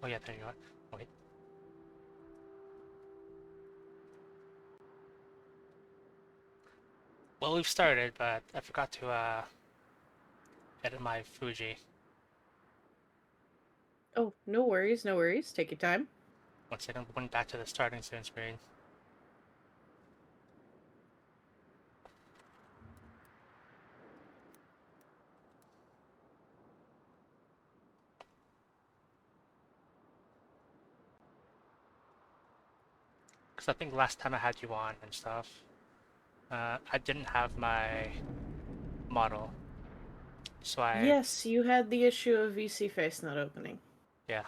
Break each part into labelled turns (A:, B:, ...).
A: Oh yeah, there you are. Wait. Well, we've started, but I forgot to edit my Fuji.
B: Oh, no worries, no worries. Take your time.
A: One second, went back to the starting soon screen. Because I think last time I had you on and stuff, I didn't have my model, so
B: Yes, you had the issue of VC face not opening.
A: yeah.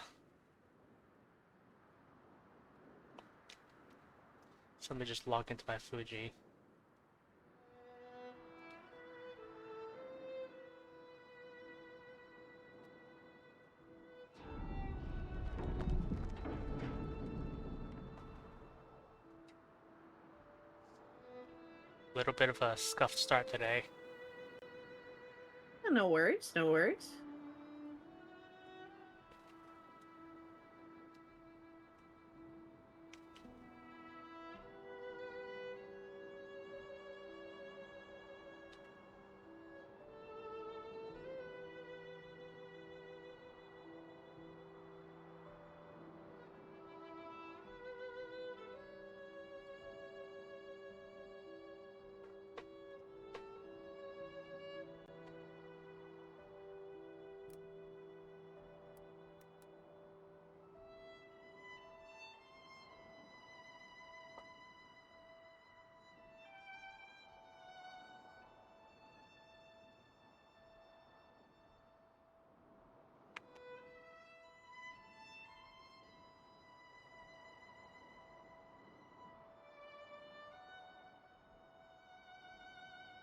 A: So let me just log into my Fuji. Little bit of a scuffed start today.
B: No worries, no worries.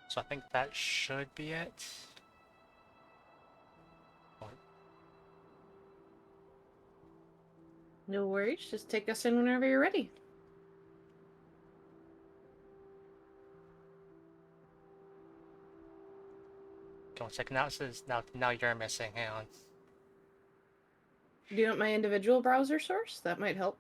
A: So I think that should be it.
B: No worries, just take us in whenever you're ready.
A: Okay, 1 second. Now it says now you're missing. Hang on.
B: Do you want my individual browser source? That might help.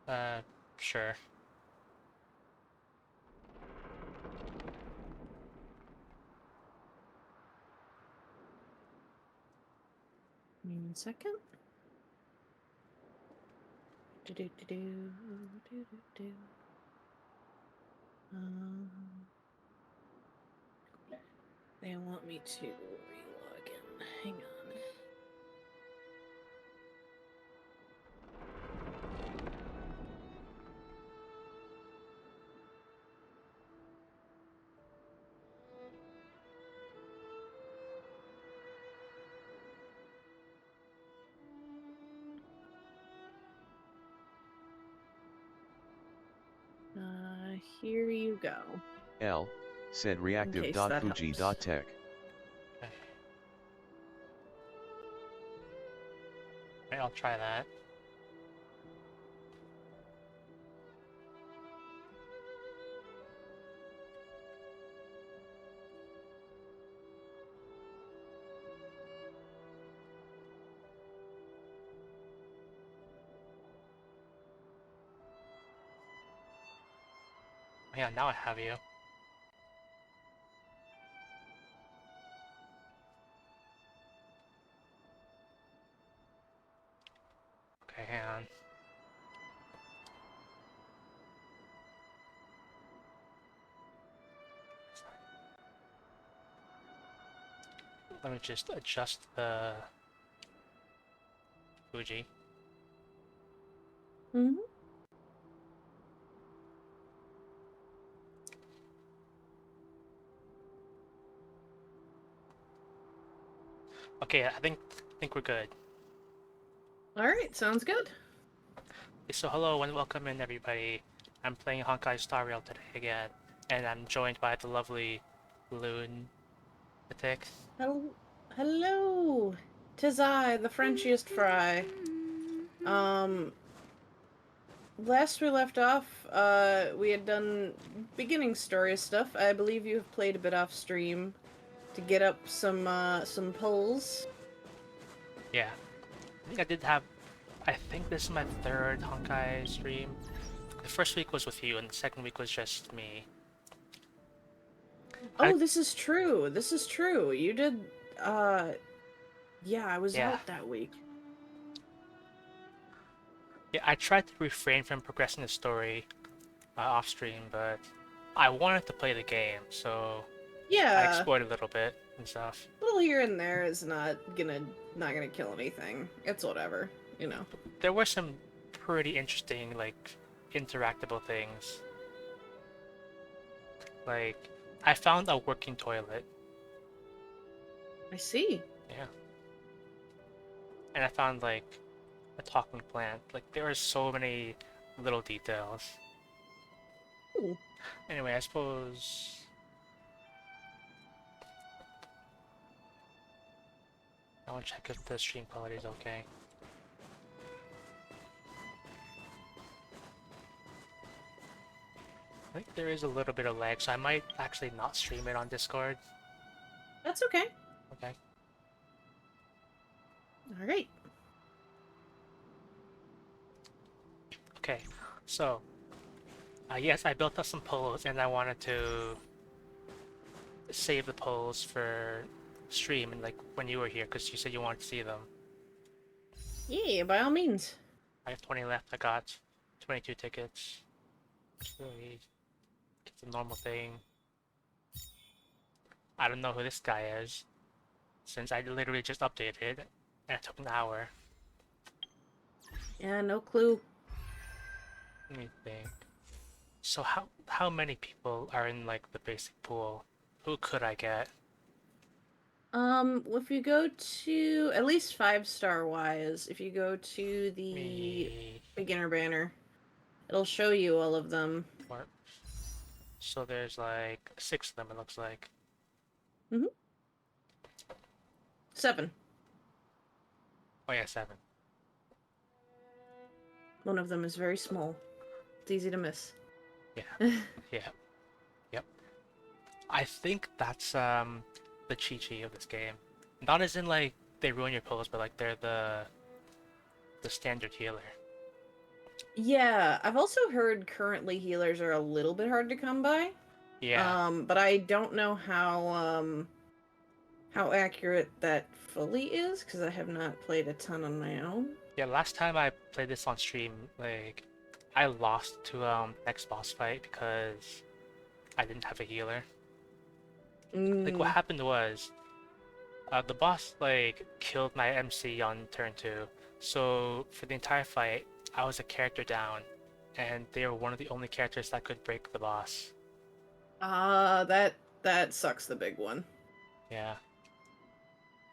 A: Uh, sure.
B: Give me 1 second. Do. They want me to relog in. Hang on. Here you go.
C: L, said
B: In case that helps.
C: reactive.fuji.tech.
A: Okay. Right, I'll try that. Yeah, now I have you. Okay, hang on. Let me just adjust the Fuji.
B: Mm-hmm.
A: Okay, I think we're good.
B: Alright, sounds good.
A: Okay, so hello and welcome in everybody. I'm playing Honkai Star Rail today again, and I'm joined by the lovely Lunatic.
B: Hello! 'Tis I, the Frenchiest fry. Um, last we left off, we had done beginning story stuff. I believe you have played a bit off stream to get up some polls.
A: Yeah. I think I did have. I think this is my third Honkai stream. The first week was with you, and the second week was just me.
B: Oh, this is true. This is true. You did. Yeah, I was
A: Yeah.
B: out that week.
A: Yeah, I tried to refrain from progressing the story off stream, but I wanted to play the game, so I
B: Yeah,
A: explored a little bit and stuff.
B: a little here and there is not gonna kill anything. It's whatever, you know.
A: There were some pretty interesting, like, interactable things. Like, I found a working toilet.
B: I see.
A: Yeah. And I found, like, a talking plant. Like, there are so many little details.
B: Ooh.
A: Anyway, I suppose... I want to check if the stream quality is okay. I think there is a little bit of lag, so I might actually not stream it on Discord.
B: That's okay.
A: Okay.
B: All right.
A: Okay, so yes, I built up some polls and I wanted to save the polls for stream and like when you were here because you said you wanted to see them.
B: Yeah, by all means.
A: I have 20 left. I got 22 tickets. Really, it's a normal thing. I don't know who this guy is since I literally just updated and it took an hour.
B: Yeah, no clue.
A: Let me think. So how many people are in like the basic pool? Who could I get?
B: If you go to at least 5-star wise, if you go to the
A: Me.
B: beginner banner, it'll show you all of them.
A: What? So there's like 6 of them, it looks like.
B: 7.
A: Oh yeah, 7.
B: One of them is very small. It's easy to miss.
A: Yeah. Yeah. Yep. I think that's the Chi-Chi of this game. Not as in like they ruin your pose, but like they're the standard healer.
B: Yeah, I've also heard currently healers are a little bit hard to come by.
A: Yeah.
B: But I don't know how accurate that fully is because I have not played a ton on my own.
A: Yeah, last time I played this on stream, like I lost to next boss fight because I didn't have a healer. Like what happened was the boss like killed my MC on turn 2. So for the entire fight, I was a character down and they were one of the only characters that could break the boss.
B: That sucks the big one.
A: Yeah.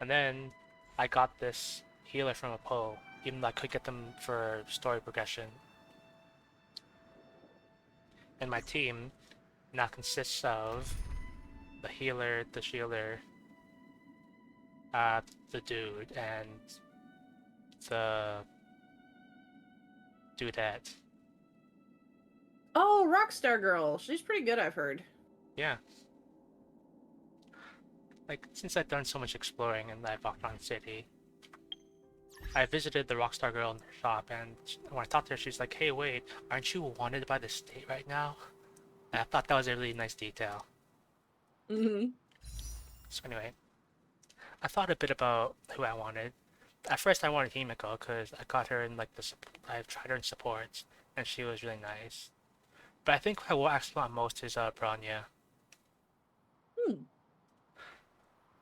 A: And then I got this healer from a pull, even though I could get them for story progression. And my team now consists of the healer, the shielder, the dude, and the dudette.
B: Oh, Rockstar Girl. She's pretty good, I've heard.
A: Yeah. Like, since I've done so much exploring in Valkron City, I visited the Rockstar Girl in her shop, and when I talked to her, she's like, "Hey, wait, aren't you wanted by the state right now?" And I thought that was a really nice detail. So anyway, I thought a bit about who I wanted. At first, I wanted Himiko because I got her in like I've tried her in supports, and she was really nice. But I think who I actually want most is Bronya.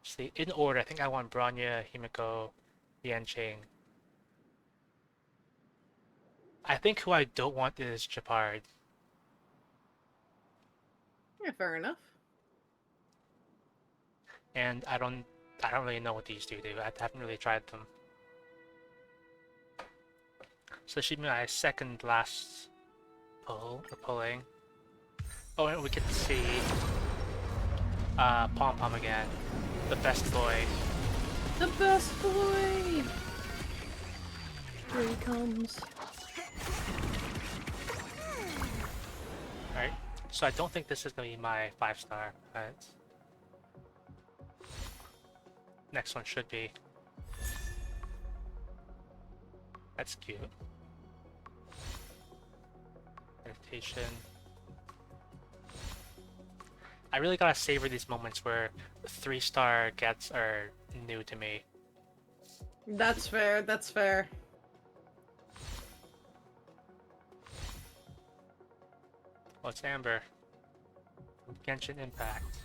A: See, in order, I think I want Bronya, Himiko, Yanqing. I think who I don't want is Japard.
B: Yeah, fair enough.
A: And I don't really know what these two do. I haven't really tried them. So this should be my second last pulling. Oh, and we get to see Pom Pom again. The best boy.
B: The best boy! Here he comes.
A: So I don't think this is gonna be my 5-star, but next one should be. That's cute. Meditation. I really gotta savor these moments where 3-star gets are new to me.
B: That's fair, that's fair.
A: Oh, it's Amber. Genshin Impact.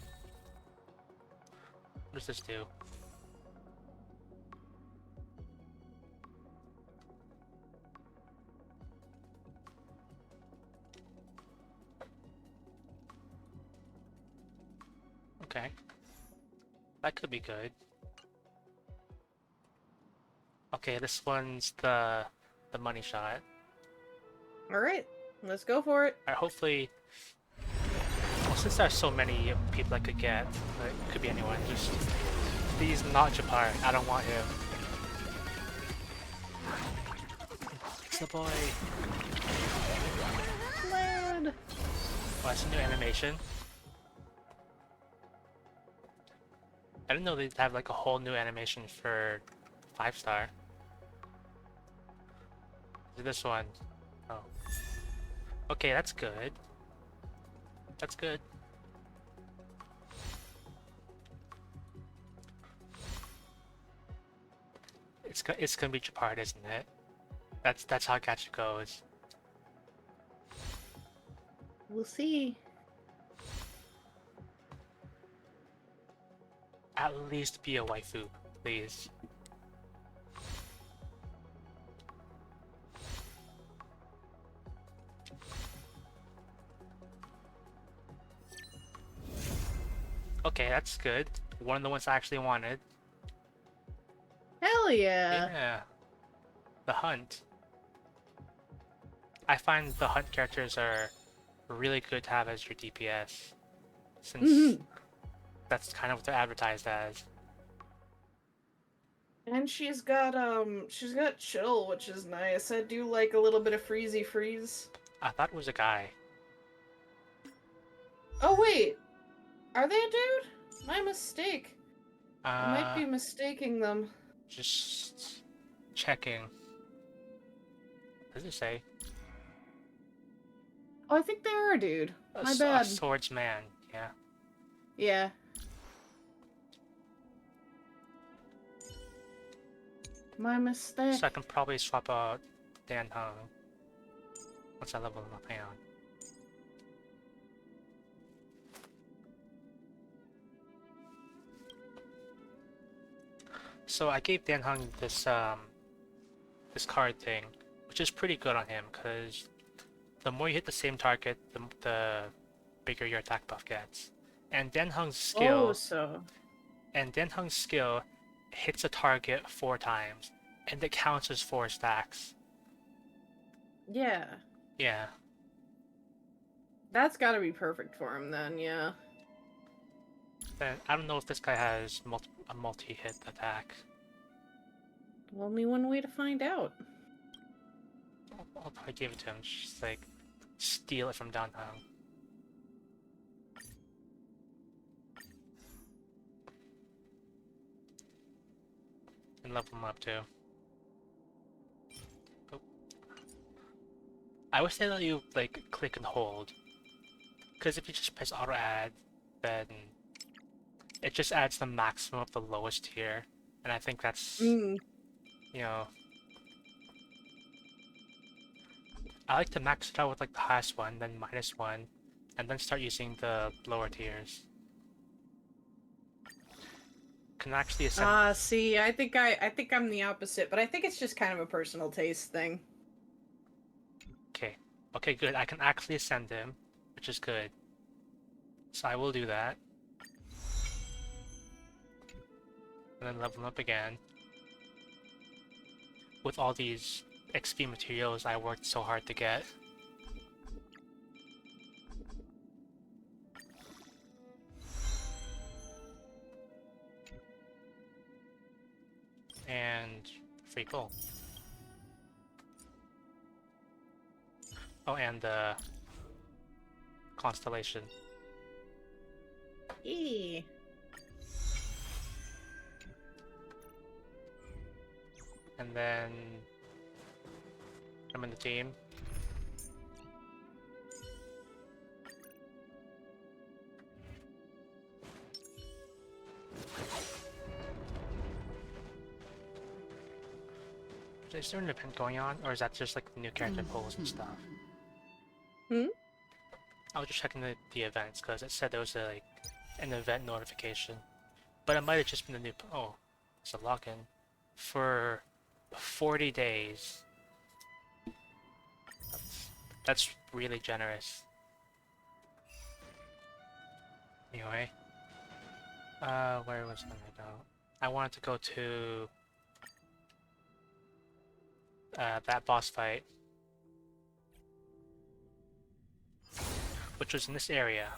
A: What does this do? Okay. That could be good. Okay, this one's the money shot.
B: Alright, let's go for it.
A: Alright, hopefully. Well, since there's so many people I could get, like, it could be anyone. Just please not Japar. I don't want him. It's the boy.
B: Land.
A: Oh, that's a new animation. I didn't know they'd have like a whole new animation for 5-star. This one. Oh. Okay, that's good. That's good. It's gonna be Japard, isn't it? That's how Gacha goes.
B: We'll see.
A: At least be a waifu, please. Okay, that's good. One of the ones I actually wanted.
B: Hell yeah.
A: Yeah. The hunt. I find the hunt characters are really good to have as your DPS. Since that's kind of what they're advertised as.
B: And she's got chill, which is nice. I do like a little bit of freezy freeze.
A: I thought it was a guy.
B: Oh wait. Are they a dude? My mistake. I might be mistaking them.
A: Just checking. What does it say?
B: Oh, I think they're a dude. My
A: A
B: bad.
A: swordsman, yeah.
B: Yeah. My mistake.
A: So I can probably swap out Dan Hung once I level him up. Hang on. So I gave Dan Hung this this card thing, which is pretty good on him because the more you hit the same target, the bigger your attack buff gets. And Dan Hung's skill hits a target 4 times, and it counts as 4 stacks.
B: Yeah.
A: Yeah.
B: That's gotta be perfect for him then, yeah.
A: Then I don't know if this guy has a multi-hit attack.
B: Only one way to find out.
A: I'll probably give it to him, just like steal it from Dan Hung. And level him up too. Oh. I wish they let you like click and hold, because if you just press auto add, then it just adds the maximum of the lowest tier, and I think that's you know, I like to max it out with like the highest one, then -1, and then start using the lower tiers. Can actually ascend.
B: See, I think I'm the opposite, but I think it's just kind of a personal taste thing.
A: Okay. Okay, good. I can actually ascend him, which is good. So I will do that. And then level him up again. With all these XP materials I worked so hard to get. And free gold. Oh, and constellation.
B: Yeah.
A: And then I'm in the team. Is there an event going on, or is that just like the new character polls and stuff?
B: Hmm?
A: I was just checking the events because it said there was like an event notification, but it might have just been the new. Oh, it's a login for 40 days. That's really generous. Anyway, where was I gonna go? I wanted to go to that boss fight, which was in this area.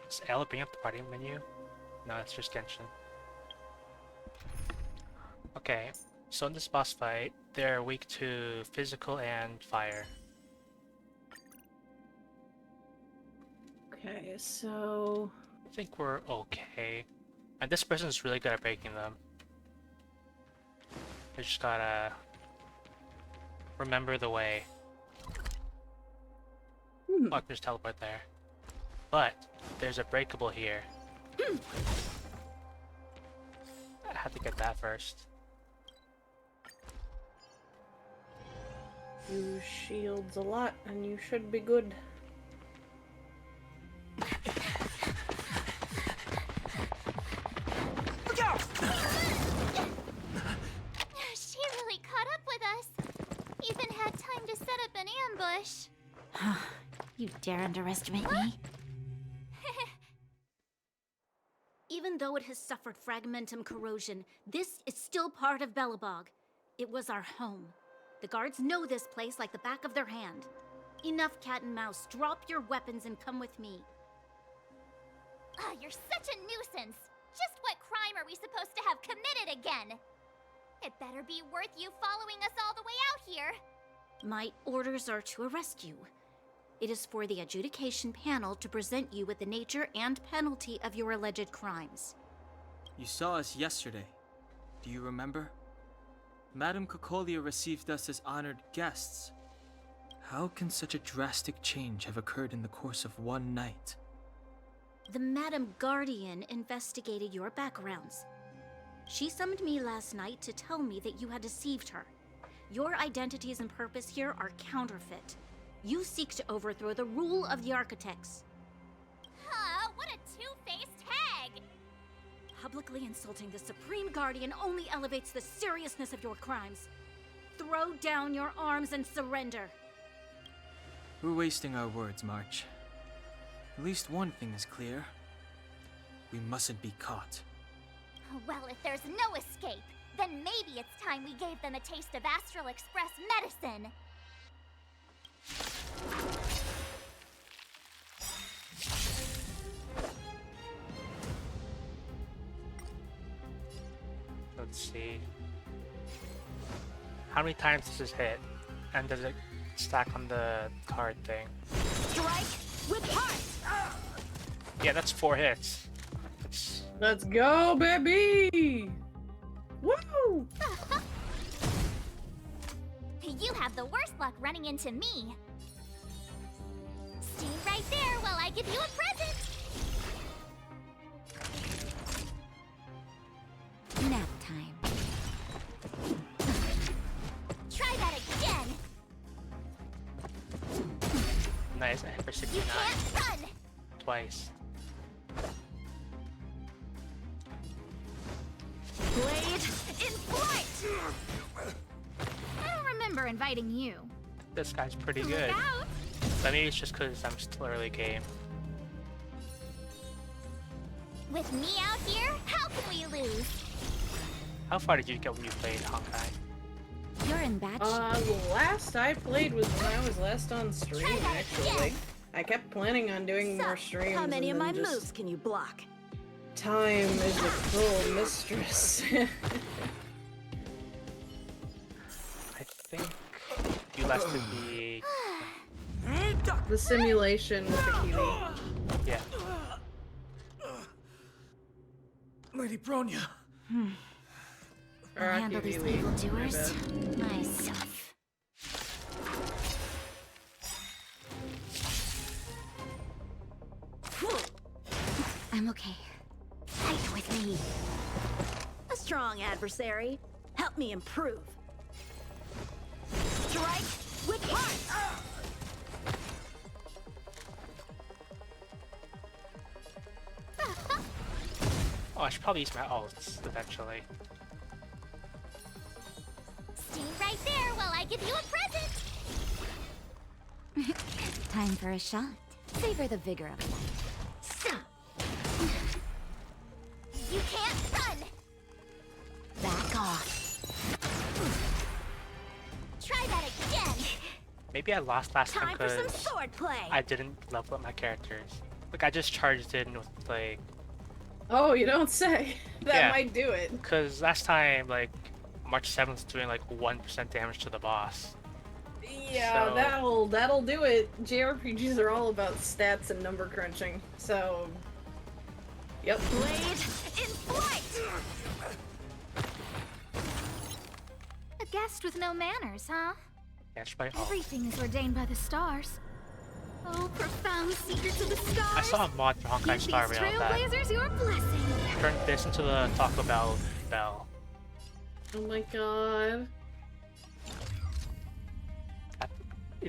A: Does L bring up the party menu? No, it's just Genshin. Okay, so in this boss fight, they're weak to physical and fire.
B: Okay, so
A: I think we're okay. And this person's really good at breaking them. We just gotta remember the way. Oh, I can just teleport there. But there's a breakable here. I had to get that first.
B: use shields a lot, and you should be good.
D: Look out!
E: She really caught up with us. Even had time to set up an ambush.
F: You dare underestimate me? Even though it has suffered fragmentum corrosion, this is still part of Belobog. It was our home. The guards know this place like the back of their hand. Enough cat and mouse. Drop your weapons and come with me.
E: Ah, you're such a nuisance. Just what crime are we supposed to have committed again? It better be worth you following us all the way out here.
F: My orders are to arrest you. It is for the adjudication panel to present you with the nature and penalty of your alleged crimes.
D: You saw us yesterday. Do you remember? Madame Cocolia received us as honored guests. How can such a drastic change have occurred in the course of one night?
F: The Madam Guardian investigated your backgrounds. She summoned me last night to tell me that you had deceived her. Your identities and purpose here are counterfeit. You seek to overthrow the rule of the Architects.
E: Huh, what a two-faced hag!
F: Publicly insulting the Supreme Guardian only elevates the seriousness of your crimes. Throw down your arms and surrender.
D: We're wasting our words, March. At least one thing is clear. We mustn't be caught.
E: Well, if there's no escape, then maybe it's time we gave them a taste of Astral Express medicine.
A: Let's see. How many times does this hit? And does it stack on the card thing?
F: Strike with heart!
A: Yeah, that's 4 hits. That's...
B: Let's go, baby! Woo!
E: You have the worst luck running into me. Stay right there while I give you a present.
F: Nap time.
E: Try that again.
A: Nice, I hit for
E: You
A: 69
E: can't run.
A: twice.
F: Blade in flight!
E: I don't remember inviting you.
A: This guy's pretty
E: Look
A: good.
E: out.
A: But maybe it's just because I'm still early game.
E: With me out here, how can we lose?
A: How far did you get when you played Honkai?
F: You're in batch.
B: Last I played was when I was last on stream,
E: Try that
B: actually.
E: again.
B: I kept planning on doing more streams.
F: How many of
B: and
F: my
B: then just
F: moves can you block?
B: Time is the cruel mistress.
A: I think You left to be
B: The simulation with Akili.
A: yeah.
D: Lady Bronya.
B: Or
F: I'll handle these
B: Akili, my
F: evildoers
B: bad.
F: myself. I'm okay. Fight with me.
G: A strong adversary. Help me improve. Strike with heart!
A: Oh, I should probably use my ults eventually.
E: Stay right there while I give you a present!
F: Time for a shot. Savor the vigor of life. So,
E: You can't run!
F: back off.
E: Try that again!
A: Maybe I lost last time
G: Time for some
A: because
G: sword play!
A: I didn't level up my characters. Like I just charged in with like,
B: Oh, you don't say. That
A: Yeah.
B: might do it.
A: because last time like March 7th's doing like 1% damage to the boss.
B: Yeah,
A: So-
B: that'll do it. JRPGs are all about stats and number crunching. So, yep.
G: Blade in flight!
E: A guest with no manners, huh?
A: Yeah, I should probably- oh.
E: Everything is ordained by the stars. Oh, profound secrets of the stars!
A: I saw a mod for Honkai
E: Give
A: Star
E: these
A: Rail that
E: trailblazers your blessing!
A: turned this into the Taco Bell bell.
B: Oh my god.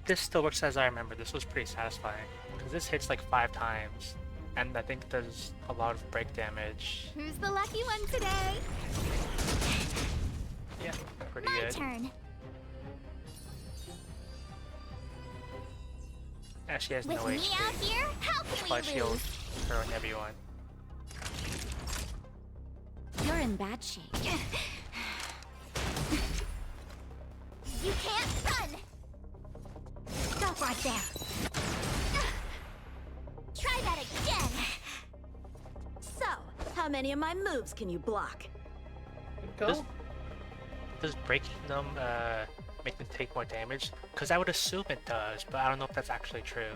A: This still works as I remember. This was pretty satisfying because this hits like 5 times, and I think does a lot of break damage.
E: Who's the lucky one today?
A: Yeah, pretty
E: My
A: good.
E: turn.
A: Actually, has
E: With
A: no
E: me
A: HP.
E: out here, how can
A: But
E: we
A: she'll
E: lose?
A: turn everyone.
F: You're in bad shape.
E: You can't run!
F: Stop right there.
E: Try that again!
G: So, how many of my moves can you block?
B: Go.
A: This- Does breaking them make them take more damage? Because I would assume it does, but I don't know if that's actually true.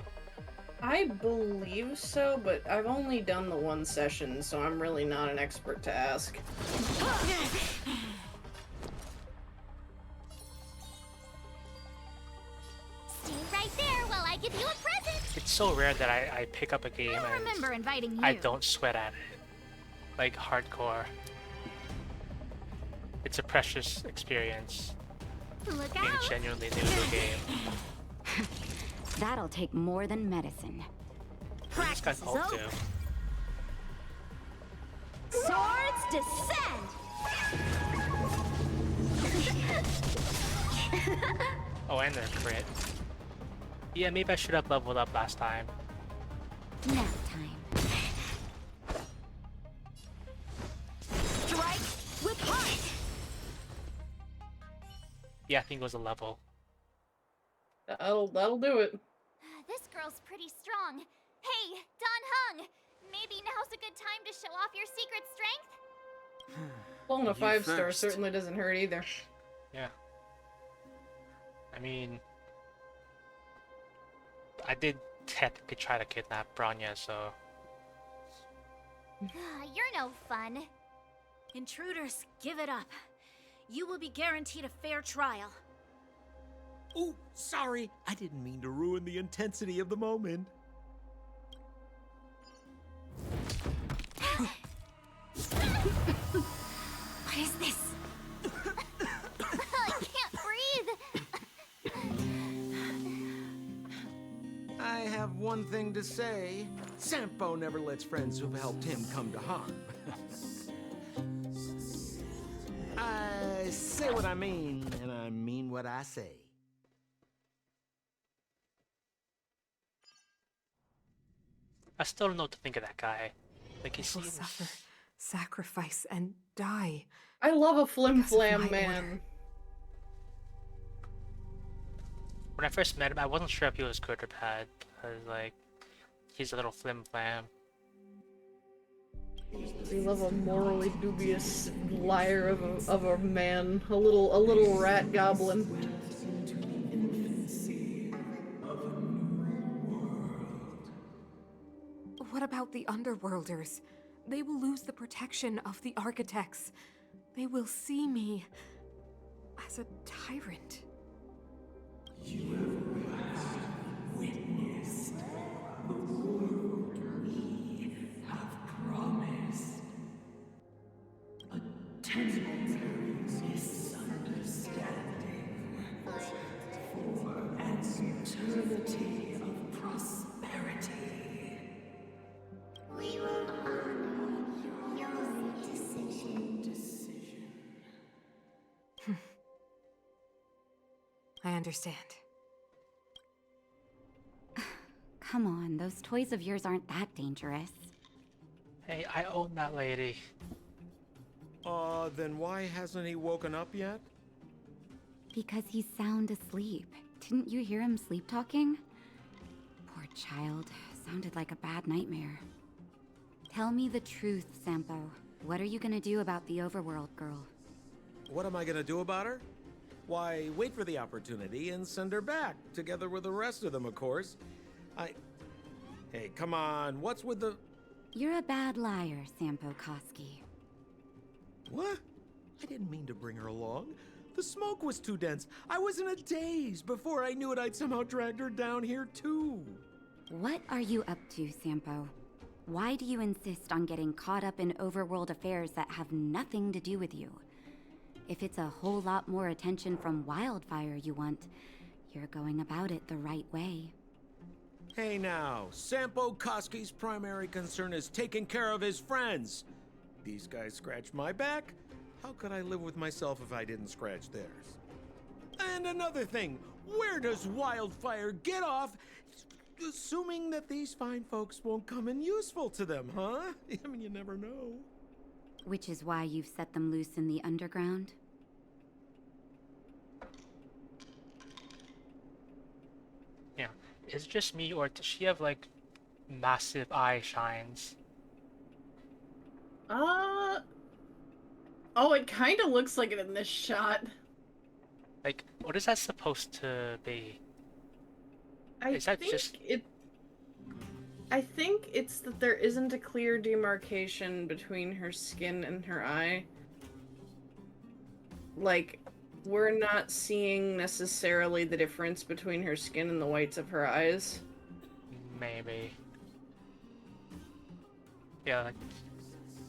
B: I believe so, but I've only done the one session, so I'm really not an expert to ask.
E: Stay right there while I give you a present!
A: It's so rare that I pick up a game
E: I
A: and
E: remember inviting you.
A: I don't sweat at it. Like hardcore. It's a precious experience
E: Look
A: being
E: out!
A: genuinely new to the game.
F: That'll take more than medicine.
A: This guy's
G: Practice is
A: ult
G: over.
A: too.
G: Swords descend!
A: Oh, and they're crit. Yeah, maybe I should have leveled up last time.
F: Nap time.
G: Strike with heart!
A: Yeah, I think it was a level.
B: That'll do it.
E: This girl's pretty strong. Hey, Don Hung! Maybe now's a good time to show off your secret strength?
B: Pulling a
D: You
B: 5-star
D: first.
B: certainly doesn't hurt either.
A: Yeah. I mean, I did technically try to kidnap Bronya, so
E: You're no fun.
F: Intruders, give it up. You will be guaranteed a fair trial.
H: Oh, sorry. I didn't mean to ruin the intensity of the moment.
F: What is this?
E: I can't breathe.
H: I have one thing to say. Sampo never lets friends who've helped him come to harm. I say what I mean, and I mean what I say.
A: I still don't know what to think of that guy. Like he
I: People
A: seems
I: suffer, sacrifice, and die.
B: I love a flim
I: Because of
B: flam
I: my
B: man.
I: order.
A: when I first met him, I wasn't sure if he was good or bad, because like he's a little flim flam.
B: We love a morally dubious liar of a man, a little rat goblin.
I: Underworlders. They will lose the protection of the architects. They will see me as a tyrant. I understand.
J: Come on, those toys of yours aren't that dangerous.
A: Hey, I own that lady.
H: Then why hasn't he woken up yet?
J: Because he's sound asleep. Didn't you hear him sleep talking? Poor child. Sounded like a bad nightmare. Tell me the truth, Sampo. What are you gonna do about the Overworld girl?
H: What am I gonna do about her? Why, wait for the opportunity and send her back, together with the rest of them, of course. Hey, come on, what's with the...
J: You're a bad liar, Sampo Koski.
H: What? I didn't mean to bring her along. The smoke was too dense. I was in a daze. Before I knew it, I'd somehow dragged her down here, too.
J: What are you up to, Sampo? Why do you insist on getting caught up in overworld affairs that have nothing to do with you? If it's a whole lot more attention from Wildfire you want, you're going about it the right way.
H: Hey now, Sampo Koski's primary concern is taking care of his friends. These guys scratched my back. How could I live with myself if I didn't scratch theirs? And another thing, where does Wildfire get off assuming that these fine folks won't come in useful to them, huh? I mean, you never know.
J: Which is why you've set them loose in the underground?
A: Yeah. Is it just me, or does she have, like, massive eye shines?
B: Oh, it kind of looks like it in this shot.
A: Like, what is that supposed to be? Is that just...
B: I think it's that there isn't a clear demarcation between her skin and her eye. Like, we're not seeing necessarily the difference between her skin and the whites of her eyes.
A: Maybe. Yeah, like,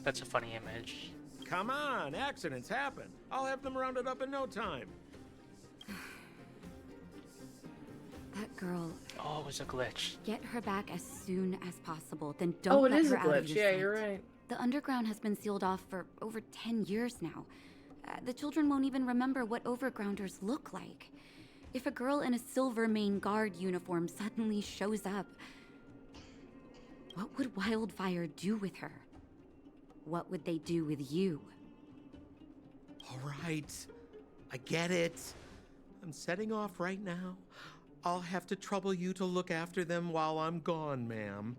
A: that's a funny image.
H: Come on, accidents happen. I'll have them rounded up in no time.
J: That girl...
A: Oh, it was a glitch.
J: Get her back as soon as possible, then don't let her out of your sight.
B: Oh, it is a glitch. Yeah, you're right.
J: The underground has been sealed off for over 10 years now. The children won't even remember what overgrounders look like. If a girl in a Silvermane Guard uniform suddenly shows up, what would Wildfire do with her? What would they do with you?
H: All right, I get it. I'm setting off right now. I'll have to trouble you to look after them while I'm gone, ma'am.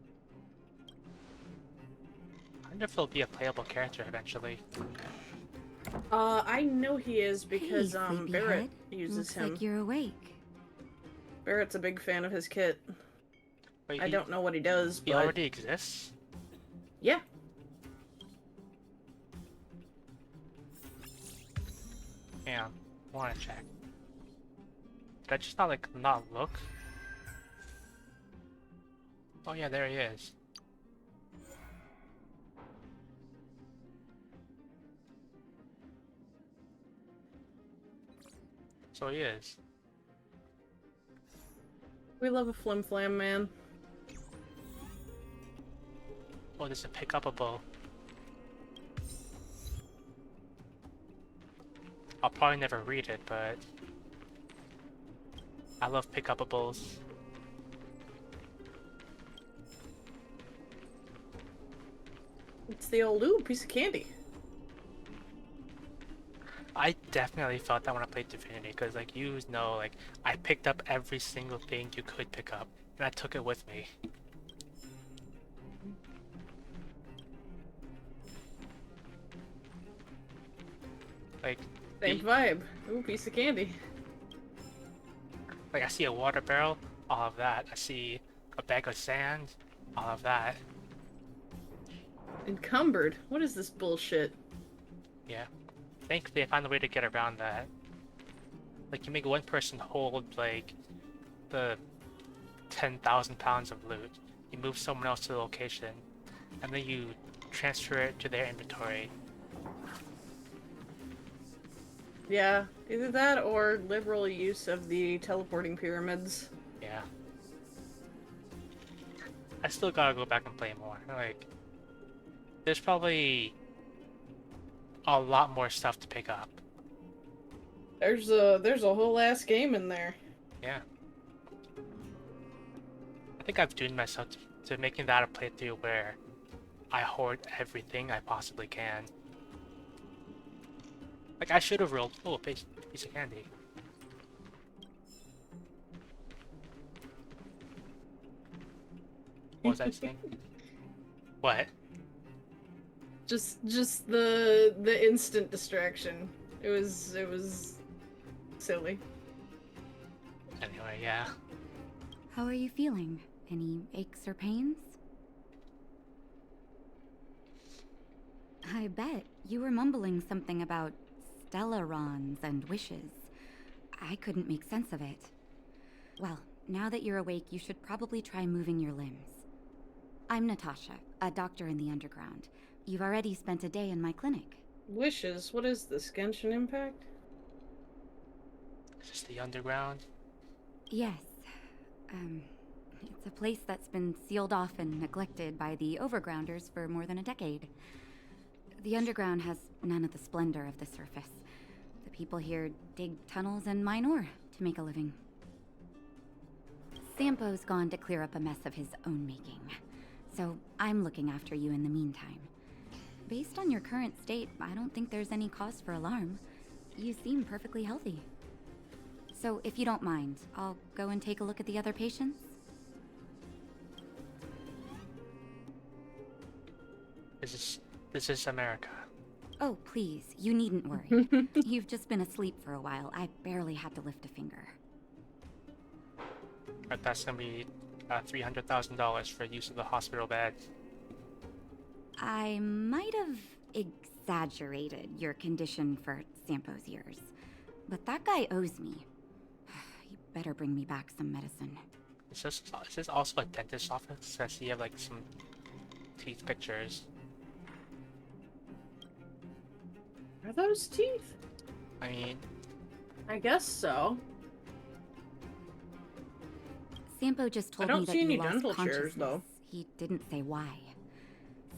A: I wonder if he'll be a playable character eventually.
B: I know he is because,
J: hey,
B: Barrett uses
J: Looks
B: him.
J: like you're awake.
B: Barrett's a big fan of his kit.
A: Wait,
B: I don't know what he does,
A: He
B: but...
A: already exists?
B: Yeah.
A: Yeah, I wanna check. Did I just not, like, not look? Oh yeah, there he is. So he is.
B: We love a flim flam, man.
A: Oh, there's a pick-upable. I'll probably never read it, but I love pick-upables.
B: It's the old ooh piece of candy.
A: I definitely felt that when I played Divinity, because like you know, like I picked up every single thing you could pick up, and I took it with me. Like
B: Same vibe. Ooh, piece of candy.
A: Like I see a water barrel, all of that. I see a bag of sand, all of that.
B: Encumbered? What is this bullshit?
A: Yeah. Thankfully, I found a way to get around that. Like, you make one person hold, like, the 10,000 pounds of loot. You move someone else to the location, and then you transfer it to their inventory.
B: Yeah, either that or liberal use of the teleporting pyramids.
A: Yeah. I still gotta go back and play more. Like, there's probably a lot more stuff to pick up.
B: There's a whole ass game in there.
A: Yeah. I think I've doomed myself to making that a playthrough where I hoard everything I possibly can. Like, I should have rolled. Oh, a piece of candy. What was I saying? What?
B: Just the instant distraction. It was silly.
A: Anyway, yeah.
J: How are you feeling? Any aches or pains? I bet you were mumbling something about stellarons and wishes. I couldn't make sense of it. Well, now that you're awake, you should probably try moving your limbs. I'm Natasha, a doctor in the underground. You've already spent a day in my clinic.
B: Wishes? What is this, Genshin Impact?
A: Is this the underground?
J: Yes. It's a place that's been sealed off and neglected by the Overgrounders for more than a decade. The underground has none of the splendor of the surface. The people here dig tunnels and mine ore to make a living. Sampo's gone to clear up a mess of his own making, so I'm looking after you in the meantime. Based on your current state, I don't think there's any cause for alarm. You seem perfectly healthy. So if you don't mind, I'll go and take a look at the other patients.
A: This is America.
J: Oh, please, you needn't worry. You've just been asleep for a while. I barely had to lift a finger.
A: But that's gonna be $300,000 for use of the hospital bed.
J: I might have exaggerated your condition for Sampo's years, but that guy owes me. You better bring me back some medicine.
A: Is this also a dentist's office? I see you have like some teeth pictures.
B: Are those teeth?
A: I mean,
B: I guess so.
J: Sampo just told
B: I don't
J: me that
B: see
J: you
B: any
J: lost
B: dental chairs,
J: consciousness.
B: though.
J: He didn't say why.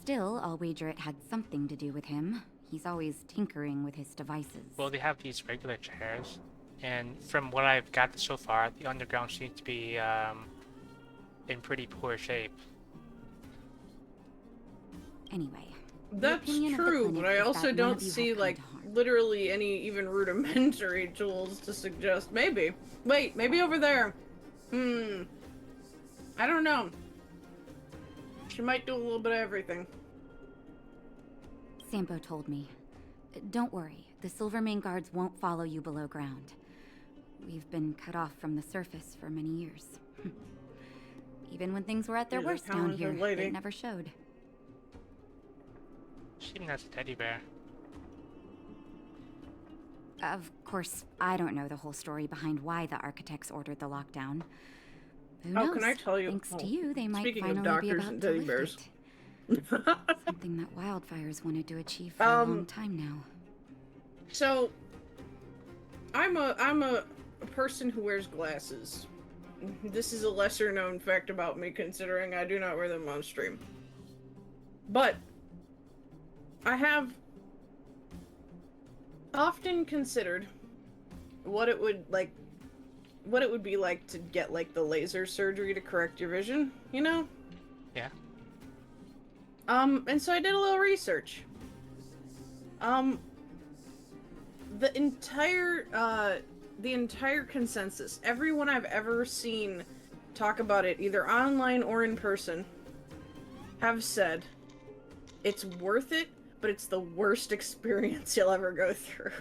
J: Still, I'll wager it had something to do with him. He's always tinkering with his devices.
A: well, they have these regular chairs, and from what I've gathered so far, the underground seems to be in pretty poor shape.
J: Anyway. the
B: That's
J: opinion of the
B: true,
J: clinic
B: but I
J: is
B: also
J: that none
B: don't
J: of you
B: see,
J: have come
B: like,
J: to harm.
B: literally any even rudimentary tools to suggest. Maybe. Wait, maybe over there. I don't know. She might do a little bit of everything.
J: Sampo told me. Don't worry, the Silvermane guards won't follow you below ground. We've been cut off from the surface for many years. Even when things were at their
B: She's a
J: worst down here,
B: talented lady.
A: Oh,
J: it never showed.
A: She even has a teddy bear.
J: Of course, I don't know the whole story behind why the architects ordered the lockdown. Who knows?
B: Oh, can I tell you?
J: Thanks to
B: oh,
J: you, they might
B: speaking of
J: finally be
B: doctors
J: about
B: and
J: to
B: teddy
J: lift
B: bears.
J: it. Something that wildfires wanted to achieve for a long time now.
B: So, I'm a person who wears glasses. This is a lesser known fact about me, considering I do not wear them on stream. But I have often considered what it would be like to get like the laser surgery to correct your vision, you know?
A: Yeah.
B: And so I did a little research. The entire consensus, everyone I've ever seen talk about it, either online or in person, have said it's worth it, but it's the worst experience you'll ever go through.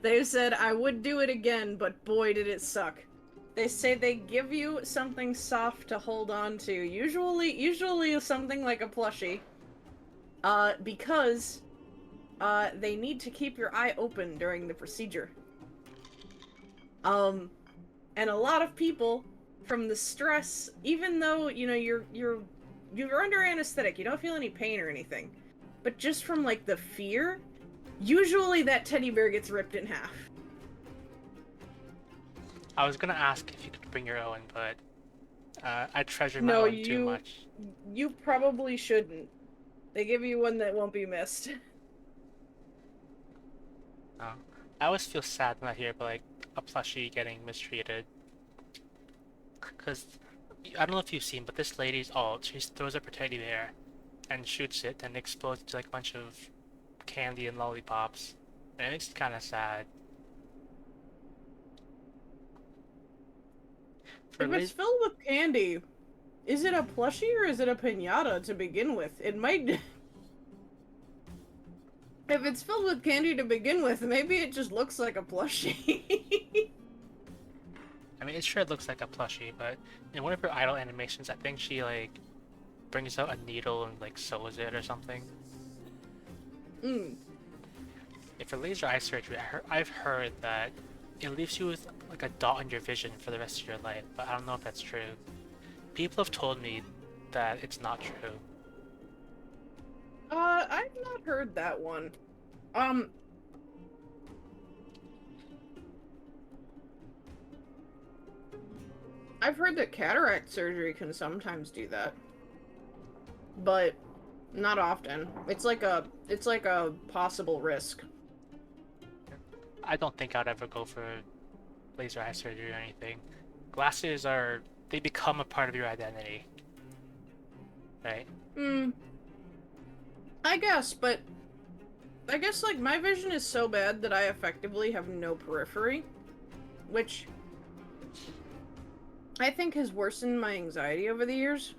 B: They've said, I would do it again, but boy did it suck. They say they give you something soft to hold on to. Usually something like a plushie. Because they need to keep your eye open during the procedure. And a lot of people, from the stress, even though, you know, you're under anesthetic, you don't feel any pain or anything, but just from, like, the fear, usually that teddy bear gets ripped in half.
A: I was gonna ask if you could bring your own, but I treasure my own too much.
B: You probably shouldn't. They give you one that won't be missed.
A: Oh. I always feel sad when I hear about, like, a plushie getting mistreated. Because, I don't know if you've seen, but this lady's ult, she throws up her teddy bear and shoots it and explodes into, like, a bunch of candy and lollipops. And it makes it kind of sad.
B: If it's filled with candy, is it a plushie or is it a piñata to begin with? It might... If it's filled with candy to begin with, maybe it just looks like a plushie.
A: I mean, it sure looks like a plushie, but in one of her idle animations, I think she, like, brings out a needle and, like, sews it or something. If for laser eye surgery, I've heard that it leaves you with, like, a dot on your vision for the rest of your life, but I don't know if that's true. People have told me that it's not true.
B: I've not heard that one. I've heard that cataract surgery can sometimes do that. But not often. It's like a possible risk.
A: I don't think I'd ever go for laser eye surgery or anything. Glasses they become a part of your identity. Right?
B: I guess, but I guess, like, my vision is so bad that I effectively have no periphery, which I think has worsened my anxiety over the years.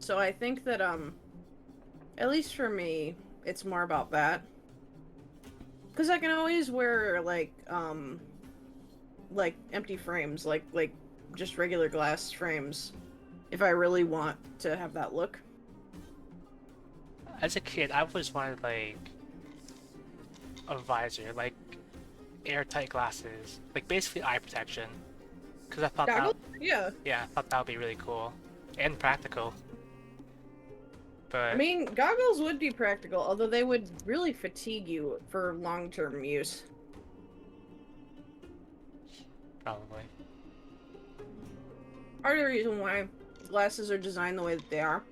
B: So I think that, at least for me, it's more about that. Because I can always wear, like empty frames, like just regular glass frames, if I really want to have that look.
A: As a kid, I always wanted, like, a visor, like, airtight glasses, like, basically eye protection. Because I thought
B: Goggles? Yeah,
A: I thought that would be really cool. And practical. But...
B: I mean, goggles would be practical, although they would really fatigue you for long-term use.
A: Probably.
B: Part of the reason why glasses are designed the way that they are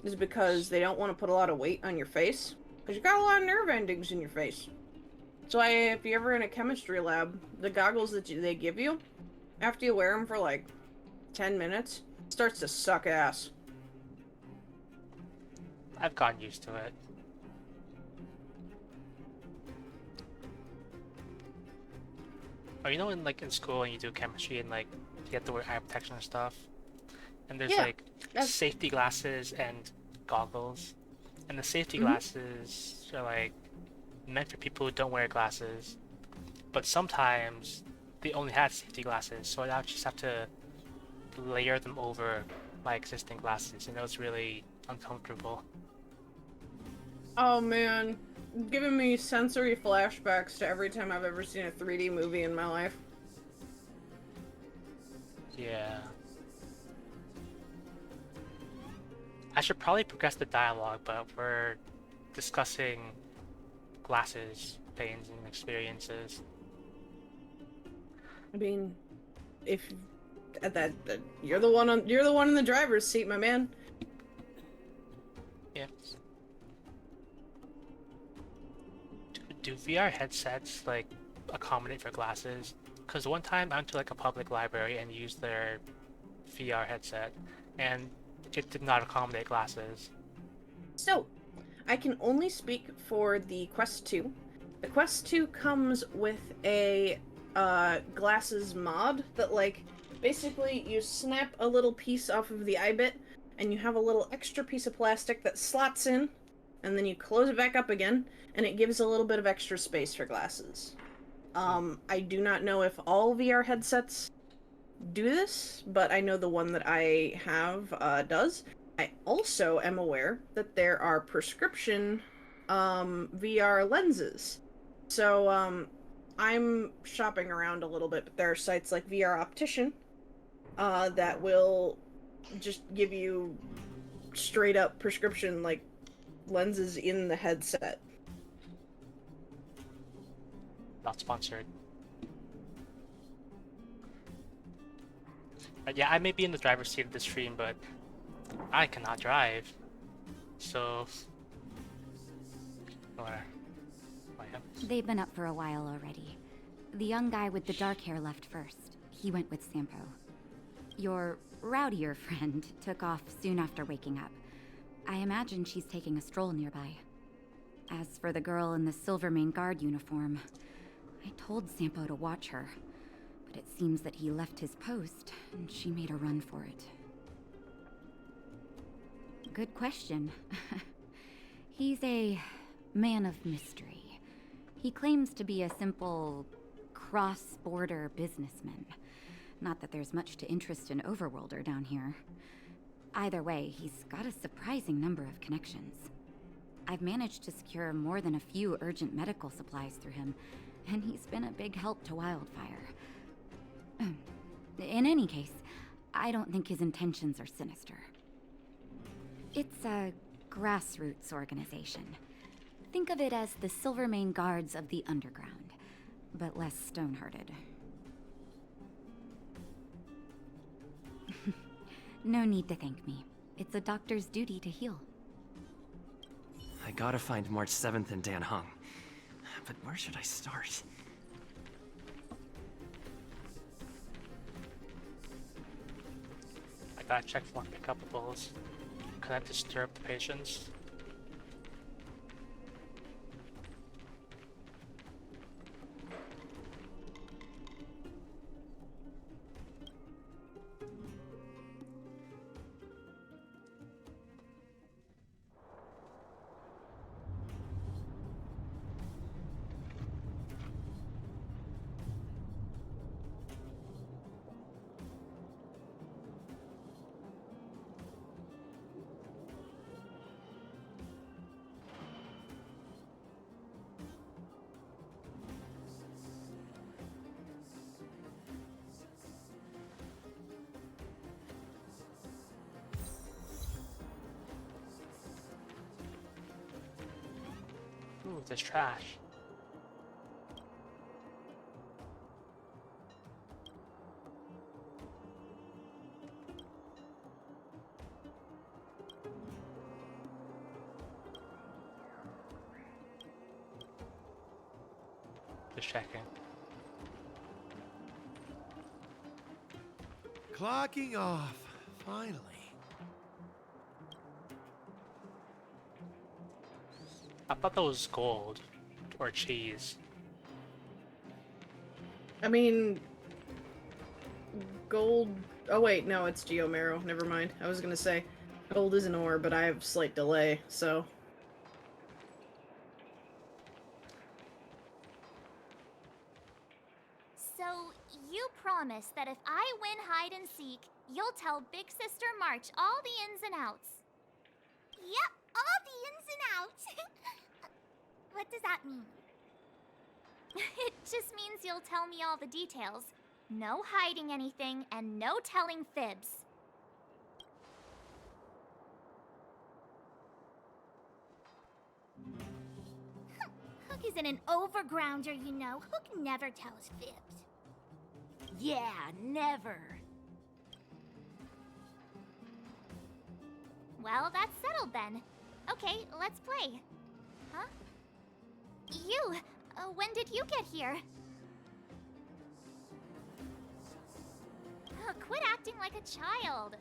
B: is because they don't want to put a lot of weight on your face. Because you got a lot of nerve endings in your face. So if you're ever in a chemistry lab, the goggles that they give you, after you wear them for like 10 minutes, it starts to suck ass.
A: I've gotten used to it. Oh, you know, in school when you do chemistry and, like, you have to wear eye protection and stuff, and there's safety glasses and goggles, and the safety glasses are, like, meant for people who don't wear glasses, but sometimes they only had safety glasses, so I just have to layer them over my existing glasses, and it was really uncomfortable.
B: Oh man, giving me sensory flashbacks to every time I've ever seen a 3D movie in my life.
A: Yeah. I should probably progress the dialogue, but we're discussing glasses, pains, and experiences.
B: I mean, if you're the one in the driver's seat, my man.
A: Yeah. Do VR headsets, like, accommodate for glasses? Because one time I went to, like, a public library and used their VR headset, and it did not accommodate glasses.
B: So, I can only speak for the Quest 2. The Quest 2 comes with a glasses mod that, like, basically you snap a little piece off of the eye bit, and you have a little extra piece of plastic that slots in, and then you close it back up again, and it gives a little bit of extra space for glasses. I do not know if all VR headsets do this, but I know the one that I have does. I also am aware that there are prescription VR lenses. So I'm shopping around a little bit, but there are sites like VR Optician that will just give you straight up prescription like lenses in the headset.
A: Not sponsored. Yeah, I may be in the driver's seat of the stream, but I cannot drive. So,
J: They've been up for a while already. The young guy with the dark hair left first. He went with Sampo. Your rowdier friend took off soon after waking up. I imagine she's taking a stroll nearby. As for the girl in the Silvermane Guard uniform, I told Sampo to watch her, but it seems that he left his post and she made a run for it. Good question. He's a man of mystery. He claims to be a simple cross-border businessman. Not that there's much to interest an overworlder down here. Either way, he's got a surprising number of connections. I've managed to secure more than a few urgent medical supplies through him, and he's been a big help to Wildfire. In any case, I don't think his intentions are sinister. It's a grassroots organization. Think of it as the Silvermane Guards of the Underground, but less stone-hearted. No need to thank me. It's a doctor's duty to heal.
K: I gotta find March 7th and Dan Heng. But where should I start?
A: I gotta check for pickupables. Can I disturb the patients? Ooh, there's trash. Just checking.
H: Clocking off, finally.
A: I thought that was gold or cheese.
B: I mean, gold. Oh wait, no, it's Geomero. Never mind. I was gonna say gold is an ore, but I have slight delay, so.
E: So, you promise that if I win hide and seek, you'll tell Big Sister March all the ins and outs. Yep, all the ins and outs. What does that mean? It just means you'll tell me all the details. No hiding anything, and no telling fibs. Hook isn't an overgrounder, you know. Hook never tells fibs.
G: Yeah, never.
E: Well, that's settled then. Okay, let's play. Huh? You! When did you get here? Quit acting like a child.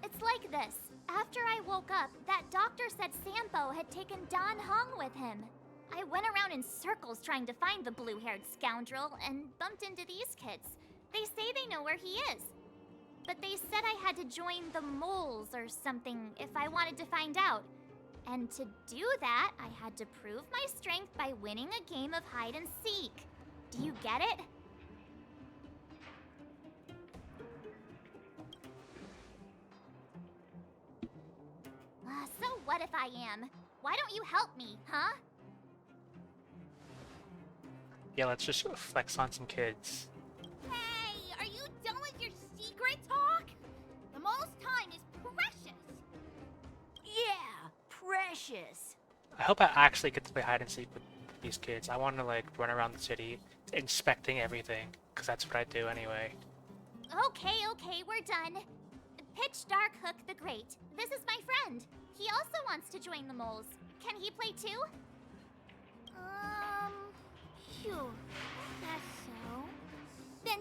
E: It's like this. After I woke up, that doctor said Sampo had taken Dan Heng with him. I went around in circles trying to find the blue-haired scoundrel and bumped into these kids. They say they know where he is. But they said I had to join the moles or something if I wanted to find out. And to do that, I had to prove my strength by winning a game of hide and seek. Do you get it? So what if I am? Why don't you help me, huh?
A: Yeah, let's just flex on some kids.
E: Hey, are you done with your secret talk? The most time is precious.
G: Yeah, precious.
A: I hope I actually get to play hide and seek with these kids. I want to like run around the city inspecting everything, because that's what I do anyway.
E: Okay, we're done. Pitch Dark Hook the Great. This is my friend. He also wants to join the moles. Can he play too? Phew. That's so. Then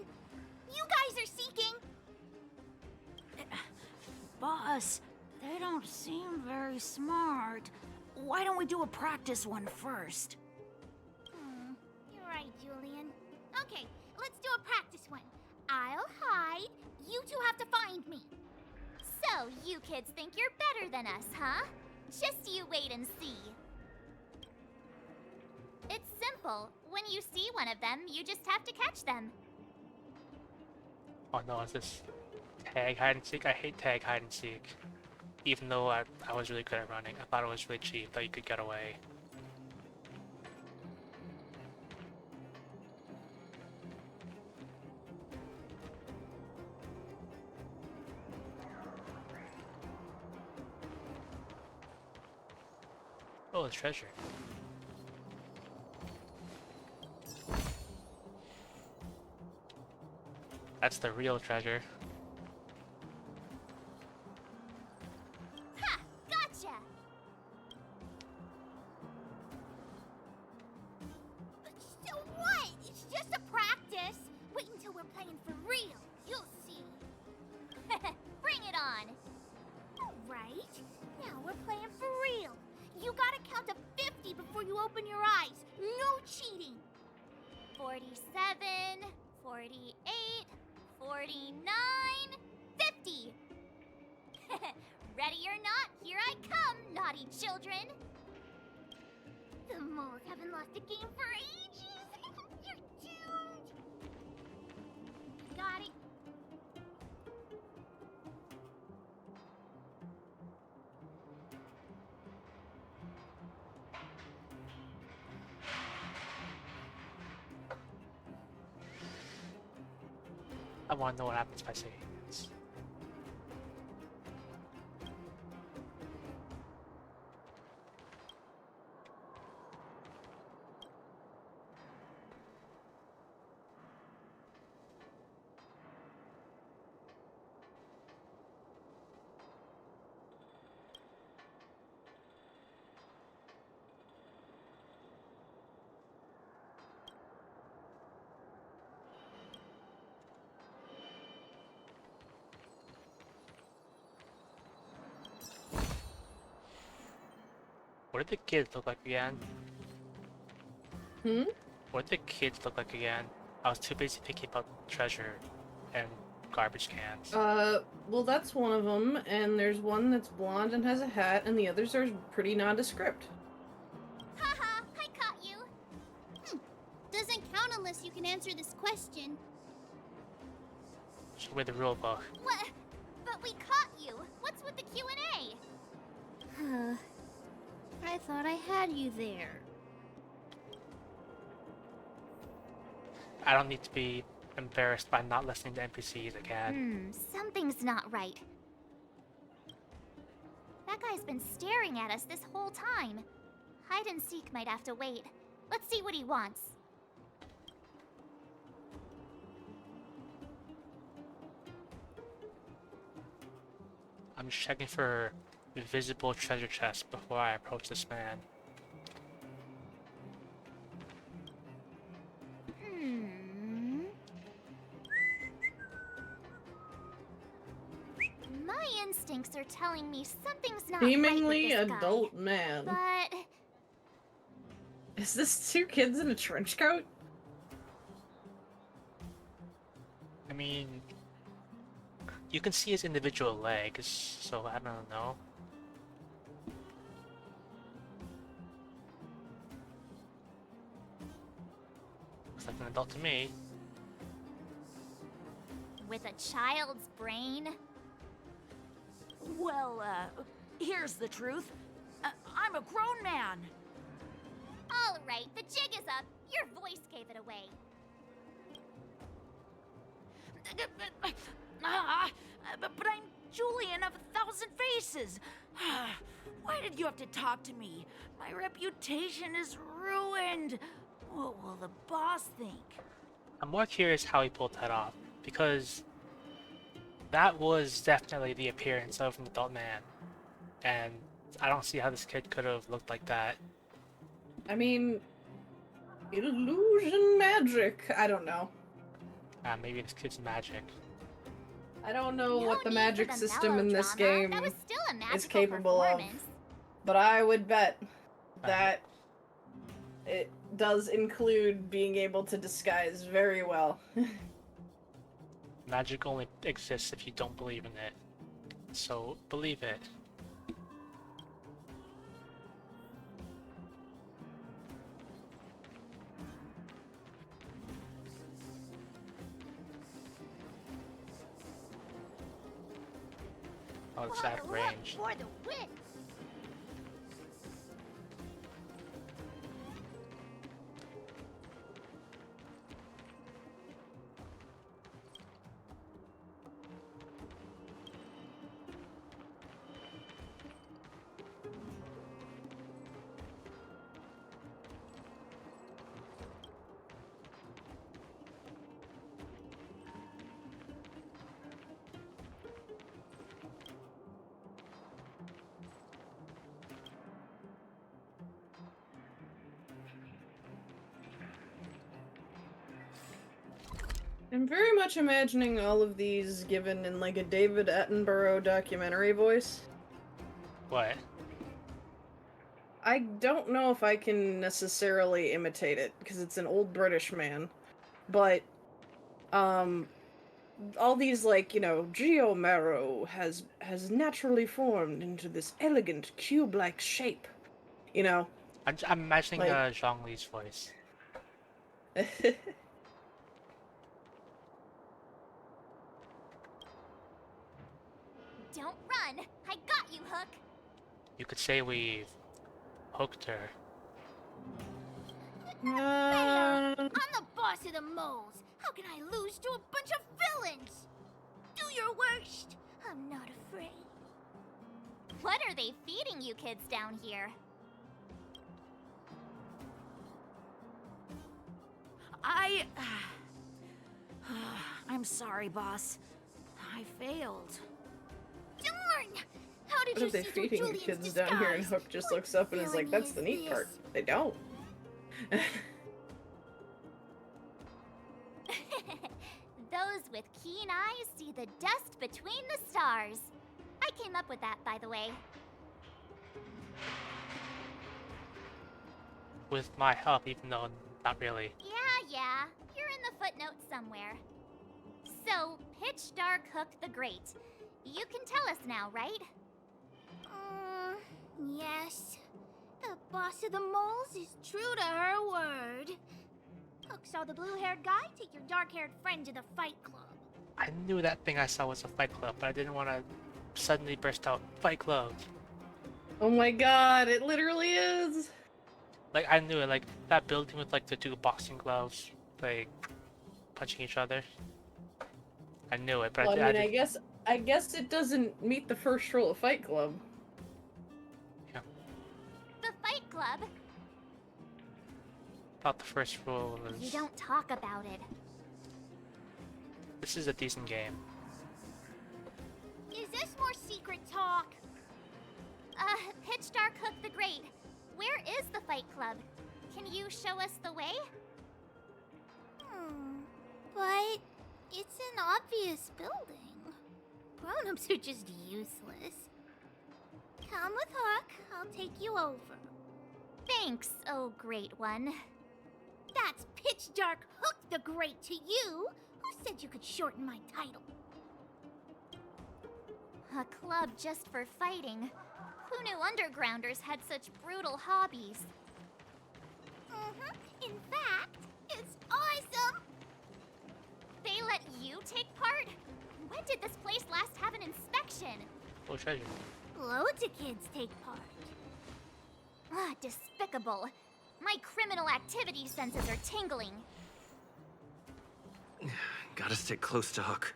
E: you guys are seeking.
G: Boss, they don't seem very smart. Why don't we do a practice one first?
E: You're right, Julian. Okay, let's do a practice one. I'll hide. You two have to find me. So, you kids think you're better than us, huh? Just you wait and see. It's simple. When you see one of them, you just have to catch them.
A: Oh no, is this tag hide and seek? I hate tag hide and seek. Even though I was really good at running. I thought it was really cheap, that you could get away. Oh, it's treasure. That's the real treasure.
E: Ha! Gotcha! So what? It's just a practice. Wait until we're playing for real. You'll see. Bring it on. All right. Now we're playing for real. You gotta count to 50 before you open your eyes. No cheating. 47, 48, 49, 50. Ready or not, here I come, naughty children. The moles haven't lost a game for ages. You're doomed. Got it.
A: I want to know what happens if I say yes. What did the kids look like again? What did the kids look like again? I was too busy thinking about treasure and garbage cans.
B: Well, that's one of them, and there's one that's blonde and has a hat, and the others are pretty nondescript.
E: Haha, I caught you. Doesn't count unless you can answer this question.
A: Show me the rule book.
E: What? But we caught you. What's with the Q&A? I thought I had you there.
A: I don't need to be embarrassed by not listening to NPCs again.
E: Something's not right. That guy's been staring at us this whole time. Hide and seek might have to wait. Let's see what he wants.
A: I'm just checking for visible treasure chests before I approach this man.
E: My instincts are telling me something's not
B: Seemingly
E: right with this
B: adult
E: guy.
B: man.
E: But
B: Is this two kids in a trench coat?
A: I mean, you can see his individual legs, so I don't know. Looks like an adult to me.
E: with a child's brain?
G: Well, Here's the truth. I'm a grown man.
E: All right, the jig is up. Your voice gave it away.
G: But I'm Julian of 1,000 Faces. Why did you have to talk to me? My reputation is ruined. What will the boss think?
A: I'm more curious how he pulled that off, because that was definitely the appearance of an adult man, and I don't see how this kid could have looked like that.
B: I mean, illusion magic. I don't know.
A: Maybe this kid's magic.
B: I don't know
E: No
B: what the
E: need
B: magic
E: for the
B: system in this
E: melodrama.
B: game
E: That was still a magical
B: is capable of,
E: performance.
B: but I would bet that it does include being able to disguise very well.
A: Magic only exists if you don't believe in it. So, believe it. Oh, it's out of range.
E: For the win.
B: I'm very much imagining all of these given in like a David Attenborough documentary voice.
A: What?
B: I don't know if I can necessarily imitate it because it's an old British man, but all these like, you know, Geomarrow has like formed into this elegant cube-like shape, you know.
A: I'm imagining
B: Like-
A: Zhongli's voice.
E: Don't run. I got you, Hook.
A: You could say we've hooked her.
E: I'm the boss of the moles. How can I lose to a bunch of villains? Do your worst. I'm not afraid. What are they feeding you kids down here?
G: I'm sorry, boss. I failed.
E: Darn! How did
B: What
E: you
B: if they
E: see through
B: feeding the
E: Julian's
B: kids down here and
E: disguise?
B: Hook just
E: What
B: looks up and is like,
E: villainy
B: that's the
E: is
B: neat part.
E: this?
B: They don't.
E: Those with keen eyes see the dust between the stars. I came up with that, by the way.
A: With my help, even though not really.
E: Yeah. You're in the footnotes somewhere. So, Pitch Dark Hook the Great. You can tell us now, right? Yes. The boss of the moles is true to her word. Hook saw the blue-haired guy take your dark-haired friend to the fight club.
A: I knew that thing I saw was a Fight Club, but I didn't want to suddenly burst out Fight Club.
B: Oh my god, it literally is!
A: Like, I knew it, like, that building with, like, the two boxing gloves, like, punching each other. I knew it, but
B: Well,
A: I
B: I mean,
A: didn't...
B: I guess it doesn't meet the first rule of Fight Club.
E: The Fight Club?
A: Thought the first rule was...
E: You don't talk about it.
A: This is a decent game.
E: Is this more secret talk? Pitch Dark Hook the Great. Where is the Fight Club? Can you show us the way? But it's an obvious building. Grown-ups are just useless. Come with Hook. I'll take you over. Thanks, oh great one. That's Pitch Dark Hook the Great to you. Who said you could shorten my title? A club just for fighting. Who knew undergrounders had such brutal hobbies? In fact, it's awesome! They let you take part? When did this place last have an inspection?
A: Oh, treasure.
E: Loads of kids take part. Ah, despicable. My criminal activity senses are tingling.
K: Gotta stay close to Hook.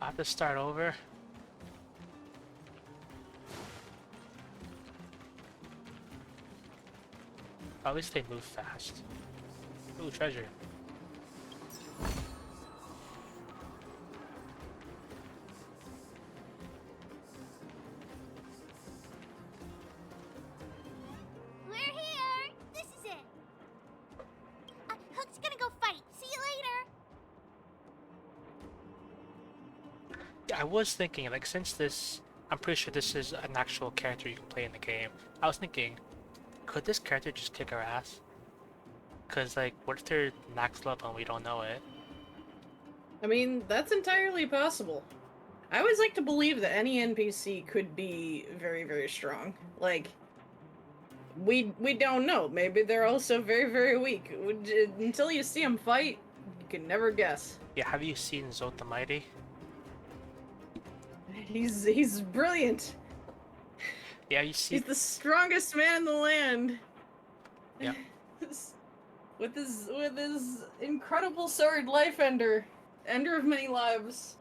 A: I have to start over. At least they move fast. Ooh, treasure.
E: We're here! This is it! Hook's gonna go fight. See you later!
A: Yeah, I was thinking, like, since this... I'm pretty sure this is an actual character you can play in the game. I was thinking, could this character just kick our ass? Cause, like, what if they're max level and we don't know it?
B: I mean, that's entirely possible. I always like to believe that any NPC could be very, very strong. Like, we don't know. Maybe they're also very, very weak. Until you see them fight, you can never guess.
A: Yeah, have you seen Zod the Mighty?
B: He's brilliant.
A: Yeah, you see...
B: He's the strongest man in the land.
A: Yeah.
B: with his incredible sword, Life Ender. Ender of many lives.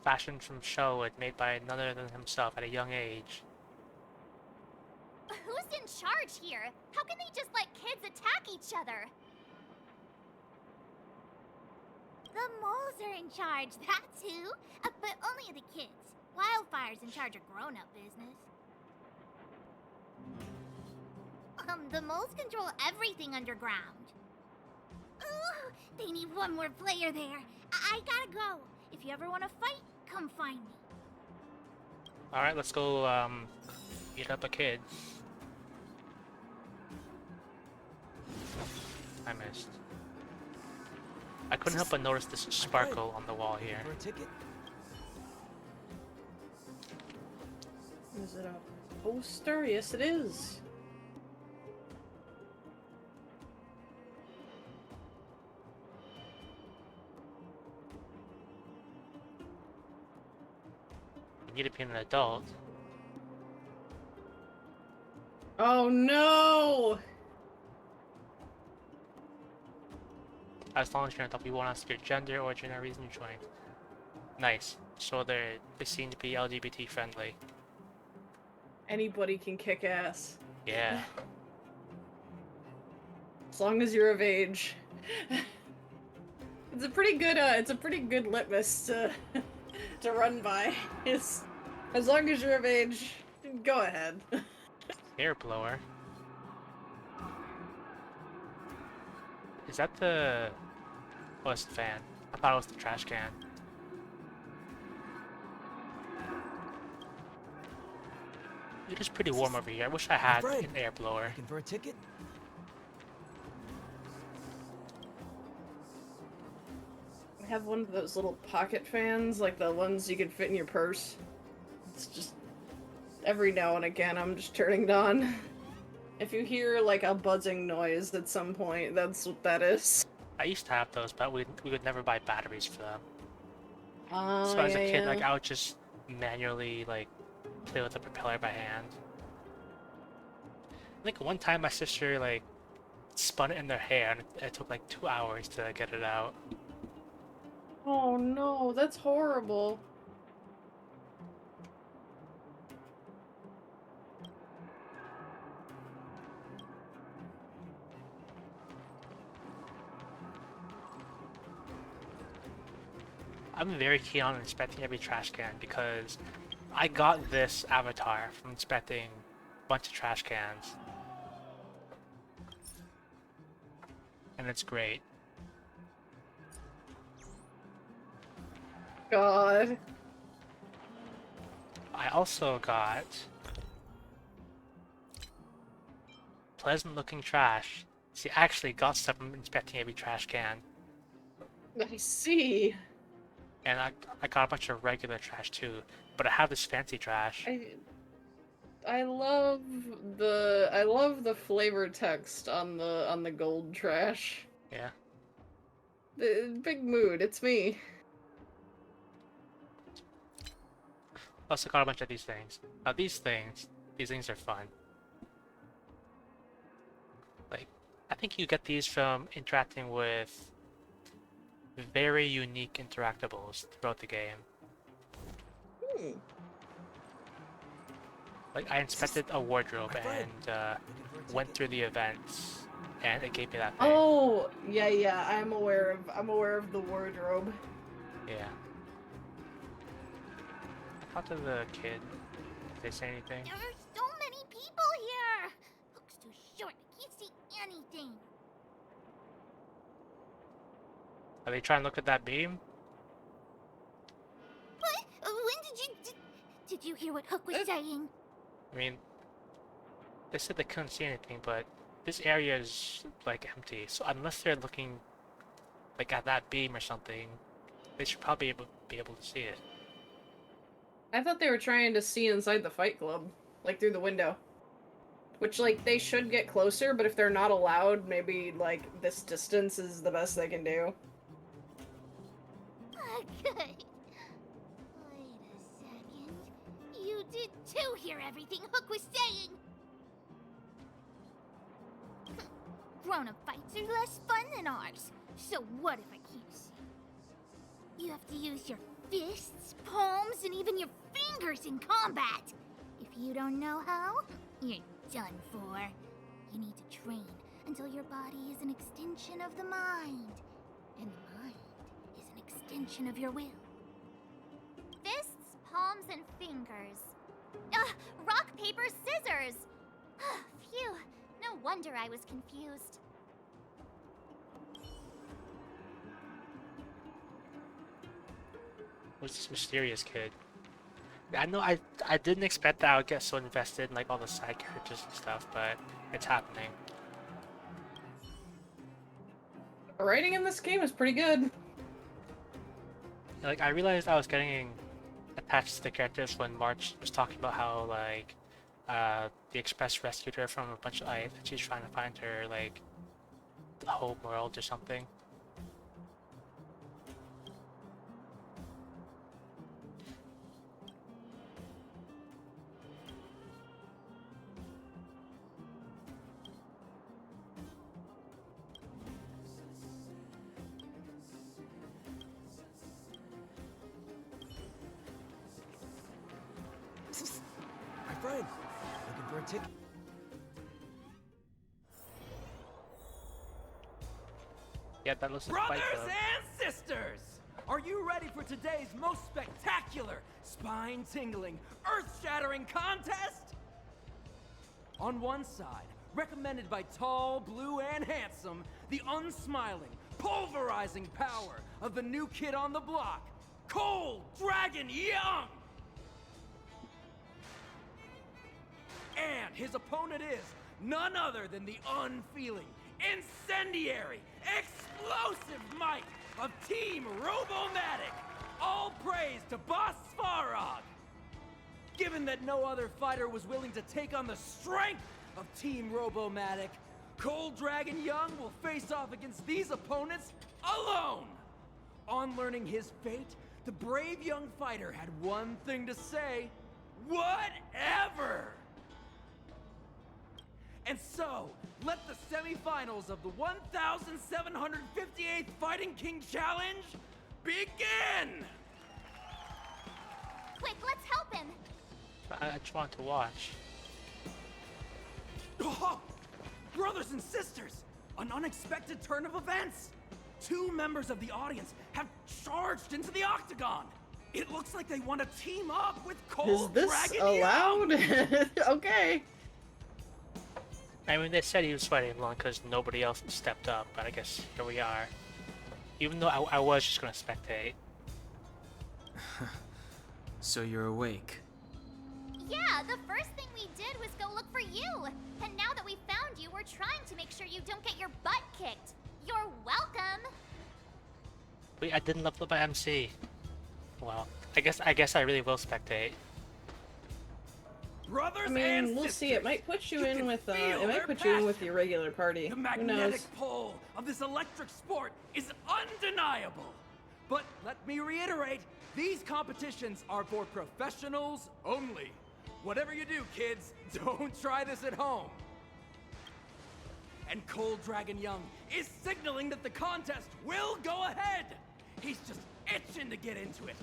A: Fashioned from show and made by none other than himself at a young age.
E: Who's in charge here? How can they just let kids attack each other? The moles are in charge, that's who. But only the kids. Wildfire's in charge of grown-up business. The moles control everything underground. Ooh, they need one more player there. I gotta go. If you ever want to fight, come find me.
A: Alright, let's go, beat up a kid. I missed. I couldn't help but notice this sparkle on the wall here.
L: For a ticket?
B: Is it a poster? Yes, it is.
A: You need to be an adult.
B: Oh no!
A: As long as you're an adult, we won't ask your gender, origin, or reason you joined. Nice. So they seem to be LGBT friendly.
B: Anybody can kick ass.
A: Yeah.
B: As long as you're of age. It's a pretty good litmus to to run by. It's as long as you're of age, go ahead.
A: Hair blower. Is that the... Oh, it's the fan. I thought it was the trash can. It is pretty warm over here. I wish I had an air blower.
L: Looking for a ticket?
B: I have one of those little pocket fans, like the ones you can fit in your purse. It's just every now and again I'm just turning it on. If you hear like a buzzing noise at some point, that's what that is.
A: I used to have those, but we would never buy batteries for them.
B: Oh,
A: So as a
B: yeah,
A: kid,
B: yeah.
A: like I would just manually like play with the propeller by hand. I think one time my sister like spun it in their hair, and it took like 2 hours to get it out.
B: Oh no, that's horrible.
A: I'm very keen on inspecting every trash can because I got this avatar from inspecting a bunch of trash cans. And it's great.
B: God.
A: I also got pleasant looking trash. See, I actually got stuff from inspecting every trash can.
B: I see.
A: And I got a bunch of regular trash too, but I have this fancy trash.
B: I love the flavor text on the gold trash.
A: Yeah.
B: The big mood, it's me.
A: Also got a bunch of these things. Now these things are fun. Like, I think you get these from interacting with very unique interactables throughout the game. Like, I inspected a wardrobe and went through the events, and it gave me that thing.
B: Oh, yeah, I'm aware of the wardrobe.
A: Yeah. I talked to the kid. Did they say anything?
E: There are so many people here! Hook's too short, I can't see anything.
A: Are they trying to look at that beam?
E: What? When did you hear what Hook was saying?
A: I mean, they said they couldn't see anything, but this area is, like, empty. So unless they're looking, like, at that beam or something, they should probably be able to see it.
B: I thought they were trying to see inside the Fight Club, like through the window. Which, like, they should get closer, but if they're not allowed, maybe, like, this distance is the best they can do.
E: Good. Wait a second. You did too hear everything Hook was saying. Grown-up fights are less fun than ours. So what if I can't see? You have to use your fists, palms, and even your fingers in combat. If you don't know how, you're done for. You need to train until your body is an extension of the mind. And the mind is an extension of your will. Fists, palms, and fingers. Rock, paper, scissors! Phew, no wonder I was confused.
A: Who's this mysterious kid? I know I didn't expect that I would get so invested in, like, all the side characters and stuff, but it's happening.
B: The writing in this game is pretty good.
A: Like, I realized I was getting attached to the characters when March was talking about how, like, the Express rescued her from a bunch of ice and she's trying to find her, like, home world or something.
L: My friend, looking for a ticket?
A: Yeah, that looks like
L: Brothers
A: Fight Club.
L: and sisters! Are you ready for today's most spectacular, spine-tingling, earth-shattering contest? On one side, recommended by tall, blue, and handsome, the unsmiling, pulverizing power of the new kid on the block, Cold Dragon Young! And his opponent is none other than the unfeeling, incendiary, explosive might of Team Robomatic. All praise to Boss Svarog. Given that no other fighter was willing to take on the strength of Team Robomatic, Cold Dragon Young will face off against these opponents alone. On learning his fate, the brave young fighter had one thing to say: whatever! And so, let the semifinals of the 1,758th Fighting King Challenge begin!
E: Quick, let's help him!
A: I just want to watch.
L: Oh, brothers and sisters, an unexpected turn of events! Two members of the audience have charged into the octagon! It looks like they want to team up with Cold
B: Is this
L: Dragon
B: allowed?
L: Young.
B: Okay.
A: I mean, they said he was fighting alone because nobody else stepped up, but I guess here we are. Even though I was just gonna spectate.
D: So you're awake.
E: Yeah, the first thing we did was go look for you. And now that we found you, we're trying to make sure you don't get your butt kicked. You're welcome.
A: Wait, I didn't level up my MC. Well, I guess I really will spectate.
L: Brothers
B: I mean,
L: and
B: we'll
L: sisters,
B: see. It might put you in
L: can
B: with
L: feel
B: it might
L: their
B: put you in with
L: passion.
B: your regular party.
L: The
B: Who
L: magnetic
B: knows?
L: pull of this electric sport is undeniable. But let me reiterate, These competitions are for professionals only. Whatever you do, kids, don't try this at home. And Cold Dragon Young is signaling that the contest will go ahead. He's just itching to get into it.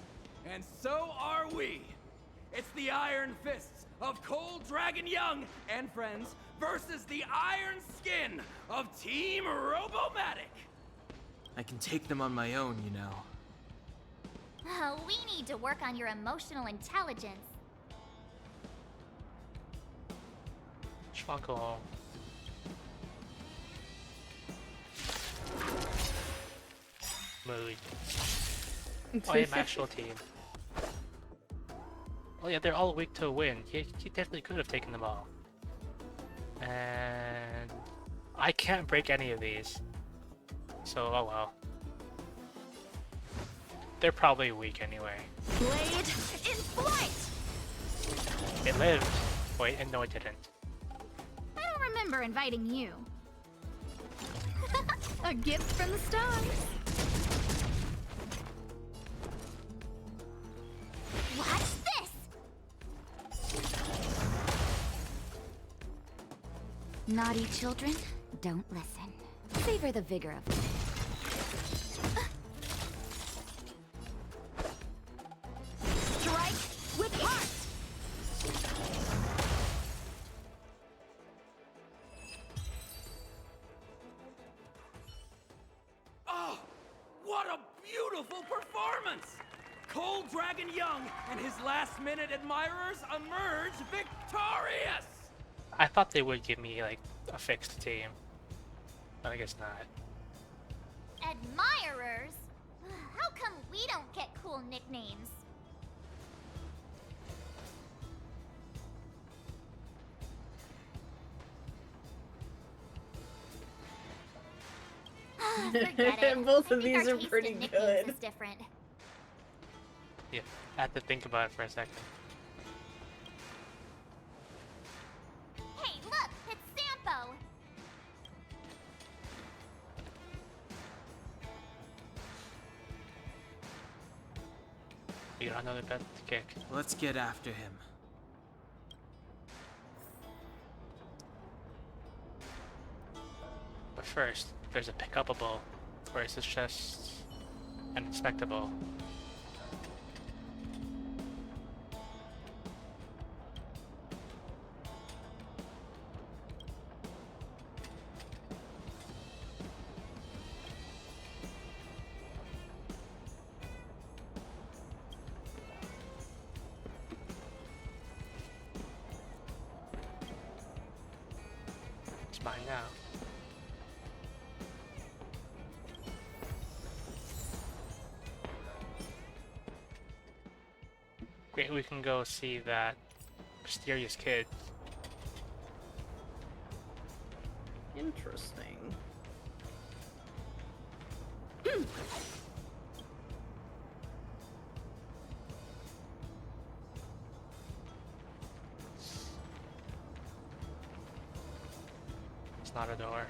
L: And so are we. It's the Iron Fists of Cold Dragon Young and friends versus the Iron Skin of Team Robomatic.
D: I can take them on my own, you know.
E: Oh, we need to work on your emotional intelligence.
A: Just wanna go home. Mood. Oh, I am actual team. Oh yeah, they're all weak to a win. He definitely could have taken them all. And I can't break any of these. So, oh well. They're probably weak anyway.
G: Blade in flight!
A: It lived. Wait, and no it didn't.
E: I don't remember inviting you. A gift from the stars. What's this?
J: Naughty children, don't listen. Savor the vigor of life.
G: Strike with heart!
L: Oh, what a beautiful performance! Cold Dragon Young and his last-minute admirers emerge victorious!
A: I thought they would give me like a fixed team. But I guess not.
E: Admirers? How come we don't get cool nicknames? Forget it.
B: Both
E: I
B: of
E: think
B: these
E: our
B: are
E: taste
B: pretty
E: in nicknames
B: good.
E: is different.
A: Yeah, I had to think about it for a second.
E: Hey, look! It's Sampo!
A: You got another bet to kick.
D: Let's get after him.
A: But first, there's a pick-upable, or is this just an inspectable? It's mine now. Great, we can go see that mysterious kid.
B: Interesting.
A: It's not a door.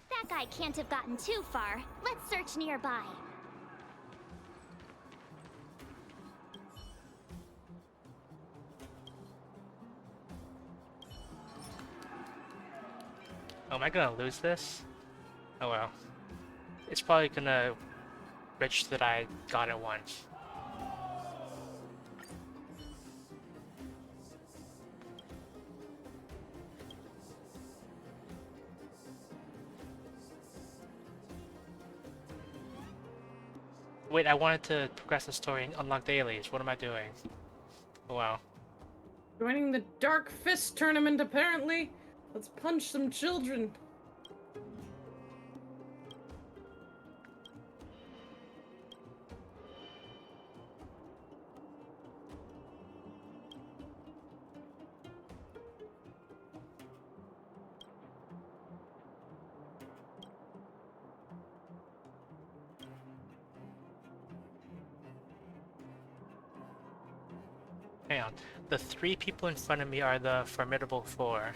E: That guy can't have gotten too far. Let's search nearby.
A: Oh, am I gonna lose this? Oh well. It's probably gonna register that I got it once. Wait, I wanted to progress the story and unlock dailies. What am I doing? Oh wow.
B: Joining the Dark Fist tournament, apparently. Let's punch some children.
A: Hang on. The 3 people in front of me are the formidable 4.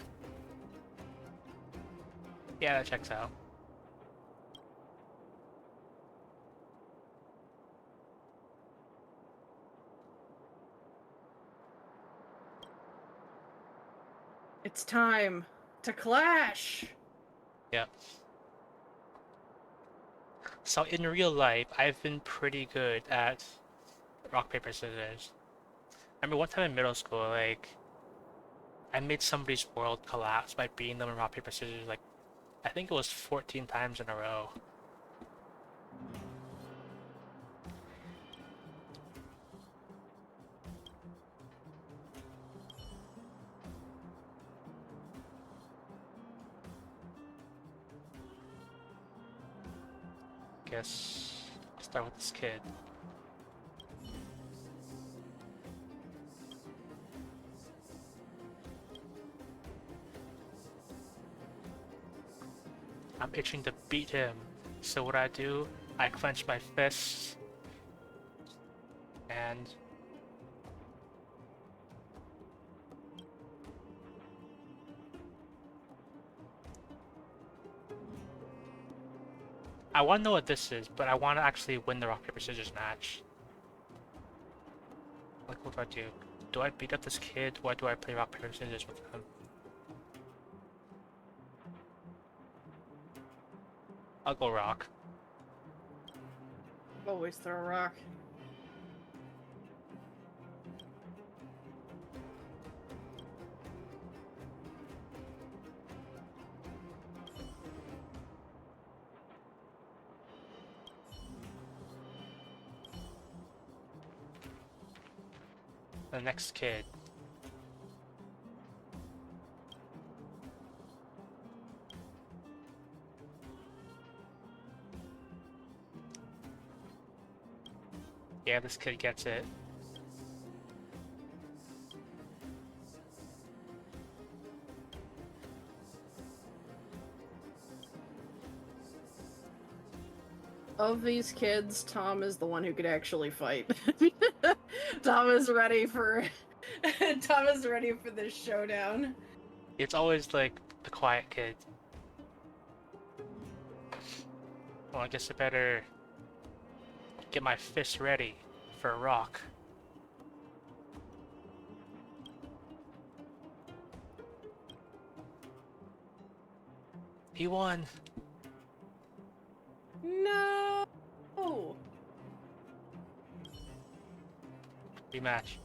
A: Yeah, that checks out.
B: It's time to clash!
A: Yep. So in real life, I've been pretty good at rock, paper, scissors. I remember one time in middle school, like, I made somebody's world collapse by beating them in rock, paper, scissors, like, I think it was 14 times in a row. Guess I'll start with this kid. I'm itching to beat him. So what I do, I clench my fists and I want to know what this is, but I want to actually win the rock, paper, scissors match. Like, what do I do? Do I beat up this kid, or do I play rock, paper, scissors with him? I'll go rock.
B: Always throw a rock.
A: The next kid. Yeah, this kid gets it.
B: Of these kids, Tom is the one who could actually fight. Tom is ready for Tom is ready for this showdown.
A: It's always like the quiet kid. Well, I guess I better get my fist ready for a rock. He won.
B: No.
A: Rematch.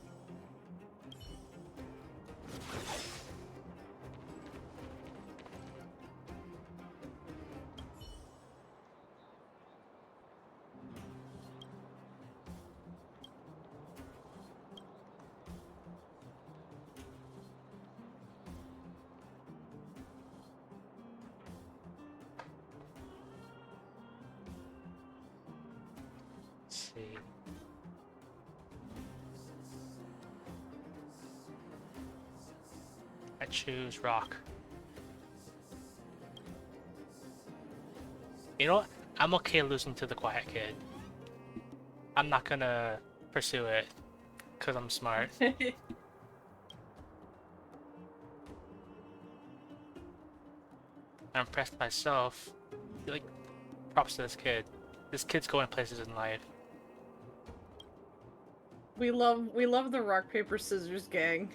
A: Let's see. I choose rock. You know what? I'm okay losing to the quiet kid. I'm not gonna pursue it because I'm smart. I'm impressed myself. Like, props to this kid. This kid's going places in life.
B: We love the rock paper scissors gang.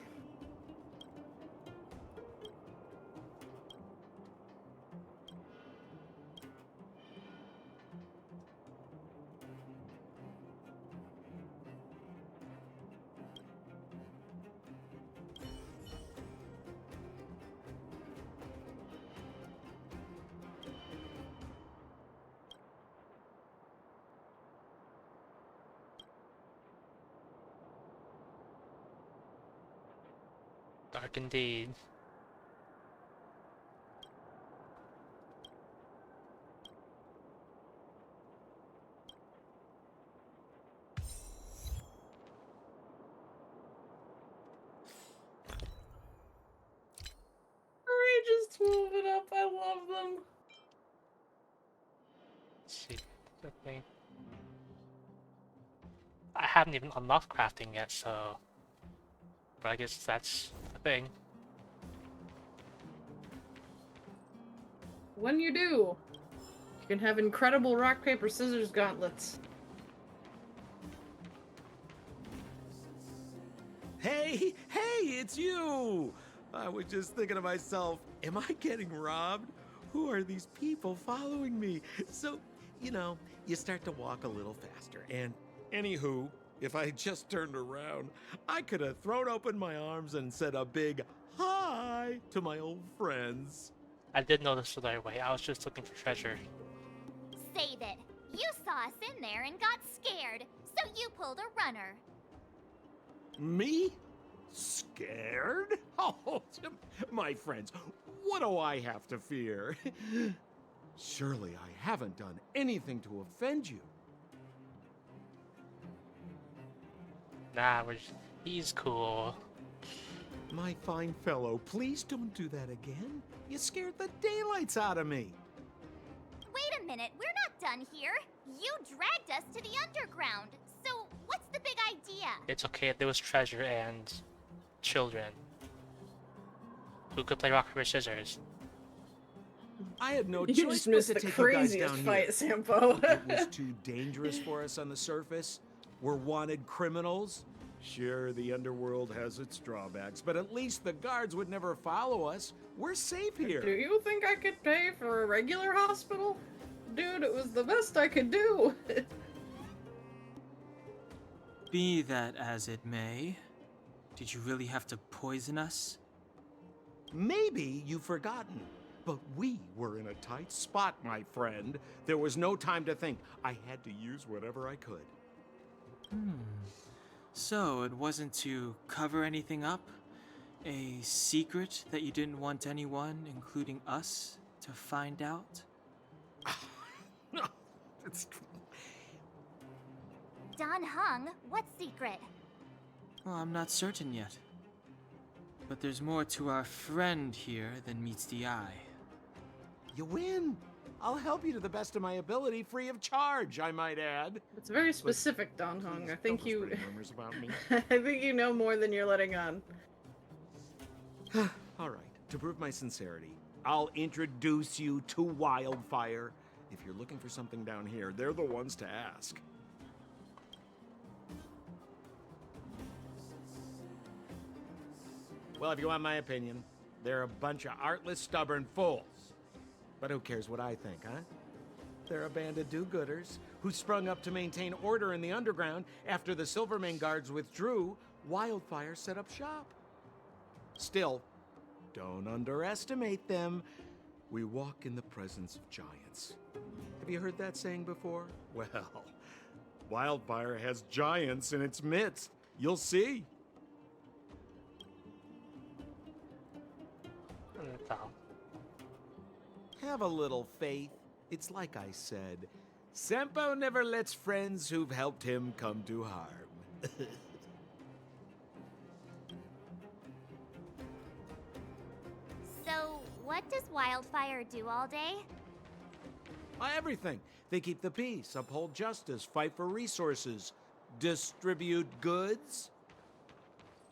A: Dark indeed.
B: Just move it up. I love them.
A: Let's see. Okay. I haven't even unlocked crafting yet, so But I guess that's a thing.
B: When you do, you can have incredible rock, paper, scissors gauntlets.
H: Hey, it's you! I was just thinking to myself, am I getting robbed? Who are these people following me? So, you start to walk a little faster. And anywho, if I had just turned around, I could have thrown open my arms and said a big hi to my old friends.
A: I did notice the right way. I was just looking for treasure.
E: Save it. You saw us in there and got scared, so you pulled a runner.
H: Me? Scared? Oh, my friends, what do I have to fear? Surely I haven't done anything to offend you.
A: Nah, he's cool.
H: My fine fellow, please don't do that again. You scared the daylights out of me.
E: Wait a minute, we're not done here. You dragged us to the underground. So, what's the big idea?
A: It's okay, there was treasure and children who could play rock, paper, scissors.
H: I had no
B: You
H: choice
B: just
H: but
B: missed
H: to
B: the
H: take you guys
B: craziest
H: down
B: fight,
H: here.
B: Sampo.
H: It was too dangerous for us on the surface. We're wanted criminals. Sure, the underworld has its drawbacks, but at least the guards would never follow us. We're safe here.
B: Do you think I could pay for a regular hospital? Dude, it was the best I could do.
D: Be that as it may, did you really have to poison us?
H: Maybe you've forgotten, but we were in a tight spot, my friend. There was no time to think. I had to use whatever I could.
D: So it wasn't to cover anything up? A secret that you didn't want anyone, including us, to find out?
H: No, it's...
E: Don Hung, what secret?
D: Well, I'm not certain yet. But there's more to our friend here than meets the eye.
H: You win. I'll help you to the best of my ability, free of charge, I might add.
B: It's very specific, Don Hung. I think
H: Don't
B: you...
H: spread rumors about me.
B: I think you know more than you're letting on.
H: All right, to prove my sincerity, I'll introduce you to Wildfire. If you're looking for something down here, they're the ones to ask. Well, if you want my opinion, they're a bunch of artless, stubborn fools. But who cares what I think, huh? They're a band of do-gooders who sprung up to maintain order in the underground after the Silvermane guards withdrew. Wildfire set up shop. Still, don't underestimate them. We walk in the presence of giants. Have you heard that saying before? Well, Wildfire has giants in its midst. You'll see. Have a little faith. It's like I said, Sampo never lets friends who've helped him come to harm.
E: So, what does Wildfire do all day?
H: Everything. They keep the peace, uphold justice, fight for resources, distribute goods.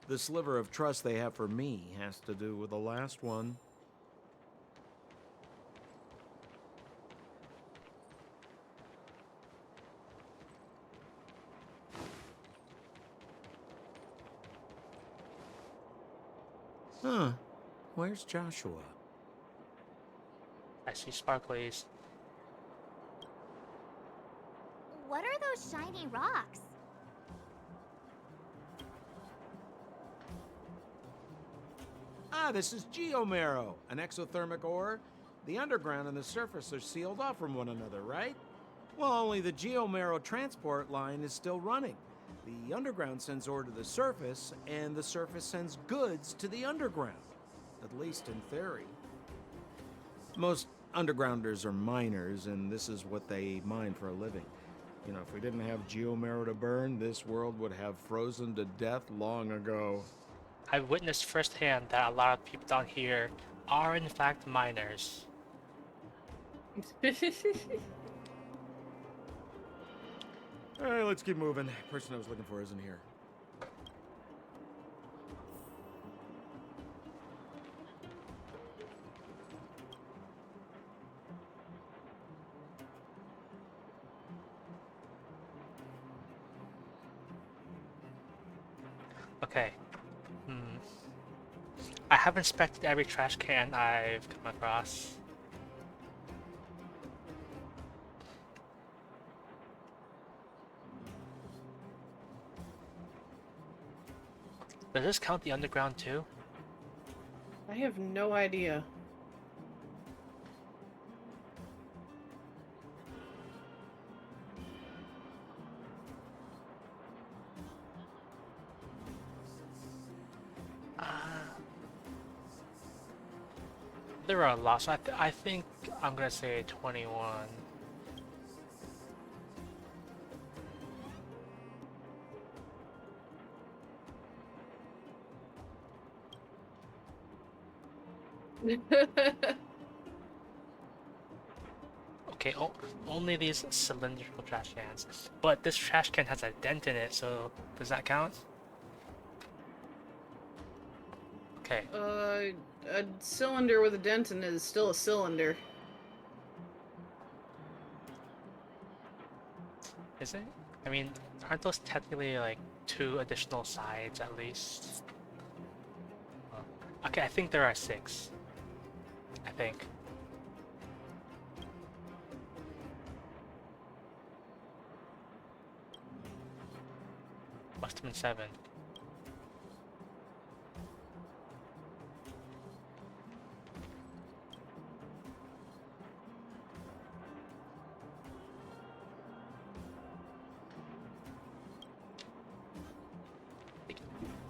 H: The sliver of trust they have for me has to do with the last one. Huh. Where's Joshua?
A: I see sparklies.
E: What are those shiny rocks?
H: This is geomarrow, an exothermic ore. The underground and the surface are sealed off from one another, right? Well, only the geomarrow transport line is still running. The underground sends ore to the surface, and the surface sends goods to the underground. At least in theory. Most undergrounders are miners, and this is what they mine for a living. You know, if we didn't have geomarrow to burn, this world would have frozen to death long ago.
A: I've witnessed firsthand that a lot of people down here are in fact miners.
H: Alright, let's keep moving. Person I was looking for isn't here.
A: Okay. Hmm. I have inspected every trash can I've come across. Does this count the underground too?
B: I have no idea.
A: There are a lot, so I think I'm gonna say 21. Okay, only these cylindrical trash cans. But this trash can has a dent in it, so does that count? Okay.
B: A cylinder with a dent in it is still a cylinder.
A: Is it? I mean, aren't those technically like 2 additional sides at least? Okay, I think there are 6. I think. Must have been 7.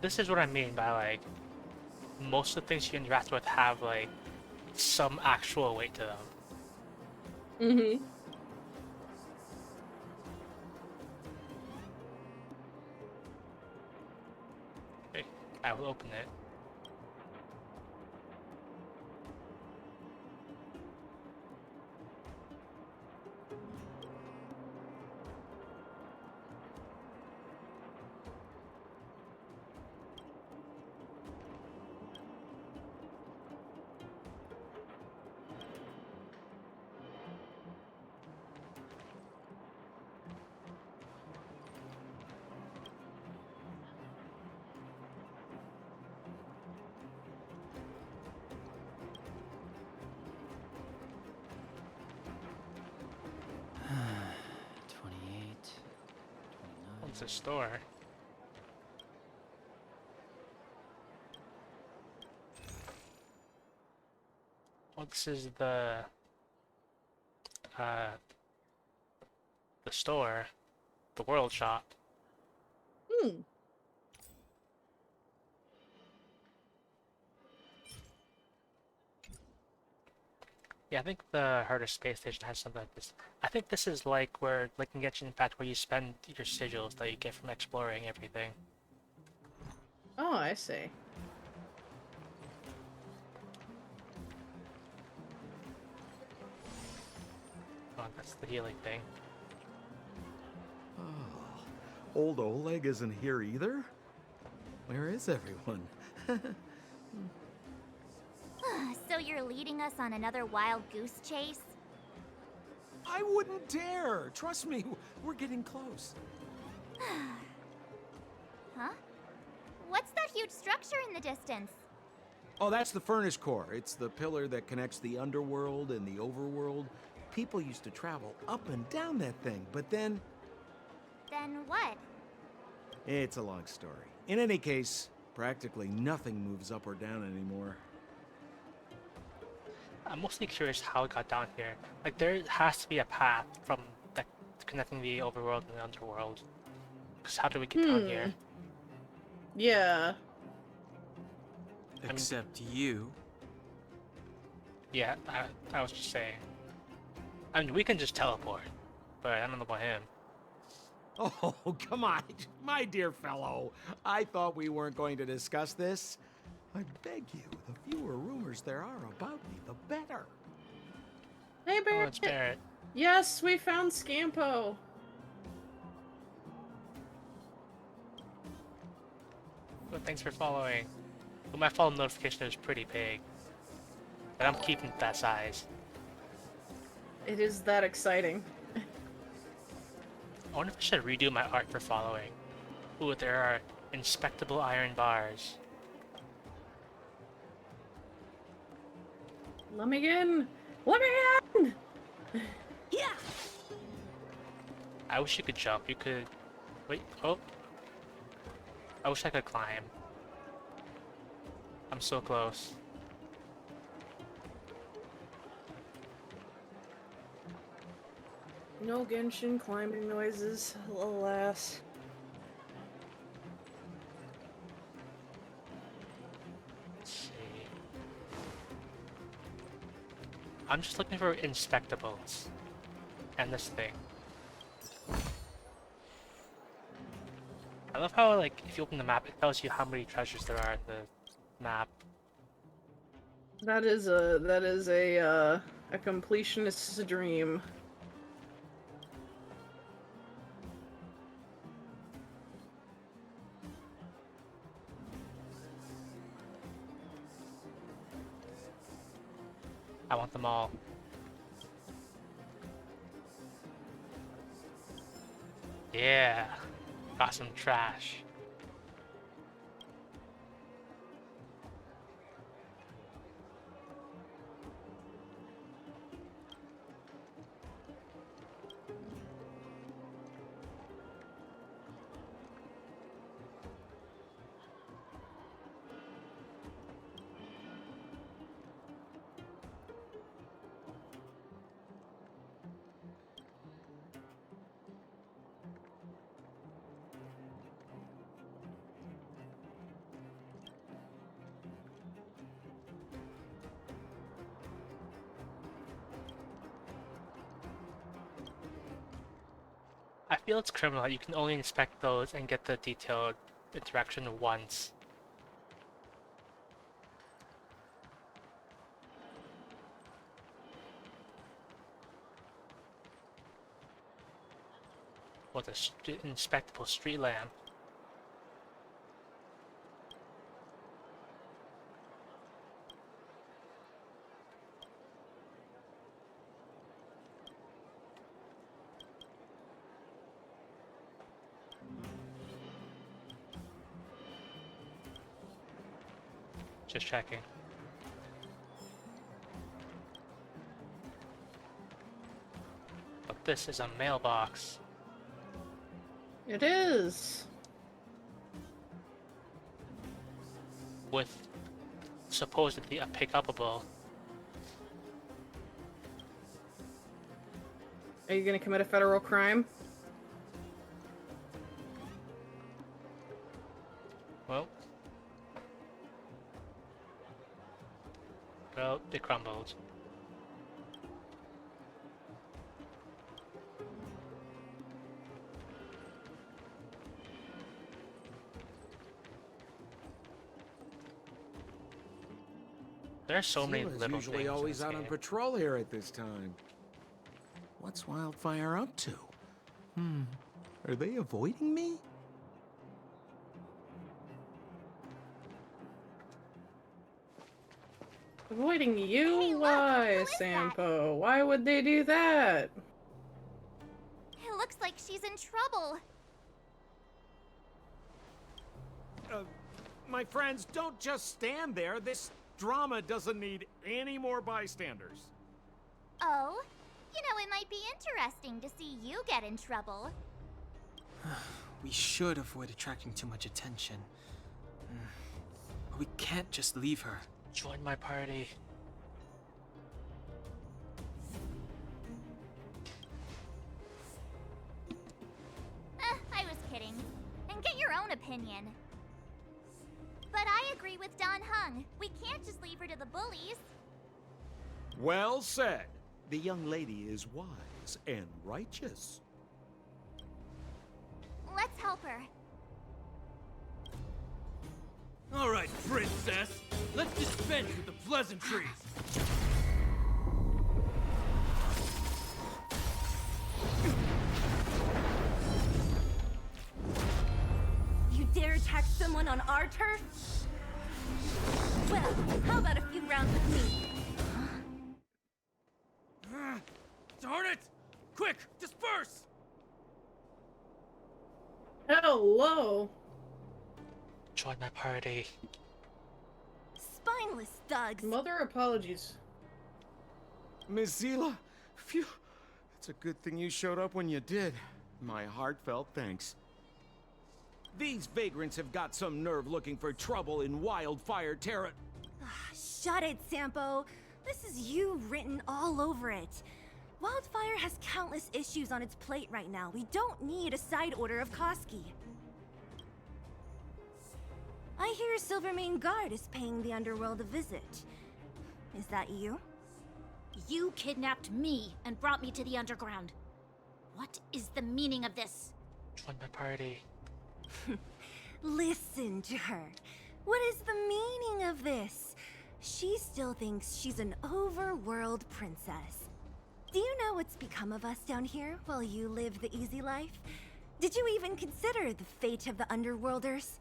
A: This is what I mean by like most of the things you interact with have like some actual weight to them.
B: Mm-hmm.
A: Okay, I will open it. What's the store? Well, this is the store, the World Shop.
B: Hmm.
A: Yeah, I think the Harder Space Station has something like this. I think this is like where, like in Genshin Impact, where you spend your sigils that you get from exploring everything.
B: Oh, I see.
A: Oh, that's the healing thing.
H: Oh, old Oleg isn't here either? Where is everyone?
E: So you're leading us on another wild goose chase?
H: I wouldn't dare! Trust me, we're getting close.
E: Huh? What's that huge structure in the distance?
H: Oh, that's the Furnace Core. It's the pillar that connects the underworld and the overworld. People used to travel up and down that thing, but then...
E: Then what?
H: It's a long story. In any case, practically nothing moves up or down anymore.
A: I'm mostly curious how it got down here. Like, there has to be a path from that connecting the overworld and the underworld. Because how do we get down here?
B: Yeah.
D: Except you.
A: Yeah, I was just saying. I mean, we can just teleport, but I don't know about him.
H: Oh, come on, my dear fellow. I thought we weren't going to discuss this. I beg you, the fewer rumors there are about me, the better.
B: Hey,
A: Oh,
B: Barrett.
A: it's Barrett.
B: Yes, we found Scampo.
A: Well, thanks for following. Well, my follow notification is pretty big, but I'm keeping it that size.
B: It is that exciting.
A: I wonder if I should redo my art for following. Ooh, there are Inspectable iron bars.
B: Let me in! Let me in!
G: Yeah.
A: I wish you could jump. You could... Wait, oh. I wish I could climb. I'm so close.
B: No Genshin climbing noises, alas.
A: Let's see. I'm just looking for inspectables. And this thing. I love how, like, if you open the map, it tells you how many treasures there are in the map.
B: That is a completionist's dream.
A: I want them all. Yeah, got some trash. I feel it's criminal that you can only inspect those and get the detailed interaction once. What a inspectable street lamp. Just checking. But this is a mailbox.
B: It is.
A: With supposedly a pick-upable.
B: Are you gonna commit a federal crime?
A: Well, they crumbled. There are so many
H: Seela's
A: little
H: usually
A: things in
H: always
A: this
H: out on
A: game.
H: patrol here at this time. What's Wildfire up to? Are they avoiding me?
B: Avoiding you?
E: Hey, look,
B: Why,
E: who is that?
B: Sampo? Why would they do that?
E: It looks like she's in trouble.
H: My friends, don't just stand there. This drama doesn't need any more bystanders.
E: Oh? You know, it might be interesting to see you get in trouble.
D: We should avoid attracting too much attention. But we can't just leave her.
A: Join my party.
E: I was kidding. And get your own opinion. But I agree with Don Hung. We can't just leave her to the bullies.
H: Well said. The young lady is wise and righteous.
E: Let's help her.
L: All right, princess. Let's dispense with the pleasantries.
M: You dare attack someone on our turf? Well, how about a few rounds with me?
L: Darn it! Quick, disperse!
B: Hello.
A: Join my party.
M: Spineless thugs.
B: Mother apologies.
H: Miss Zila, phew. It's a good thing you showed up when you did. My heartfelt thanks. These vagrants have got some nerve looking for trouble in Wildfire Terra.
M: Shut it, Sampo. This is you written all over it. Wildfire has countless issues on its plate right now. We don't need a side order of Koski. I hear Silvermane Guard is paying the Underworld a visit. Is that you?
F: You kidnapped me and brought me to the underground. What is the meaning of this?
A: Join my party.
M: Listen to her. What is the meaning of this? She still thinks she's an overworld princess. Do you know what's become of us down here while you live the easy life? Did you even consider the fate of the Underworlders?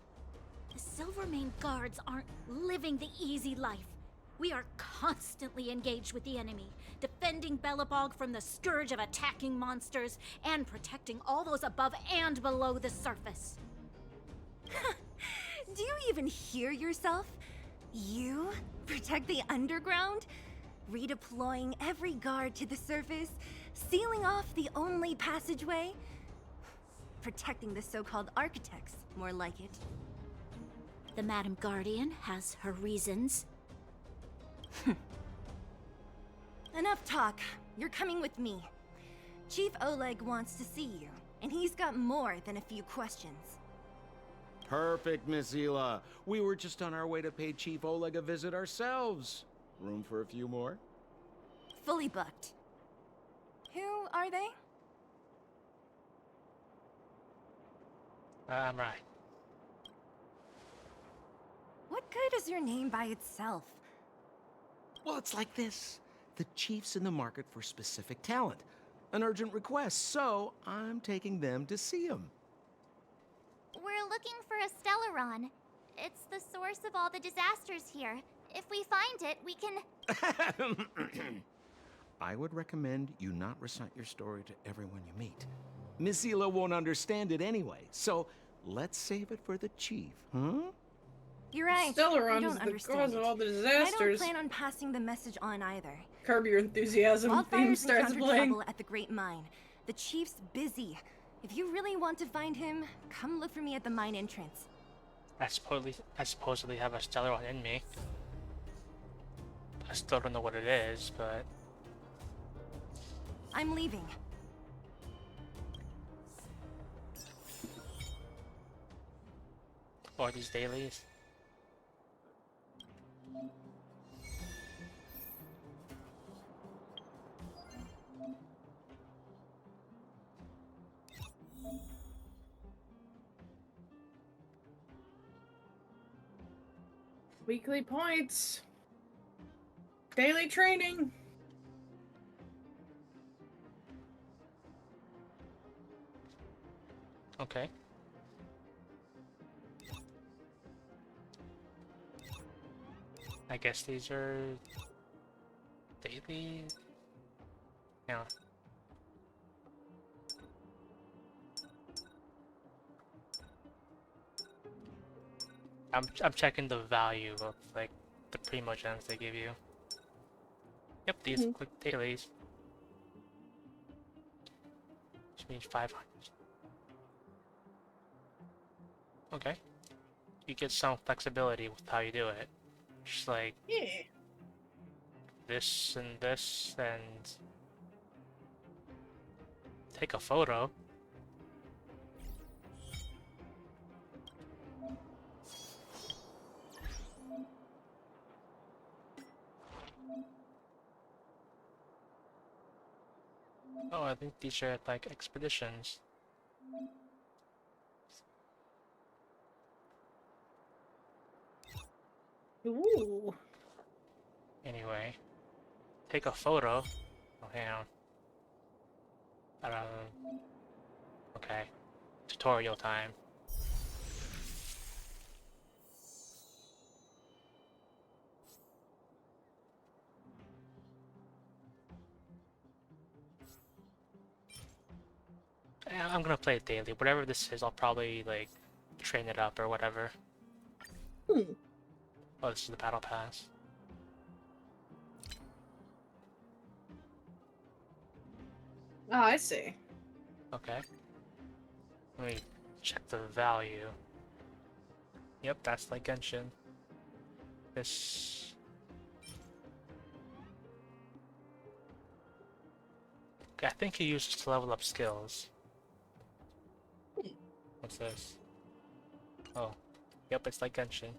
F: The Silvermane Guards aren't living the easy life. We are constantly engaged with the enemy, defending Belobog from the scourge of attacking monsters and protecting all those above and below the surface.
M: Do you even hear yourself? You protect the underground? Redeploying every guard to the surface? Sealing off the only passageway? Protecting the so-called architects, more like it.
F: The Madam Guardian has her reasons.
M: Enough talk. You're coming with me. Chief Oleg wants to see you, and he's got more than a few questions.
H: Perfect, Miss Zila. We were just on our way to pay Chief Oleg a visit ourselves. Room for a few more?
M: Fully booked. Who are they?
A: I'm right.
M: What good is your name by itself?
H: Well, it's like this. The chief's in the market for specific talent. An urgent request, so I'm taking them to see him.
E: We're looking for a Stellaron. It's the source of all the disasters here. If we find it, we can...
H: I would recommend you not recite your story to everyone you meet. Miss Zila won't understand it anyway, so let's save it for the chief, huh?
M: You're right.
B: Stellaron
M: I don't
B: is the
M: understand
B: cause of
M: it.
B: all the
M: I don't
B: disasters.
M: plan on passing the message on either.
B: Curb Your Enthusiasm theme
M: Wildfire's
B: starts
M: encountered
B: playing.
M: trouble at the Great Mine. The chief's busy. If you really want to find him, come look for me at the mine entrance.
A: I supposedly have a Stellaron in me. I still don't know what it is, but...
M: I'm leaving.
A: Or these dailies.
B: Weekly points. Daily training.
A: Okay. I guess these are daily. Yeah. I'm checking the value of like the primo gems they give you. Yep, these quick dailies. Which means 500. Okay. You get some flexibility with how you do it. Just like this and this and take a photo. Oh, I think these are like expeditions.
B: Ooh.
A: Anyway, take a photo. Oh, hang on. Okay. Tutorial time. I'm gonna play it daily. Whatever this is, I'll probably like train it up or whatever. Oh, this is the battle pass.
B: Oh, I see.
A: Okay. Let me check the value. Yep, that's like Genshin. This... Okay, I think he uses to level up skills. What's this? Oh. Yep, it's like Genshin.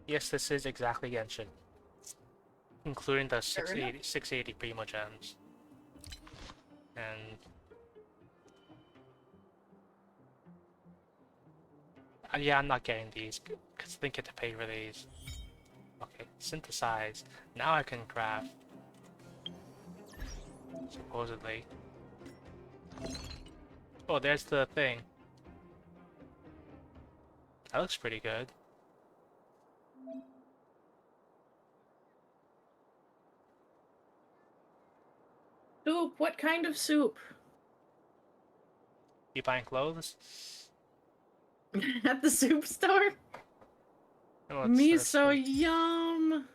A: Yes, this is exactly Genshin. Including the 680 Primo gems. And... yeah, I'm not getting these, because I didn't get to pay for these. Okay, synthesize. Now I can craft. Supposedly. Oh, there's the thing. That looks pretty good.
B: Soup? What kind of soup?
A: You buying clothes?
B: At the soup store?
A: Oh,
B: Miso, yum!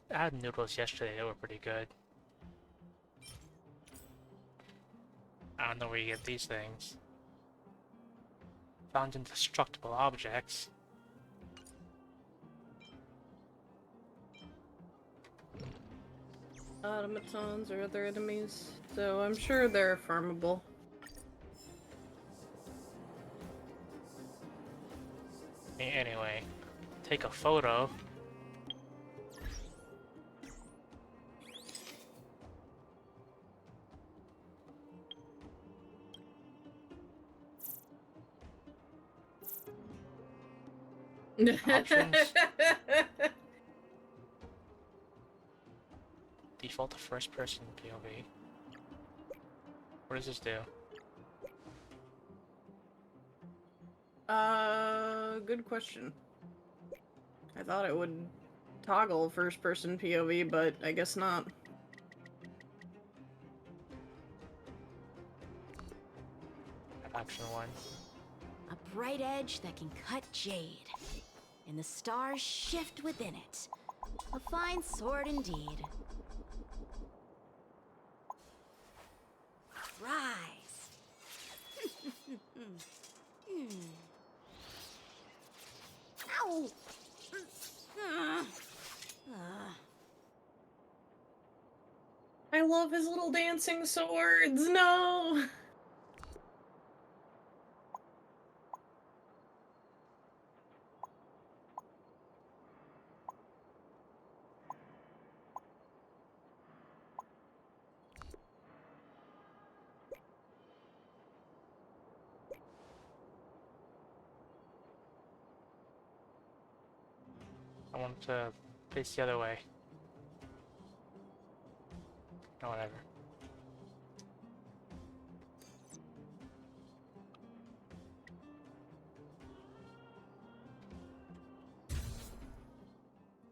A: I had noodles yesterday, they were pretty good. I don't know where you get these things. Found indestructible objects.
B: Automatons or other enemies, so I'm sure they're farmable.
A: Anyway, take a photo. Options. Default to first person POV. What does this do?
B: Good question. I thought it would toggle first person POV, but I guess not.
A: Option 1.
G: A bright edge that can cut jade, and the stars shift within it. A fine sword indeed. Rise. Ow!
B: I love his little dancing swords. No.
A: I want to face the other way. Or whatever.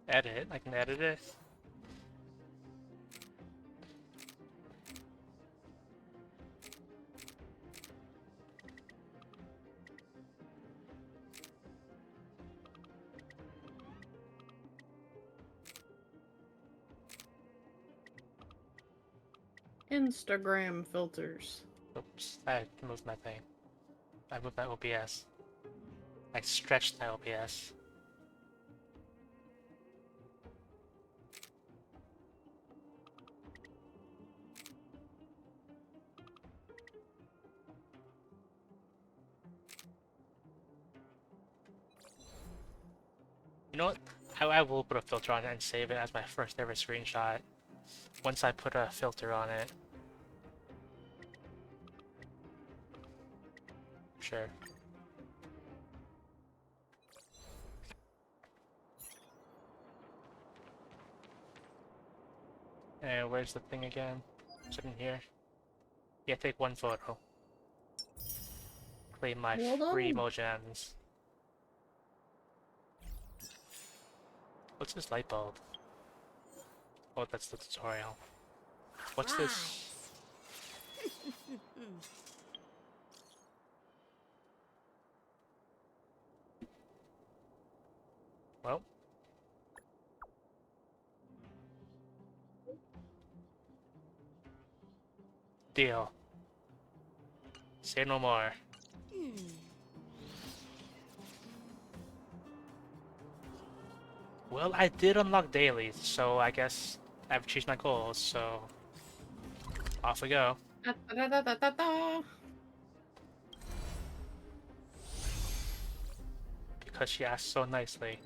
A: Edit? I can edit it?
B: Instagram filters.
A: Oops, I moved my thing. I moved my OBS. I stretched my OBS. You know what? I will put a filter on it and save it as my first ever screenshot. Once I put a filter on it. Sure. And where's the thing again? Is it in here? Yeah, take one photo. Claim my free Mojams. What's this light bulb? Oh, that's the tutorial. What's this? Well. Deal. Say no more. Well, I did unlock dailies, so I guess I've achieved my goals, so off we go.
B: Da, da, da, da, da, da.
A: Because she asked so nicely.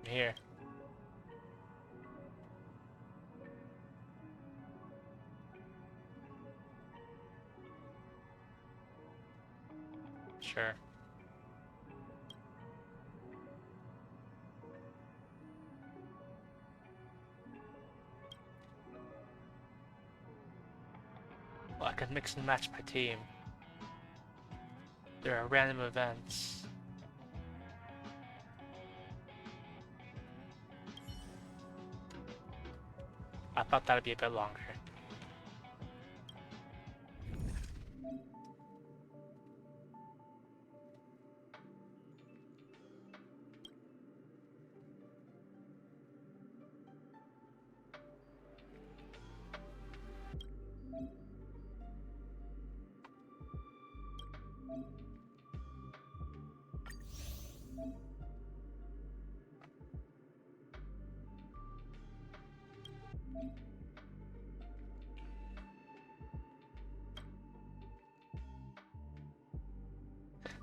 A: I'm here. Sure. Well, I can mix and match my team. There are random events. I thought that'd be a bit longer.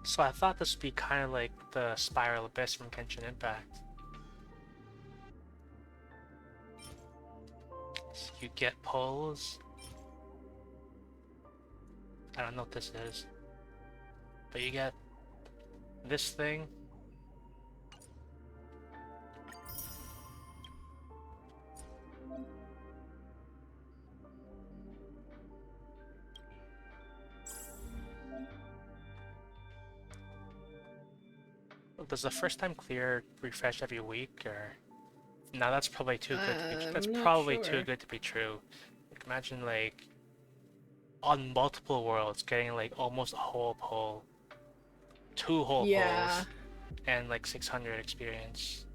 A: So I thought this would be kind of like the Spiral Abyss from Genshin Impact. So you get pulls. I don't know what this is. But you get this thing. Does the first time clear refresh every week, or no? That's probably too good. To be, that's probably too good to be true. Like, imagine like on multiple worlds getting like almost a whole pull, 2 whole pulls, and like 600 experience.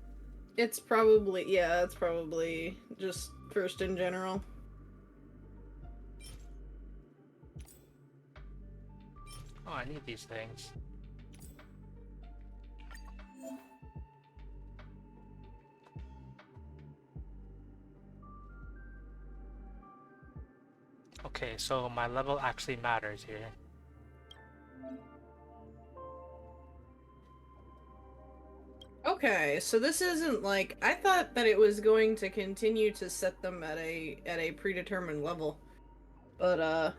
B: It's probably just first in general.
A: Oh, I need these things. Okay, so my level actually matters here.
B: Okay, so this isn't like I thought that it was going to continue to set them at a predetermined level. But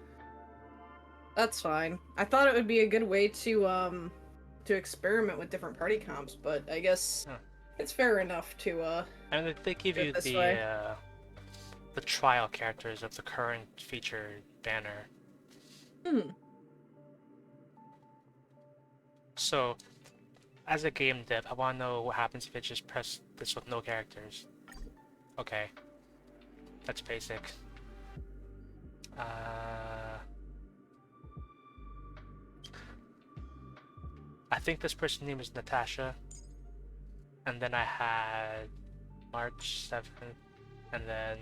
B: that's fine. I thought it would be a good way to experiment with different party comps, but I guess it's fair enough to
A: And they give you the trial characters of the current featured banner. So, as a game dev, I want to know what happens if I just press this with no characters. Okay. That's basic. I think this person's name is Natasha. And then I had March 7th, and then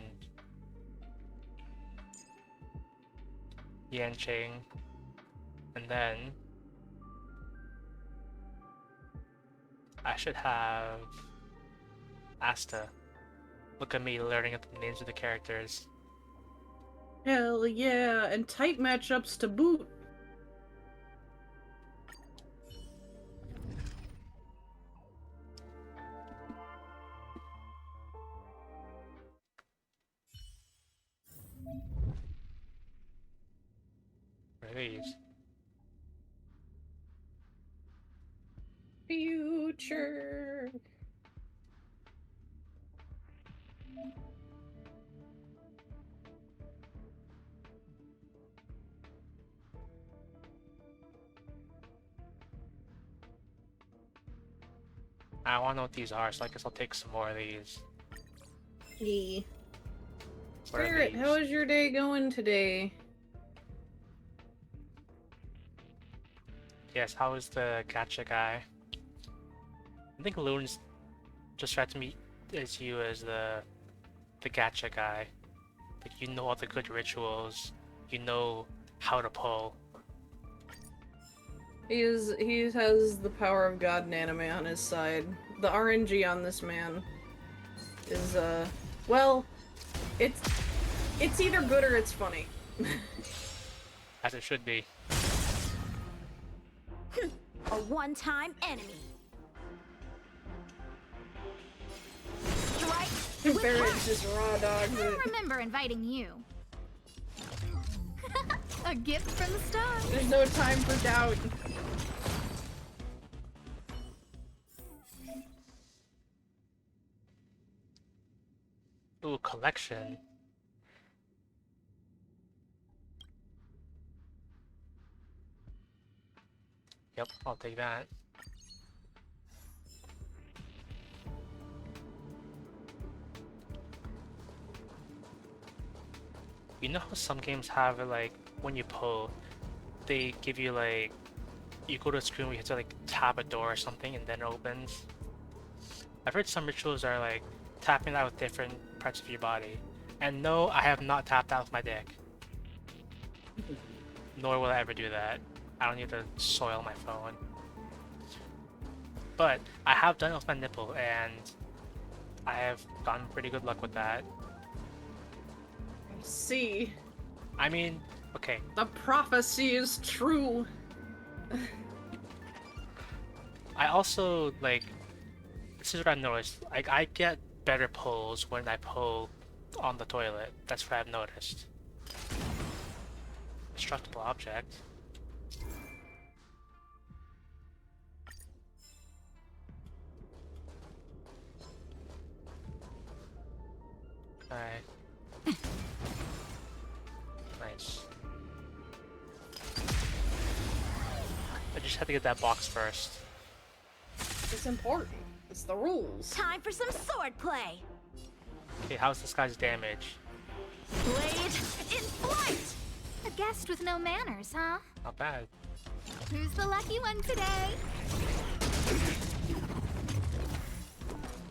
A: Yanqing, and then I should have Asta. Look at me learning the names of the characters.
B: Hell yeah, and tight matchups to boot.
A: What are these?
B: Future.
A: I want to know what these are, so I guess I'll take some more of these.
B: Yee.
A: What are
B: Spirit,
A: these?
B: how is your day going today?
A: Yes, how is the gacha guy? I think Loon's just tried to meet as you as the gacha guy. Like, you know all the good rituals, you know how to pull.
B: He has the power of God and anime on his side. The RNG on this man is well, it's either good or it's funny.
A: As it should be.
M: A one-time enemy. Strike.
B: Barrett's just raw dogs
E: I
B: it.
E: remember inviting you. A gift from the stars.
B: There's no time for doubt.
A: Ooh, collection. Yep, I'll take that. You know how some games have it, like, when you pull, they give you, like, you go to a screen where you have to, like, tap a door or something and then it opens? I've heard some rituals are, like, tapping that with different parts of your body. And no, I have not tapped that with my dick. Nor will I ever do that. I don't need to soil my phone. But I have done it with my nipple, and I have gotten pretty good luck with that.
B: See,
A: I mean, okay.
B: the prophecy is true.
A: I also, like, this is what I've noticed. Like, I get better pulls when I pull on the toilet. That's what I've noticed. Destructible object. Alright. Nice. I just had to get that box first.
B: It's important. It's the rules.
M: Time for some sword play.
A: Okay, how's this guy's damage?
M: Blade in flight.
E: A guest with no manners, huh?
A: Not bad.
E: Who's the lucky one today?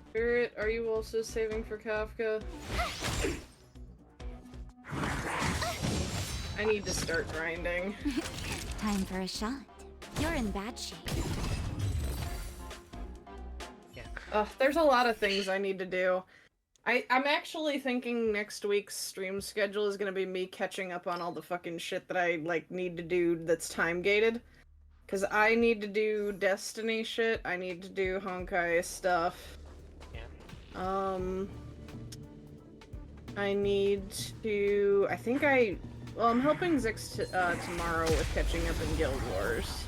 B: Spirit, are you also saving for Kafka? I need to start grinding.
J: Time for a shot. You're in bad shape.
B: There's a lot of things I need to do. I'm actually thinking next week's stream schedule is gonna be me catching up on all the fucking shit that I, like, need to do that's time-gated. Because I need to do Destiny shit, I need to do Honkai stuff.
A: Yeah.
B: I need to... Well, I'm helping Zix tomorrow with catching up in Guild Wars.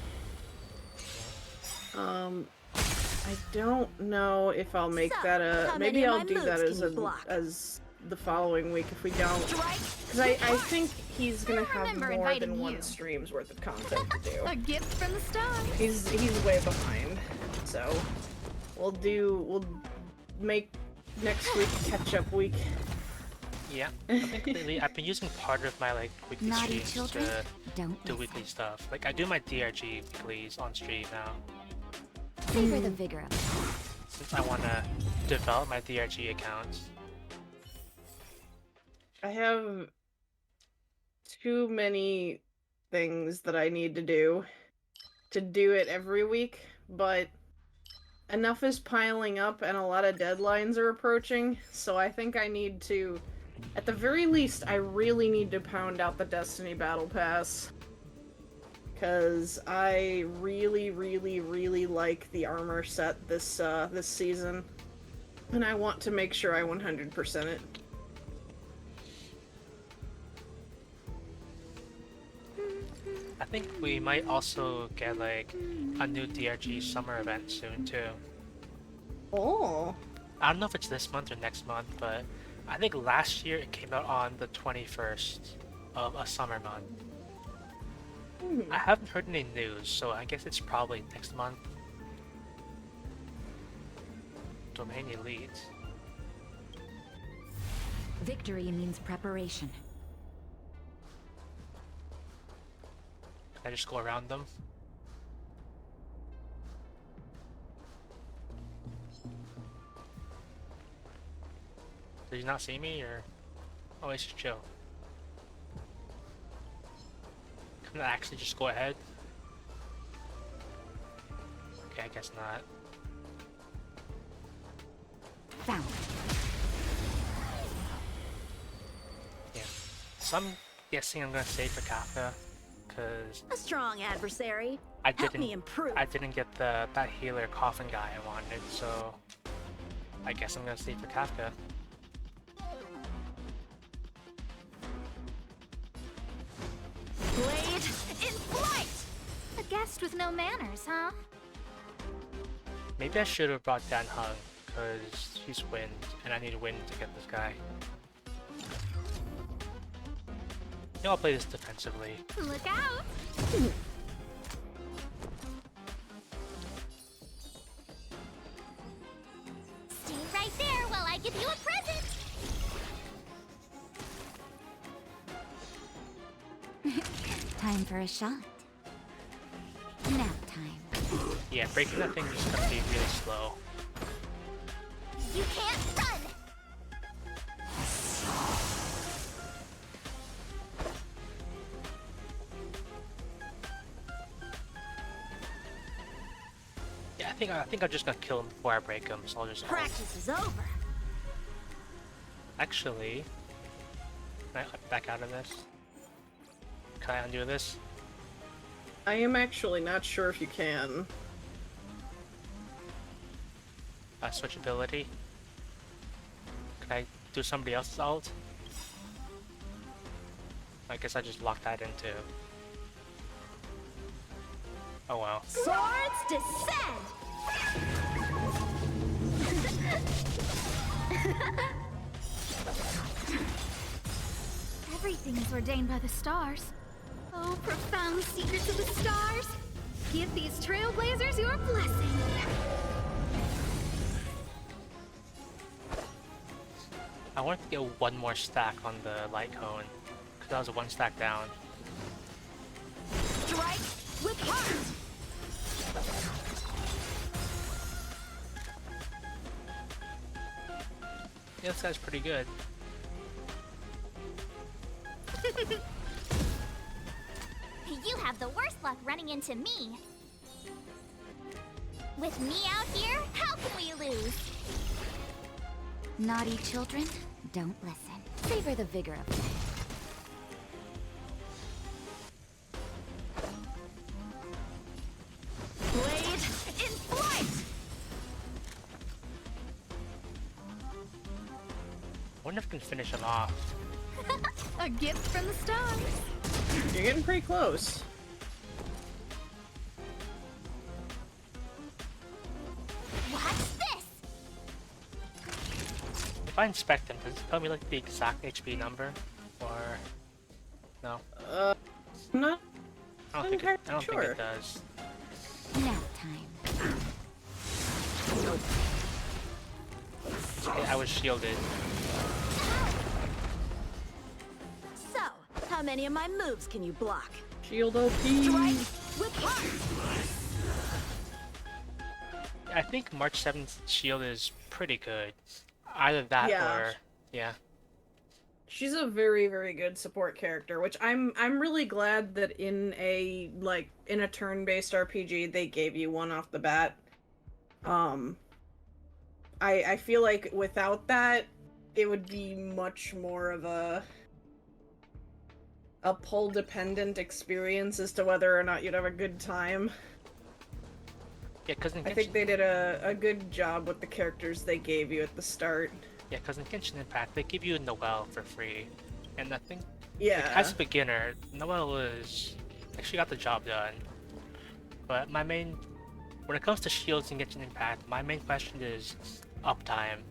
B: I don't know if I'll make that a... Maybe I'll do that as the following week if we don't. Because I think he's gonna have more than one stream's worth of content to do.
E: A gift from the stars.
B: He's way behind. So, we'll make next week catch-up week.
A: Yeah, I think lately I've been using part of my, like, weekly
J: Naughty
A: streams
J: children,
A: to
J: don't
A: do weekly stuff. Like, I do my DRG weeklies on stream now.
J: Savor the vigor of it.
A: Since I want to develop my DRG accounts.
B: I have too many things that I need to do it every week, but enough is piling up and a lot of deadlines are approaching, so I think I need to, at the very least, I really need to pound out the Destiny Battle Pass. Because I really, really, really like the armor set this season. And I want to make sure I 100% it.
A: I think we might also get, like, a new DRG summer event soon, too.
B: Oh.
A: I don't know if it's this month or next month, but I think last year it came out on the 21st of a summer month. I haven't heard any news, so I guess it's probably next month. Domain Elite.
J: Victory means preparation.
A: Can I just go around them? Did you not see me, or? Oh, it's just chill. Can I actually just go ahead? Okay, I guess not.
J: Found.
A: Yeah. So I'm guessing I'm gonna save for Kafka, because
F: A strong adversary.
A: I
F: Help me improve.
A: didn't get that healer coffin guy I wanted, so I guess I'm gonna save for Kafka.
E: Blade in flight! A guest with no manners, huh?
A: Maybe I should have brought Dan Hung, because he's wind, and I need wind to get this guy. You know, I'll play this defensively.
E: Look out! Stay right there while I give you a present!
J: Time for a shot. Nap time.
A: Yeah, breaking that thing is gonna be really slow.
E: You can't run!
A: Yeah, I think I'm just gonna kill him before I break him, so I'll just
F: Practice is over.
A: Actually, can I back out of this? Can I undo this?
B: I am actually not sure if you can.
A: Switch ability. Can I do somebody else's ult? I guess I just locked that into. Oh well.
F: Swords descend!
E: Everything is ordained by the stars. Oh, profound secrets of the stars! Give these trailblazers your blessing!
A: I want to get one more stack on the light cone, because I was one stack down.
F: Strike with heart!
A: Yeah, this guy's pretty good.
E: You have the worst luck running into me. With me out here, how can we lose?
J: Naughty children, don't listen. Savor the vigor of life.
F: Blade in flight!
A: I wonder if I can finish him off.
E: A gift from the stars.
B: You're getting pretty close.
E: Watch this!
A: If I inspect him, does it tell me like the exact HP number? Or no?
B: No.
A: I don't think it does.
J: Nap time.
A: Okay, I was shielded.
F: So, how many of my moves can you block?
B: Shield OP.
F: Strike with heart!
A: I think March 7th shield is pretty good. Either that
B: Yeah.
A: or yeah.
B: She's a very, very good support character, which I'm really glad that in a turn-based RPG they gave you one off the bat. I feel like without that, it would be much more of a pull dependent experience as to whether or not you'd have a good time.
A: Yeah, because
B: I think they did a good job with the characters they gave you at the start.
A: Yeah, because in Genshin Impact they give you Noelle for free, and I think
B: Yeah.
A: like, as a beginner, Noelle is actually got the job done. But my main, when it comes to shields in Genshin Impact, my main question is uptime.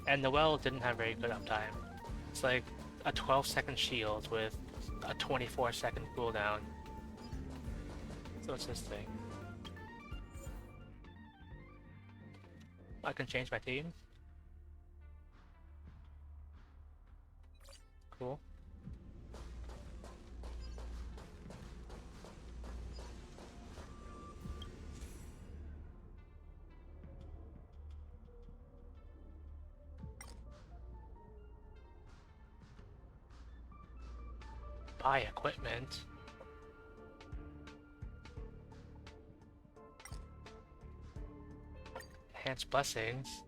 A: And Noelle didn't have very good uptime. It's like a 12-second shield with a 24-second cooldown. So it's this thing. I can change my team. Cool. Buy equipment. Enhance blessings.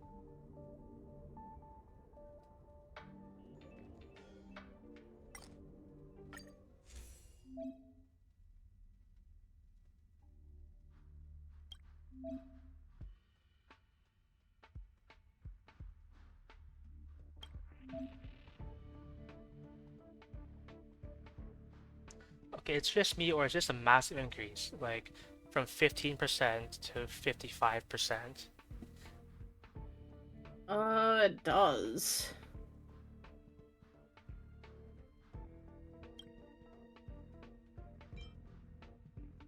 A: Okay, it's just me, or it's just a massive increase, like from 15% to 55%.
B: It does.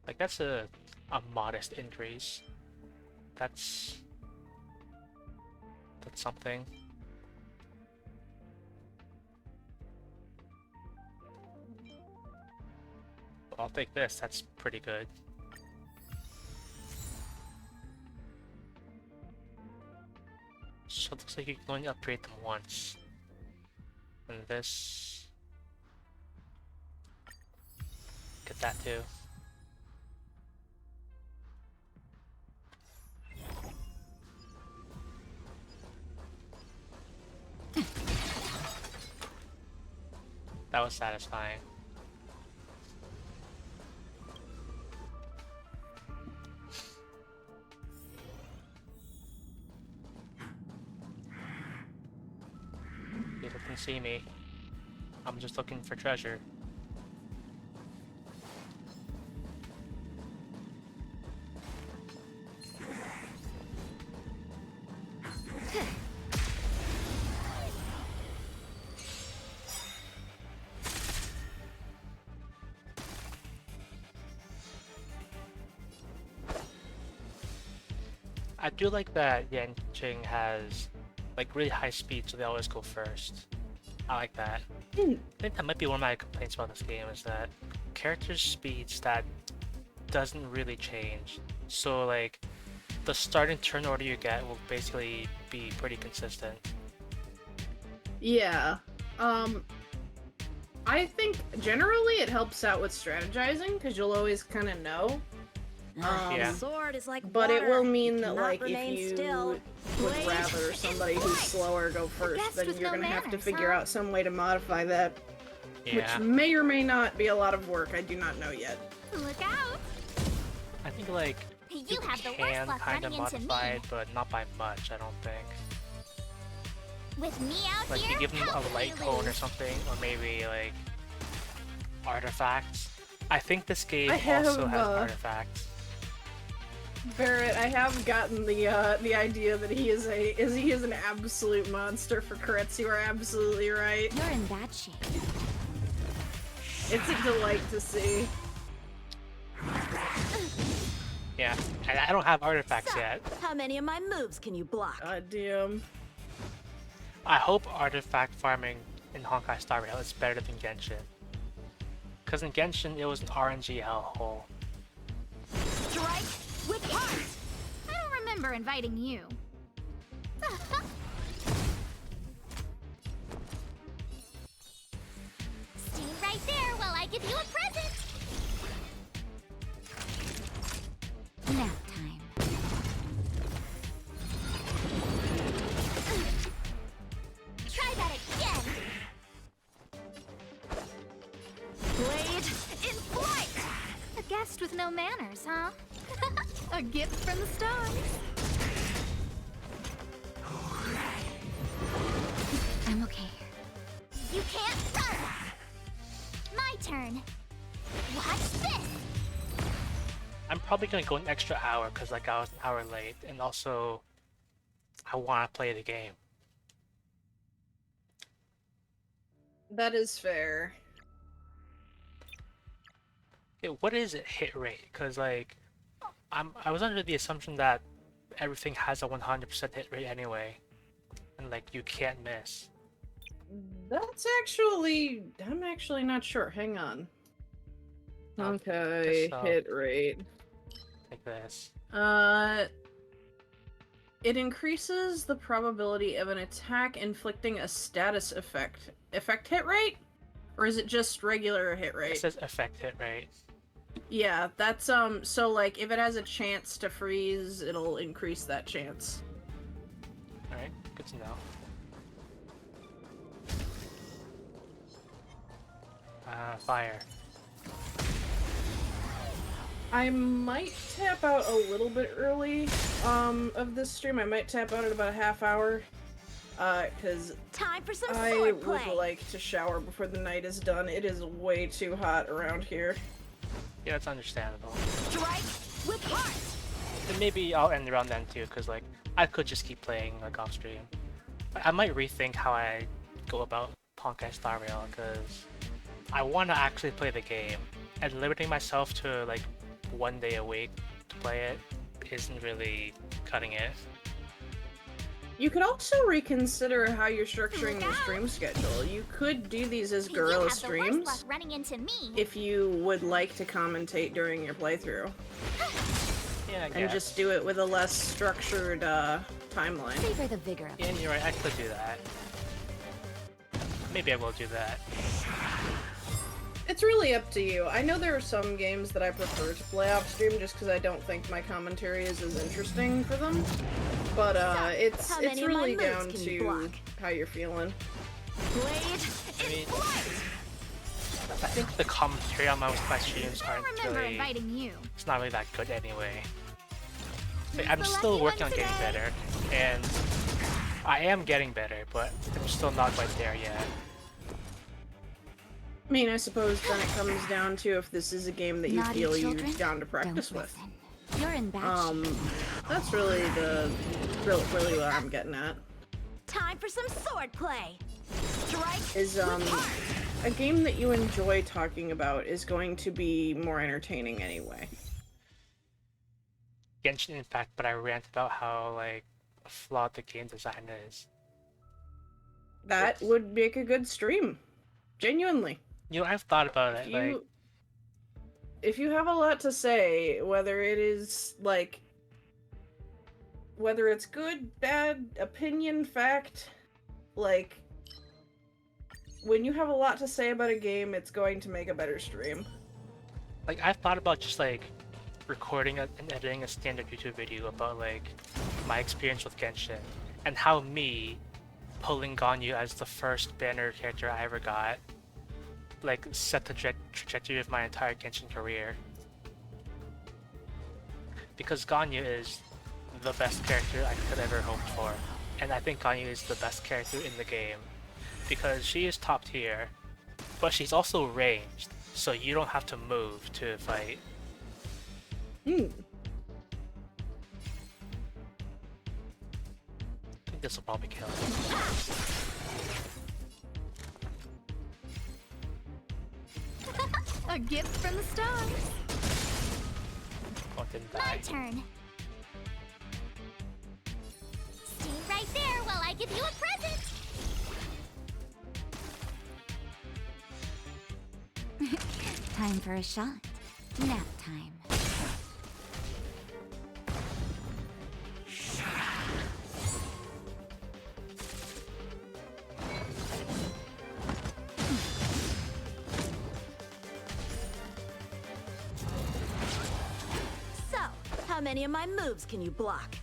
A: Like that's a modest increase. That's something. I'll take this. That's pretty good. So it looks like you can only upgrade them once. And this... Get that too. That was satisfying. People can see me. I'm just looking for treasure. I do like that Yanqing has like really high speed, so they always go first. I like that. I think that might be one of my complaints about this game, is that character speed stat doesn't really change. So like the starting turn order you get will basically be pretty consistent.
B: Yeah. I think generally it helps out with strategizing because you'll always kind of know.
A: Yeah.
F: Sword is like
B: But it
F: water.
B: will mean that
F: Cannot
B: like if
F: remain
B: you
F: still.
B: would
F: Blade
B: rather somebody who's slower go first,
E: guest
B: then
E: with
B: you're
E: no
B: gonna have to
E: manners,
B: figure
E: huh?
B: out some way to modify that.
A: Yeah.
B: Which may or may not be a lot of work. I do not know yet.
E: Look out!
A: I think like
E: You have the worst
A: can
E: luck
A: kind of
E: running into
A: modify
E: me.
A: it, but not by much, I don't think.
E: With me out
A: Like
E: here,
A: you give them
E: how
A: a
E: can
A: light
E: we
A: cone or
E: lose?
A: something, or maybe like artifacts. I think this game
B: I have,
A: also has artifacts.
B: Barrett, I have gotten the idea that he is an absolute monster for crits. You are absolutely right.
E: You're in bad shape.
B: It's a delight to see.
A: Yeah, and I don't have artifacts yet.
M: How many of my moves can you block?
B: God damn.
A: I hope artifact farming in Honkai Star Rail is better than Genshin. Because in Genshin, it was an RNG hellhole.
E: Strike with heart! I don't remember inviting you. Stay right there while I give you a present! Nap time. Try that again! Blade in flight! A guest with no manners, huh? A gift from the stars. I'm okay. You can't run! My turn. Watch this!
A: I'm probably gonna go an extra hour because like I was an hour late, and also I want to play the game.
B: That is fair.
A: Okay, what is it hit rate? Because like I was under the assumption that everything has a 100% hit rate anyway, and like you can't miss.
B: I'm actually not sure. Hang on. Okay, hit rate.
A: Like this.
B: It increases the probability of an attack inflicting a status effect. Effect hit rate? Or is it just regular hit rate?
A: It says effect hit rate.
B: Yeah, that's so like if it has a chance to freeze, it'll increase that chance.
A: Alright, good to know. Fire.
B: I might tap out a little bit early of this stream. I might tap out at about a half hour. Because
M: time for some
B: I
M: sword
B: would
M: play.
B: like to shower before the night is done. It is way too hot around here.
A: Yeah, that's understandable.
M: Strike with heart.
A: And maybe I'll end around then too, because like I could just keep playing like off stream. I might rethink how I go about Honkai Star Rail, because I want to actually play the game, and limiting myself to like 1 day a week to play it isn't really cutting it.
B: You could also reconsider how you're structuring your stream schedule. You could do these as gorilla streams
E: running into me.
B: if you would like to commentate during your playthrough.
A: Yeah, I
B: And
A: guess.
B: just do it with a less structured timeline.
E: Savor the vigor of
A: Yeah, you're right, I could do that. Maybe I will do that.
B: It's really up to you. I know there are some games that I prefer to play off stream just because I don't think my commentary is as interesting for them. But it's
M: how many of my
B: really
M: moves
B: down
M: can you
B: to
M: block?
B: how you're feeling.
M: Blade
A: I mean,
M: in flight.
A: I think the commentary on most of my streams
E: I
A: aren't
E: remember
A: really...
E: inviting you.
A: It's not really that good anyway. Like,
E: Who's
A: I'm
E: the
A: still
E: lucky
A: working
E: one
A: on getting
E: today?
A: better, and I am getting better, but I'm still not quite there yet.
B: I mean, I suppose then it comes down to if this is a game that you
J: Naughty
B: feel
J: children,
B: you're down to practice
J: don't
B: with.
J: listen. You're in bad shape.
B: That's really really what I'm getting at.
M: Time for some sword play. Strike
B: Is
M: with heart.
B: a game that you enjoy talking about is going to be more entertaining anyway.
A: Genshin Impact, but I rant about how like flawed the game design is.
B: That would make a good stream. Genuinely.
A: You know, I've thought about it. Like,
B: If you have a lot to say, whether it is like whether it's good, bad, opinion, fact, like when you have a lot to say about a game, it's going to make a better stream.
A: like I've thought about just like recording and editing a standard YouTube video about like my experience with Genshin and how me pulling Ganyu as the first banner character I ever got like set the trajectory of my entire Genshin career. Because Ganyu is the best character I could ever hope for, and I think Ganyu is the best character in the game because she is top tier, but she's also ranged, so you don't have to move to fight. I think this will probably kill him.
E: A gift from the stars.
A: Oh, it didn't
E: My
A: die.
E: turn. Stay right there while I give you a present.
J: Time for a shot. Nap time.
M: So, how many of my moves can you block?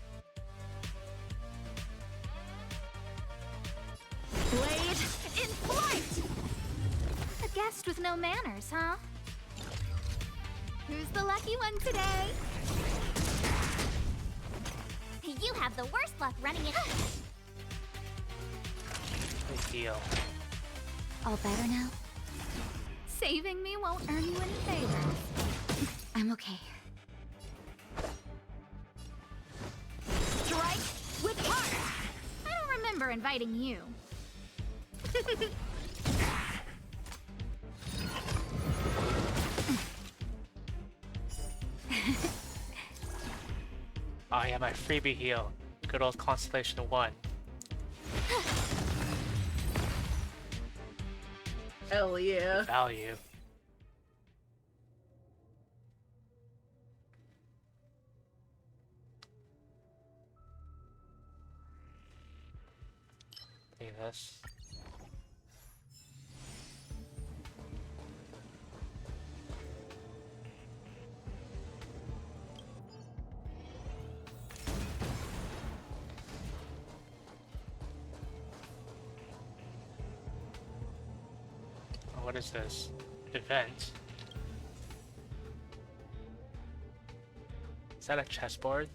M: Blade in flight.
E: A guest with no manners, huh? Who's the lucky one today? You have the worst luck running it.
A: Big deal.
J: All better now?
E: Saving me won't earn you any favors.
J: I'm okay.
M: Strike with heart.
E: I don't remember inviting you.
A: Oh yeah, my freebie heal. Good old Constellation 1.
B: Hell yeah.
A: Value. Take this. What is this? Event? Is that a chessboard?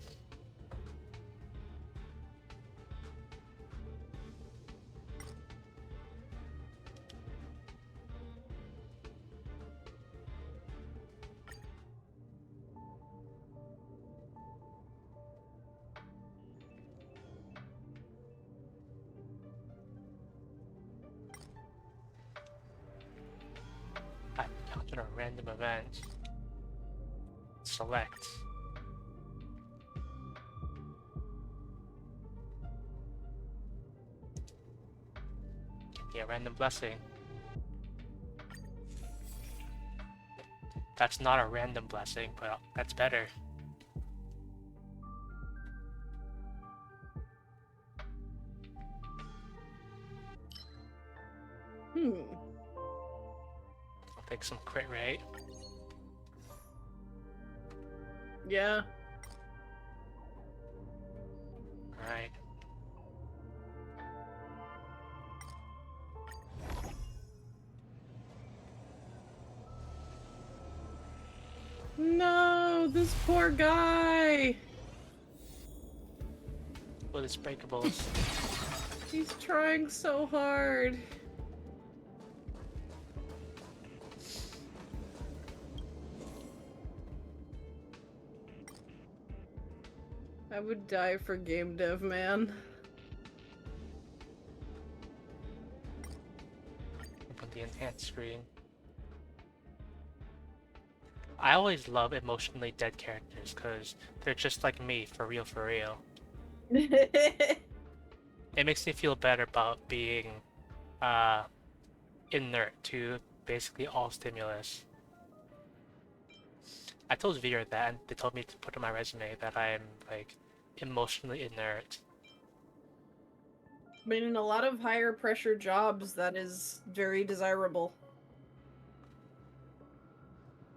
A: A random event. Select. Yeah, random blessing. That's not a random blessing, but that's better. I'll take some crit rate.
B: Yeah.
A: Alright.
B: No, this poor guy.
A: With his breakables.
B: He's trying so hard. I would die for game dev, man.
A: Open the enhanced screen. I always love emotionally dead characters because they're just like me, for real, for real. It makes me feel better about being inert to basically all stimulus. I told Veer that, and they told me to put on my resume that I'm like emotionally inert.
B: I mean, in a lot of higher pressure jobs, that is very desirable.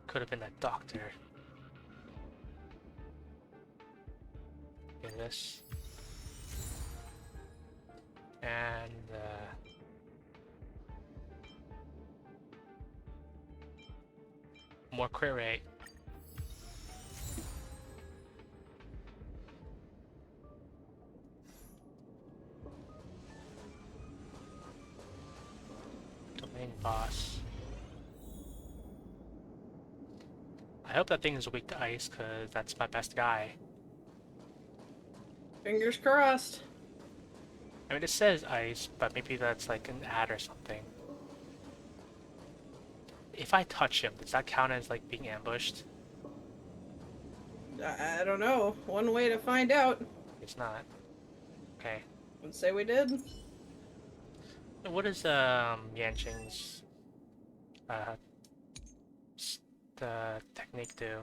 A: Could have been a doctor. Okay, this. And more crit rate. Domain boss. I hope that thing is weak to ice, because that's my best guy.
B: Fingers crossed.
A: I mean, it says ice, but maybe that's like an ad or something. If I touch him, does that count as like being ambushed?
B: I don't know. One way to find out.
A: It's not. Okay.
B: Let's say we did.
A: What does Yanqing's the technique do?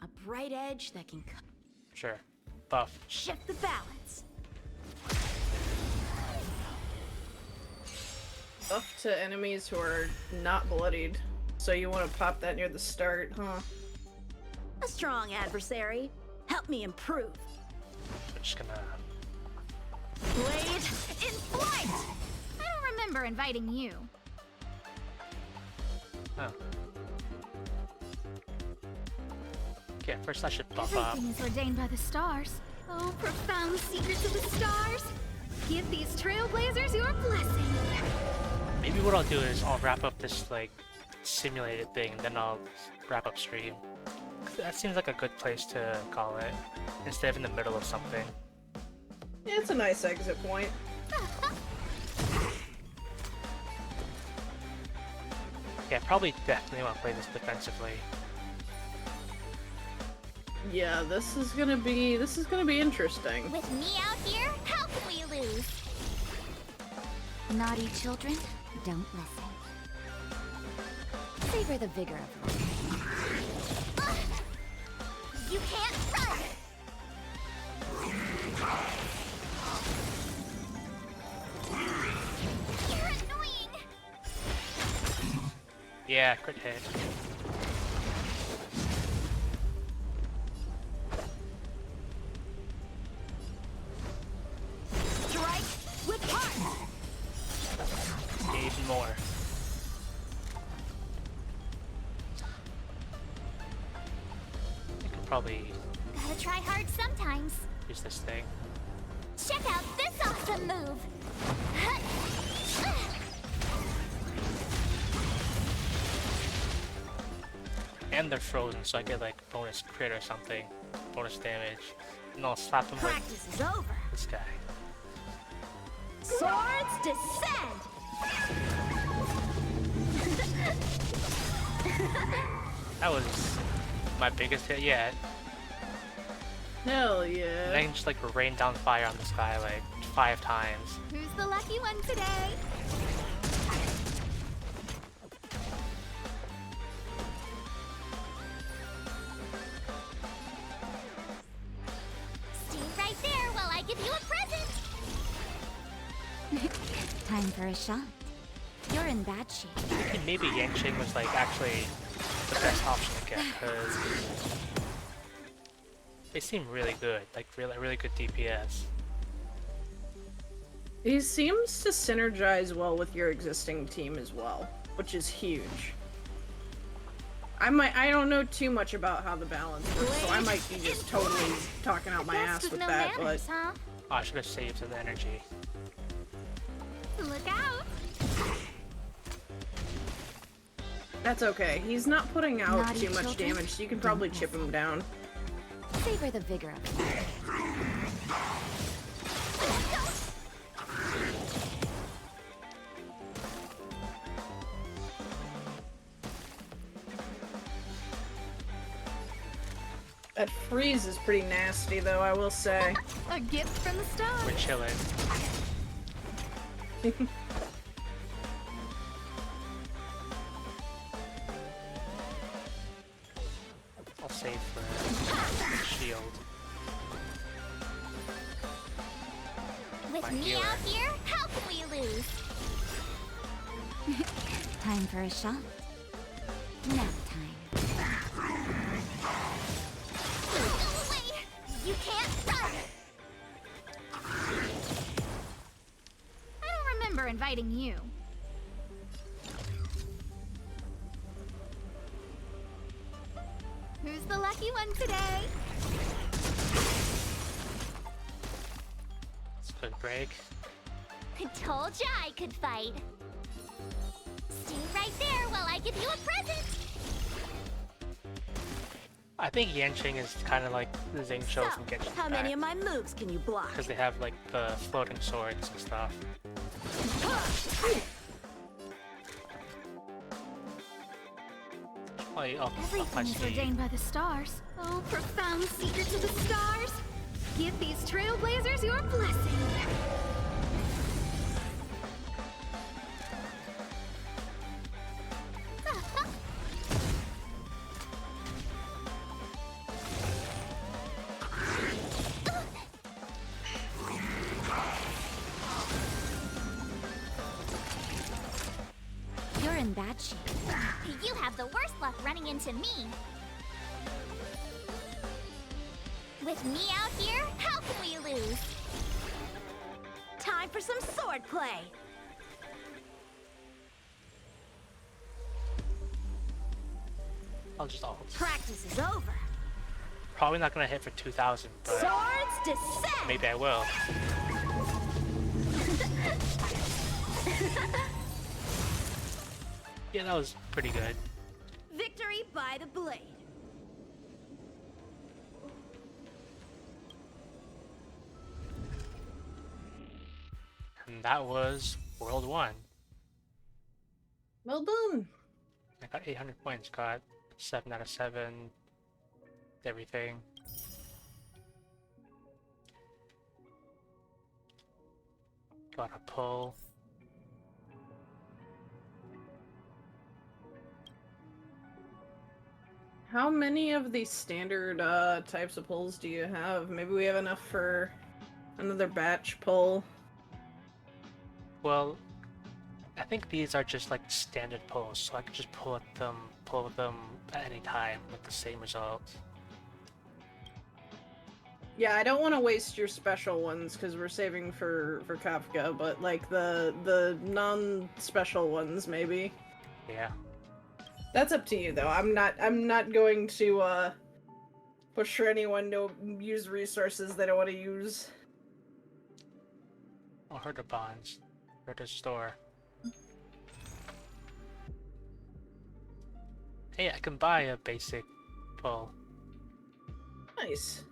M: A bright edge that can
A: Sure. Buff.
M: shift the balance.
B: Buff to enemies who are not bloodied. So you want to pop that near the start, huh?
M: A strong adversary. Help me improve.
A: I'm just gonna...
M: Blade in flight!
E: I don't remember inviting you.
A: Oh. Okay, first I should buff up.
E: Everything is ordained by the stars. Oh, profound secrets of the stars. Give these trailblazers your blessing.
A: Maybe what I'll do is I'll wrap up this like simulated thing, and then I'll wrap up stream. That seems like a good place to call it, instead of in the middle of something.
B: Yeah, it's a nice exit point.
A: Yeah, probably definitely want to play this defensively.
B: Yeah, this is gonna be interesting.
E: With me out here, how can we lose?
J: Naughty children, don't listen. Savor the vigor of life.
E: You can't run! You're annoying!
A: Yeah, crit hit.
G: Strike with heart!
A: Even more. I could probably
E: Gotta try hard sometimes.
A: use this thing.
E: Check out this awesome move!
A: And they're frozen, so I get like bonus crit or something. Bonus damage. And I'll slap him with
G: Practice is over.
A: this guy.
G: Swords descend!
A: That was my biggest hit yet.
B: Hell
A: And I
B: yeah.
A: can just like rain down fire on this guy like 5 times.
E: Who's the lucky one today? Stay right there while I give you a present!
J: Time for a shot. You're in bad shape.
A: Thinking maybe Yanqing was like actually the best option to get because they seem really good, like really good DPS.
B: He seems to synergize well with your existing team as well, which is huge. I don't know too much about how the balance works, so I might be just totally talking out my ass with that, but
E: huh?
A: Oh, I should have saved some energy.
E: Look out!
B: that's okay. He's not putting out
J: Naughty
B: too much
J: children,
B: damage, so you can probably chip him down.
J: Savor the vigor of life.
B: That freeze is pretty nasty, though, I will say.
E: A gift from the stars.
A: We're chilling. I'll save for shield.
E: With
A: My
E: me
A: healer.
E: out here, how can we lose?
J: Time for a shot. Nap time.
E: Go away! You can't run! I don't remember inviting you. Who's the lucky one today?
A: It's a good break.
E: I told ya I could fight. Stay right there while I give you a present.
A: I think Yanqing is kind of like the Xingqiu from Genshin
M: How many of my moves can you block?
A: because they have like the floating swords and stuff. Probably up my
E: Everything is
A: speed.
E: ordained by the stars. Oh, profound secrets of the stars! Give these trailblazers your blessing.
J: You're in bad shape.
E: You have the worst luck running into me. With me out here, how can we lose?
M: Time for some sword play.
A: I'll just ult.
M: Practice is over.
A: Probably not gonna hit for 2,000, but
M: Swords descend.
A: maybe I will. Yeah, that was pretty good.
M: Victory by the blade.
A: And that was World 1.
B: Well done.
A: I got 800 points, got 7 out of 7, everything. Got a pull.
B: How many of these standard types of pulls do you have? Maybe we have enough for another batch pull.
A: Well, I think these are just like standard pulls, so I can just pull them at any time with the same result.
B: Yeah, I don't want to waste your special ones because we're saving for Kafka, but like the non-special ones maybe.
A: Yeah.
B: That's up to you though. I'm not going to push for anyone to use resources they don't want to use.
A: I'll hurt the bonds. Hurt the store. Hey, I can buy a basic pull.
B: Nice.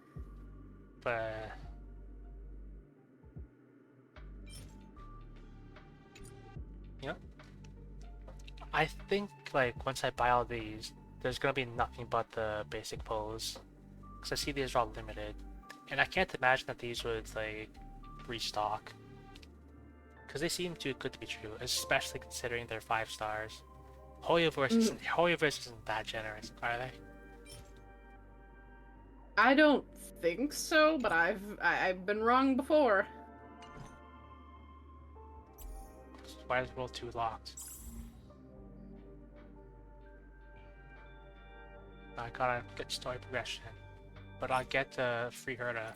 A: But you know, I think like once I buy all these, there's gonna be nothing but the basic pulls, because I see these are all limited, and I can't imagine that these would like restock, because they seem too good to be true, especially considering they're 5 stars. Hoyoverse isn't that generous, are they?
B: I don't think so, but I've been wrong before.
A: Why is World 2 locked? I gotta get story progression, but I'll get free Herta.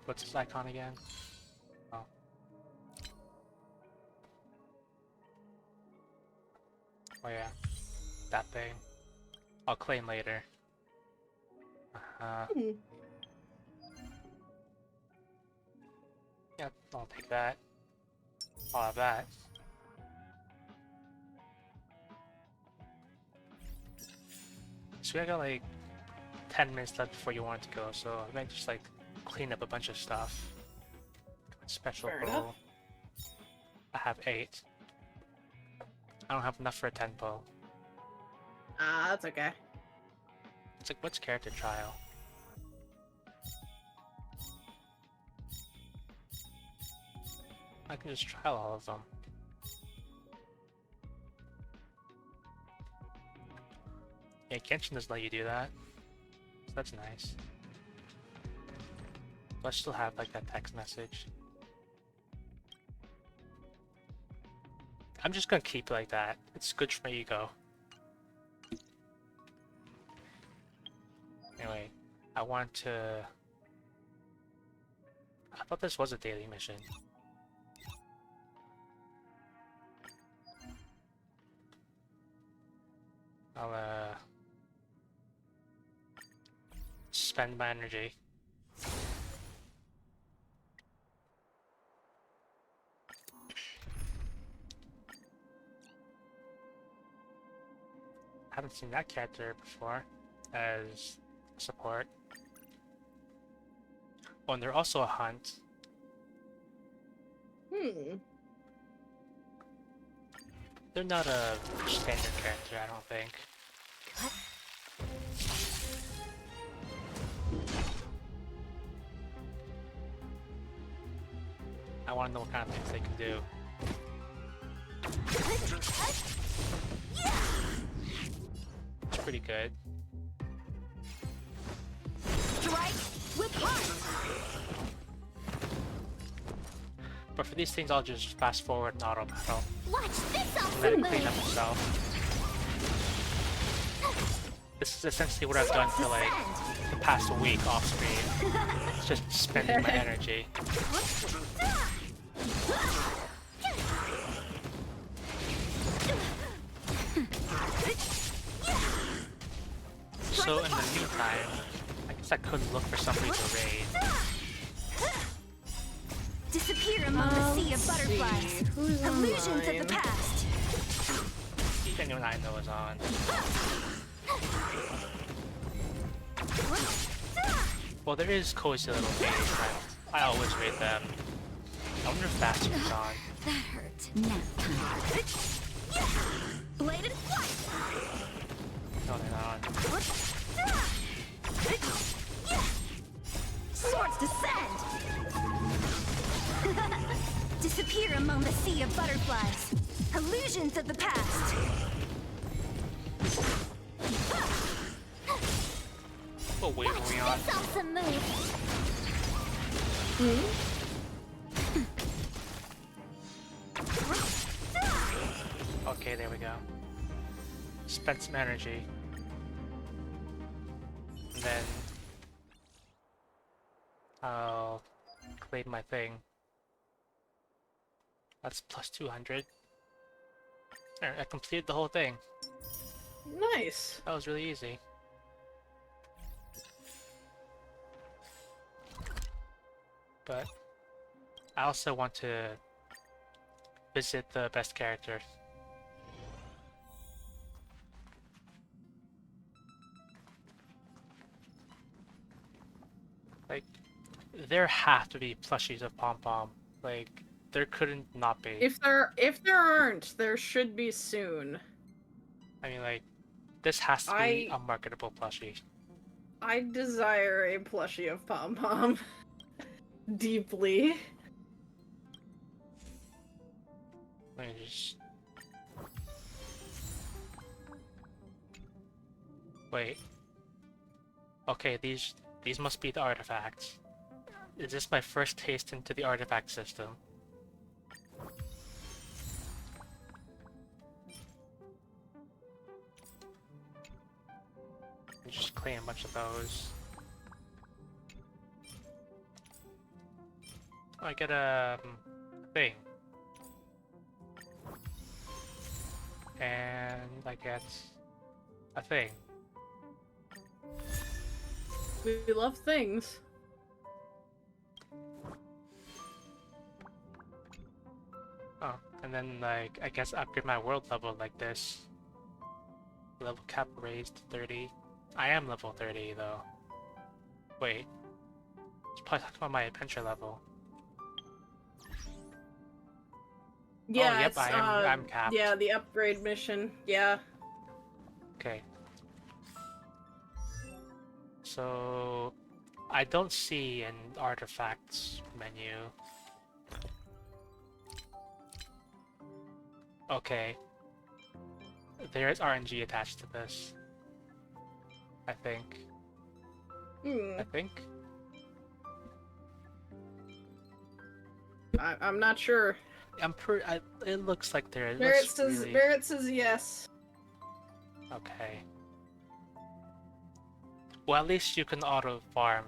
A: What's this icon again? Oh. Oh yeah, that thing. I'll claim later. Yep, I'll take that. I'll have that. So we got like 10 minutes left before you want it to go, so I might just like clean up a bunch of stuff. Special
B: Fair
A: pull.
B: enough.
A: I have 8. I don't have enough for a 10 pull.
B: Ah, that's okay.
A: It's like, what's character trial? I can just trial all of them. Yeah, Genshin doesn't let you do that. So that's nice. But I still have like that text message. I'm just gonna keep it like that. It's good for my ego. Anyway, I want to... I thought this was a daily mission. I'll spend my energy. I haven't seen that character before as support. Oh, and they're also a hunt. They're not a standard character, I don't think. I want to know what kind of things they can do. It's pretty good.
G: Strike with heart.
A: But for these things, I'll just fast forward and auto battle.
E: Watch this
A: And let it
E: awesome
A: clean up
E: move!
A: itself. This is essentially what I've done for like the past week off screen. It's just spending my energy. So in the meantime, I guess I could look for somebody to raid.
M: Disappear among the sea of butterflies. Illusions of the past.
A: If anyone I know is on. Well, there is Cozy Little Baby friends. I always raid them. I wonder if Bastion's on.
J: That hurt. Nap time.
M: Bladed flight.
A: No, they're not on.
M: butterflies. Illusions of the past.
A: Oh, wait,
E: Watch
A: we on.
E: this awesome move.
A: Okay, there we go. Spent some energy. And then I'll claim my thing. That's plus 200. Alright, I completed the whole thing.
B: Nice.
A: That was really easy. But I also want to visit the best character. Like, there have to be plushies of Pom Pom. Like, there couldn't not be.
B: If there aren't, there should be soon.
A: I mean, like, this has to be a marketable plushie.
B: I desire a plushie of Pom Pom. Deeply.
A: Let me just... Wait. Okay, these must be the artifacts. Is this my first taste into the artifact system? Just claim a bunch of those. Oh, I get a thing. And I get a thing.
B: We love things.
A: Oh, and then like I guess upgrade my world level like this. Level cap raised to 30. I am level 30 though. Wait. It's probably talking about my adventure level.
B: Yeah,
A: oh, yep,
B: it's,
A: I'm capped.
B: Yeah, the upgrade mission. Yeah.
A: Okay. So I don't see an artifacts menu. Okay. There is RNG attached to this. I think. I think.
B: I'm not sure.
A: It looks like there is.
B: Barrett says yes.
A: Okay. Well, at least you can auto farm.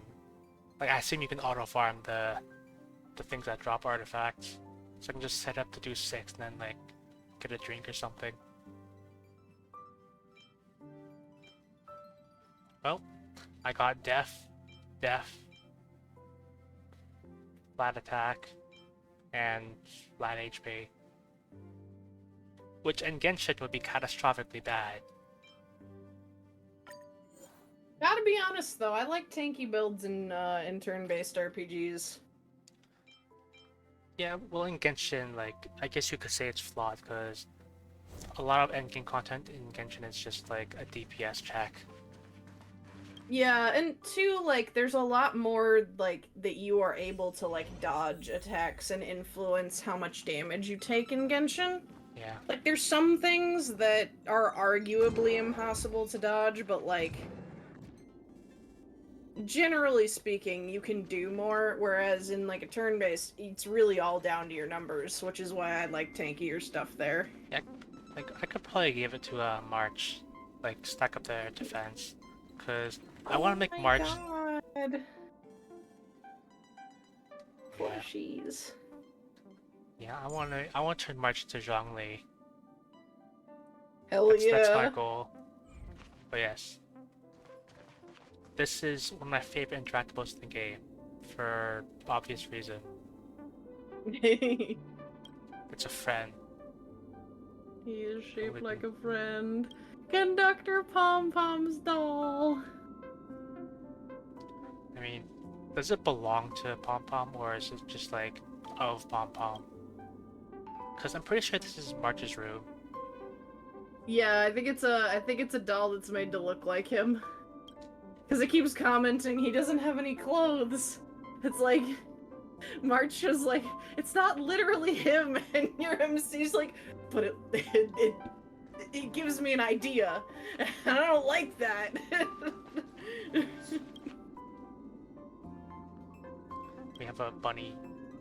A: Like, I assume you can auto farm the things that drop artifacts. So I can just set up to do 6 and then like get a drink or something. Well, I got deaf, flat attack, and flat HP. Which in Genshin would be catastrophically bad.
B: Gotta be honest though, I like tanky builds in turn-based RPGs.
A: Yeah, well in Genshin, like, I guess you could say it's flawed because a lot of endgame content in Genshin is just like a DPS check.
B: Yeah, and two, like, there's a lot more, like, that you are able to, like, dodge attacks and influence how much damage you take in Genshin.
A: Yeah.
B: Like, there's some things that are arguably impossible to dodge, but, like, generally speaking, you can do more, whereas in, like, a turn-based, it's really all down to your numbers, which is why I like tankier stuff there.
A: Yeah, like, I could probably give it to March, like, stack up their defense, because I want to make March...
B: God. Plushies.
A: Yeah, I want to turn March to Zhongli.
B: Hell yeah.
A: That's my goal. But yes. This is one of my favorite interactables in the game, for obvious reason. It's a friend.
B: He is shaped like a friend. Conductor Pom Pom's doll.
A: I mean, does it belong to Pom Pom, or is it just like of Pom Pom? Because I'm pretty sure this is March's room.
B: Yeah, I think it's a doll that's made to look like him. Because it keeps commenting he doesn't have any clothes. It's like, March was like, it's not literally him, and your MC's like, but it gives me an idea, and I don't like that.
A: We have a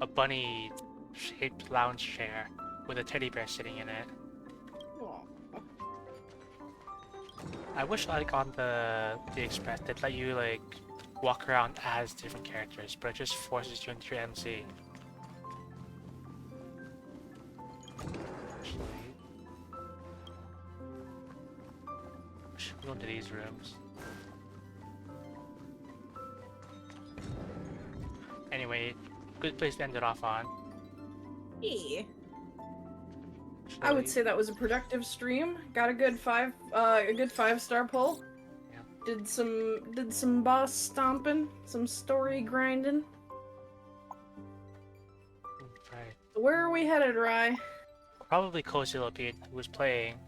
A: bunny-shaped lounge chair with a teddy bear sitting in it.
B: Aw.
A: I wish, like, on the Express, they'd let you, like, walk around as different characters, but it just forces you into your MC. Actually, I should go into these rooms. Anyway, good place to end it off on.
B: Yeah. I would say that was a productive stream. Got a good 5-star poll.
A: Yeah.
B: Did some boss stomping, some story grinding.
A: Right.
B: Where are we headed, Rye?
A: Probably Cozy Lopine, who was playing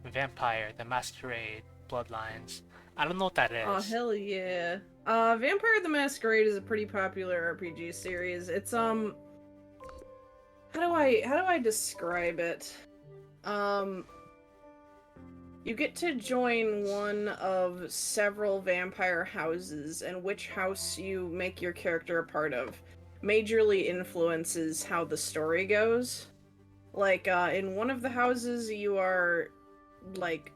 A: Vampire: The Masquerade Bloodlines. I don't know what that is.
B: Oh hell yeah! Vampire the Masquerade is a pretty popular RPG series. It's how do I describe it? You get to join one of several vampire houses, and which house you make your character a part of majorly influences how the story goes. Like, in one of the houses, you are, like,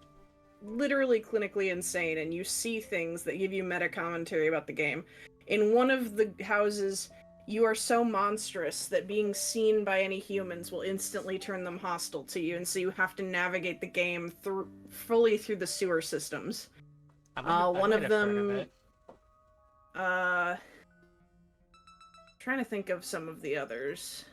B: literally clinically insane, and you see things that give you meta commentary about the game. In one of the houses, you are so monstrous that being seen by any humans will instantly turn them hostile to you, and so you have to navigate the game fully through the sewer systems. One of them, trying to think of some of the others.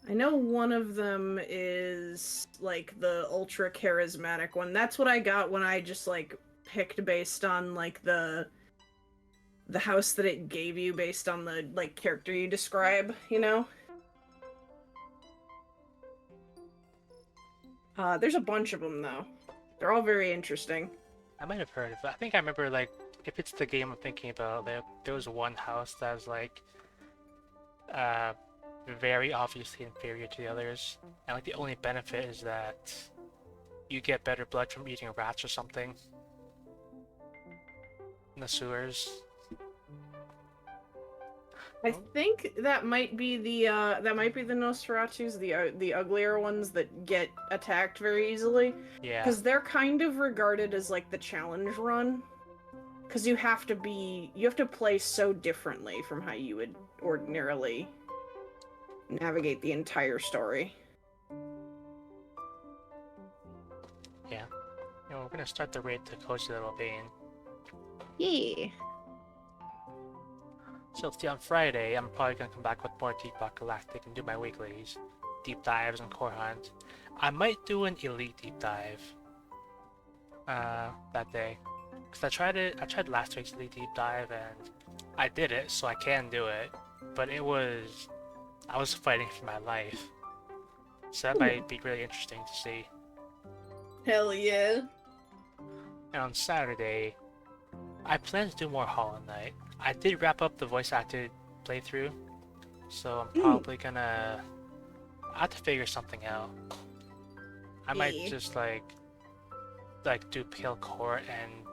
B: I know one of them is, like, the ultra charismatic one. That's what I got when I just, like, picked based on, like, the house that it gave you based on the, like, character you describe, you know? There's a bunch of them, though. They're all very interesting.
A: I might have heard of it. I think I remember, like, if it's the game I'm thinking about, there was one house that was, like, very obviously inferior to the others, and like the only benefit is that you get better blood from eating rats or something in the sewers.
B: I think that might be the Nosferatus, the uglier ones that get attacked very easily.
A: Yeah.
B: Because they're kind of regarded as like the challenge run. Because you have to play so differently from how you would ordinarily navigate the entire story.
A: Yeah. You know, we're gonna start the raid to Cozy Lopine.
B: Yeah.
A: So see, on Friday, I'm probably gonna come back with more Deep Rock Galactic and do my weeklies, deep dives and core hunt. I might do an elite deep dive that day, because I tried last week's elite deep dive and I did it, so I can do it, but I was fighting for my life, so that might be really interesting to see.
B: Hell yeah.
A: And on Saturday, I plan to do more Hollow Knight. I did wrap up the voice acted playthrough, so I'm probably gonna... I have to figure something out. I might just like do Pale Court and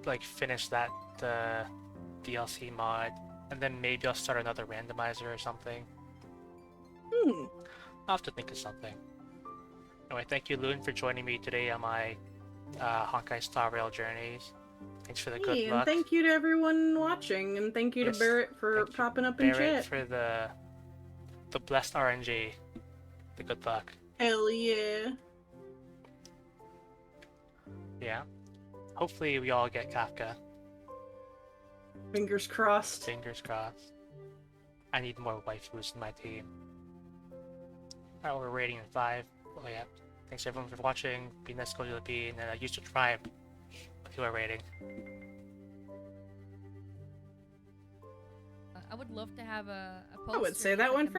A: like finish that DLC mod, and then maybe I'll start another randomizer or something. I'll have to think of something. Anyway, thank you, Loon, for joining me today on my Honkai Star Rail journeys. Thanks for the good luck.
B: And thank you to everyone watching, and thank you to Barrett for popping up in
A: Barrett
B: chat.
A: For the blessed RNG, the good luck.
B: Hell yeah.
A: Yeah. Hopefully we all get Kafka.
B: Fingers crossed.
A: Fingers crossed. I need more waifus in my team. Alright, we're rating in 5. Oh yeah. Thanks everyone for watching. Be nice, Cozy Lopine, and use subscribe if you are rating.
N: I would love to have a
B: I would say that one